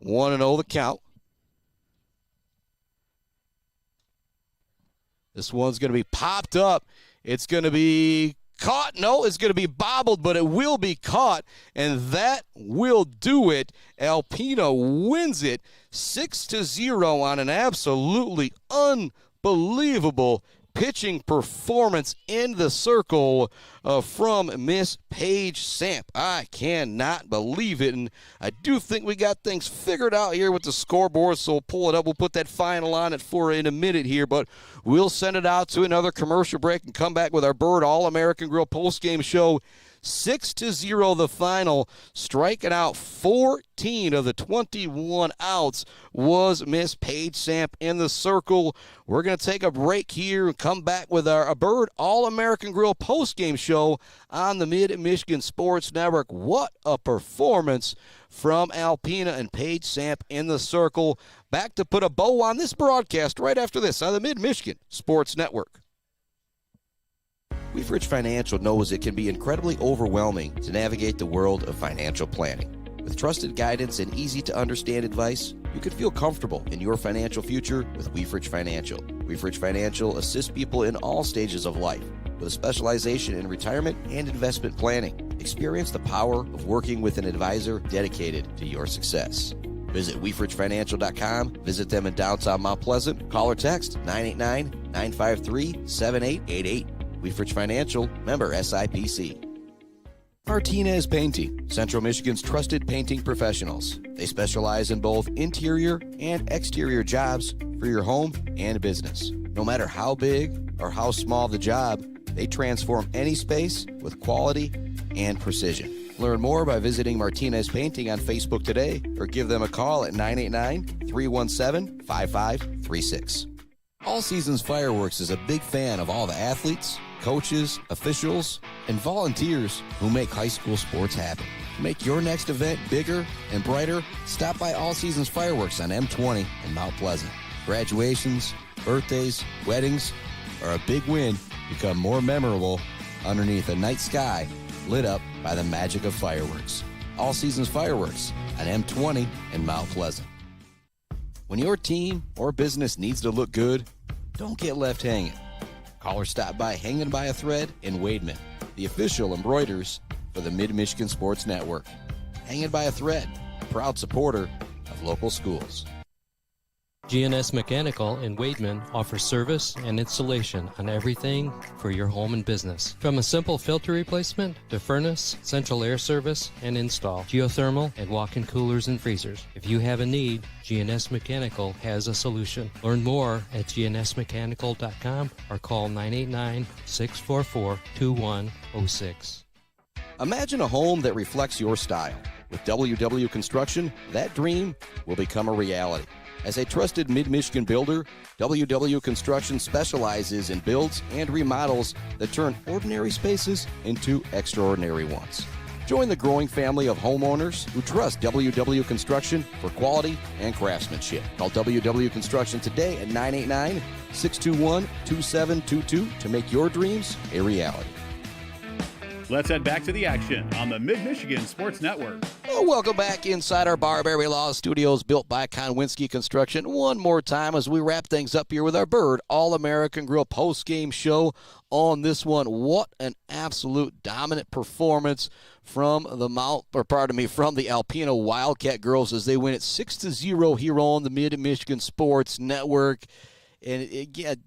1-0 the count. This one's going to be popped up. It's going to be caught. No, it's going to be bobbled, but it will be caught, and that will do it. Alpena wins it 6-0 on an absolutely unbelievable pitching performance in the circle from Miss Paige Samp. I cannot believe it, and I do think we got things figured out here with the scoreboard, so we'll pull it up. We'll put that final on it for in a minute here, but we'll send it out to another commercial break and come back with our Bird All-American Grill postgame show. 6-0 the final. Striking out 14 of the 21 outs was Miss Paige Samp in the circle. We're going to take a break here and come back with our Bird All-American Grill postgame show on the Mid-Michigan Sports Network. What a performance from Alpena and Paige Samp in the circle. Back to put a bow on this broadcast right after this on the Mid-Michigan Sports Network. Wieferich Financial knows it can be incredibly overwhelming to navigate the world of financial planning. With trusted guidance and easy-to-understand advice, you can feel comfortable in your financial future with Wieferich Financial. Wieferich Financial assists people in all stages of life with a specialization in retirement and investment planning. Experience the power of working with an advisor dedicated to your success. Visit WieFrichFinancial.com. Visit them in downtown Mount Pleasant. Call or text 989-953-7888. Wieferich Financial, member SIPC. Martinez Painting, Central Michigan's trusted painting professionals. They specialize in both interior and exterior jobs for your home and business. No matter how big or how small the job, they transform any space with quality and precision. Learn more by visiting Martinez Painting on Facebook today or give them a call at 989-317-5536. All Seasons Fireworks is a big fan of all the athletes, coaches, officials, and volunteers who make high school sports happen. To make your next event bigger and brighter, stop by All Seasons Fireworks on M20 in Mount Pleasant. Graduations, birthdays, weddings, or a big win become more memorable underneath a night sky lit up by the magic of fireworks. All Seasons Fireworks on M20 in Mount Pleasant. When your team or business needs to look good, don't get left hanging. Call or stop by Hanging by a Thread in Wademan, the official embroiders for the Mid-Michigan Sports Network. Hanging by a Thread, a proud supporter of local schools. GNS Mechanical in Wademan offers service and installation on everything for your home and business. From a simple filter replacement to furnace, central air service, and install, geothermal, and walk-in coolers and freezers. If you have a need, GNS Mechanical has a solution. Learn more at gnsmechanical.com or call 989-644-2106. Imagine a home that reflects your style. With WW Construction, that dream will become a reality. As a trusted Mid-Michigan builder, WW Construction specializes in builds and remodels that turn ordinary spaces into extraordinary ones. Join the growing family of homeowners who trust WW Construction for quality and craftsmanship. Call WW Construction today at 989-621-2722 to make your dreams a reality. Let's head back to the action on the Mid-Michigan Sports Network. Well, welcome back inside our Barberry Law Studios built by Konwinski Construction. One more time as we wrap things up here with our Bird All-American Grill post-game show on this one. What an absolute dominant performance from the Alpena Wildcat girls as they win it 6-0 here on the Mid-Michigan Sports Network. And again,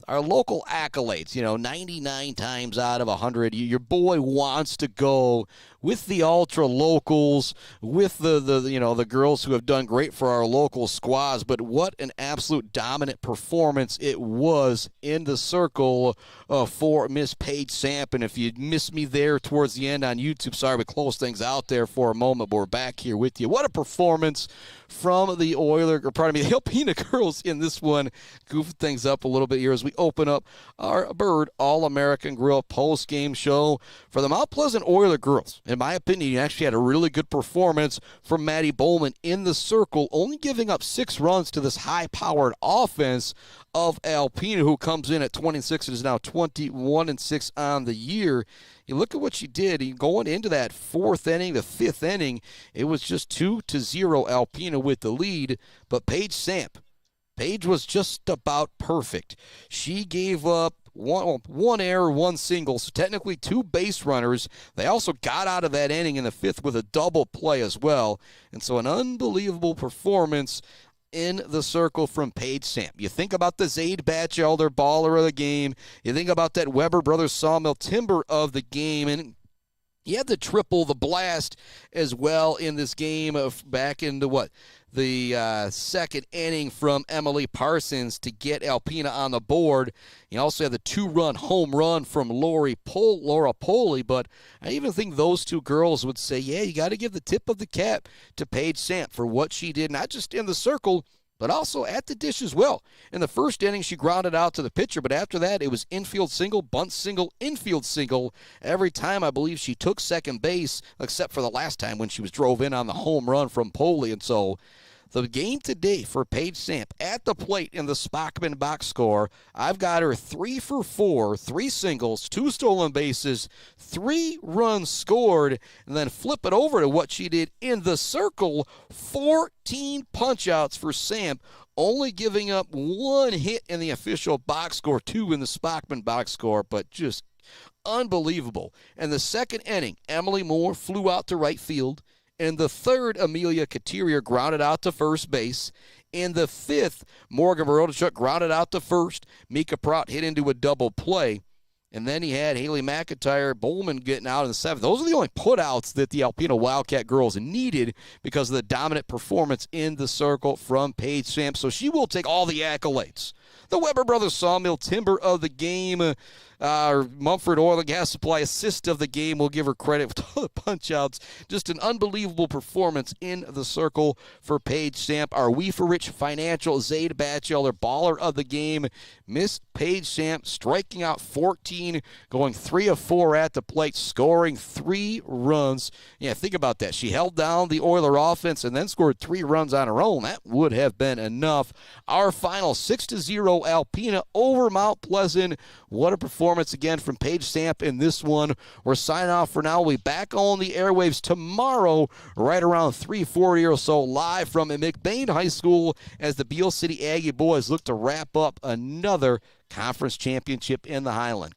our local accolades, 99 times out of 100, your boy wants to go with the ultra locals, with the girls who have done great for our local squads. But what an absolute dominant performance it was in the circle for Miss Paige Samp. And if you missed me there towards the end on YouTube, sorry, we closed things out there for a moment, but we're back here with you. What a performance from the Alpena girls in this one. Goofing things up a little bit here as we open up our Bird All-American Grill post-game show for the Mount Pleasant Oiler girls. In my opinion, you actually had a really good performance from Maddie Bowman in the circle, only giving up 6 runs to this high-powered offense of Alpena, who comes in at 26 and is now 21-6 on the year. You look at what she did. Going into that 4th inning, the 5th inning, it was just 2-0 Alpena with the lead. But Paige Samp, Paige was just about perfect. She gave up one error, 1 single, so technically 2 base runners. They also got out of that inning in the 5th with a double play as well. And so an unbelievable performance in the circle from Paige Samp. You think about the Zade Bachelder Baller of the game. You think about that Weber Brothers Sawmill Timber of the game. And you had the triple, the blast as well in this game of back into the 2nd inning from Emily Parsons to get Alpena on the board. You also had the 2-run home run from Laura Poley, but I even think those 2 girls would say, yeah, you got to give the tip of the cap to Paige Samp for what she did, not just in the circle, but also at the dish as well. In the 1st inning, she grounded out to the pitcher, but after that, it was infield single, bunt single, infield single. Every time, I believe, she took second base, except for the last time when she was drove in on the home run from Poley. And so the game today for Paige Samp at the plate in the Spockman box score, I've got her 3 for 4, 3 singles, 2 stolen bases, 3 runs scored, and then flip it over to what she did in the circle, 14 punch-outs for Samp, only giving up 1 hit in the official box score, 2 in the Spockman box score, but just unbelievable. In the 2nd inning, Emily Moore flew out to right field. In the 3rd, Amelia Couturier grounded out to first base. In the 5th, Morgan Barodachuk grounded out to first. Mika Pratt hit into a double play. And then he had Haley McIntyre, Bowman getting out in the 7th. Those are the only putouts that the Alpena Wildcat girls needed because of the dominant performance in the circle from Paige Samp. So she will take all the accolades. The Weber Brothers Sawmill Timber of the game, Mumford Oil and Gas Supply assist of the game. We'll give her credit for all the punch-outs. Just an unbelievable performance in the circle for Paige Samp. Our Wieferich Financial Zade Bachelder Baller of the game, Miss Paige Samp, striking out 14, going 3 of 4 at the plate, scoring 3 runs. Yeah, think about that. She held down the Oiler offense and then scored 3 runs on her own. That would have been enough. Our final 6-0 Alpena over Mount Pleasant. What a performance again from Paige Samp in this one. We're signing off for now. We'll be back on the airwaves tomorrow right around 3:40 or so live from McBain High School as the Beale City Aggie boys look to wrap up another conference championship in the Highland.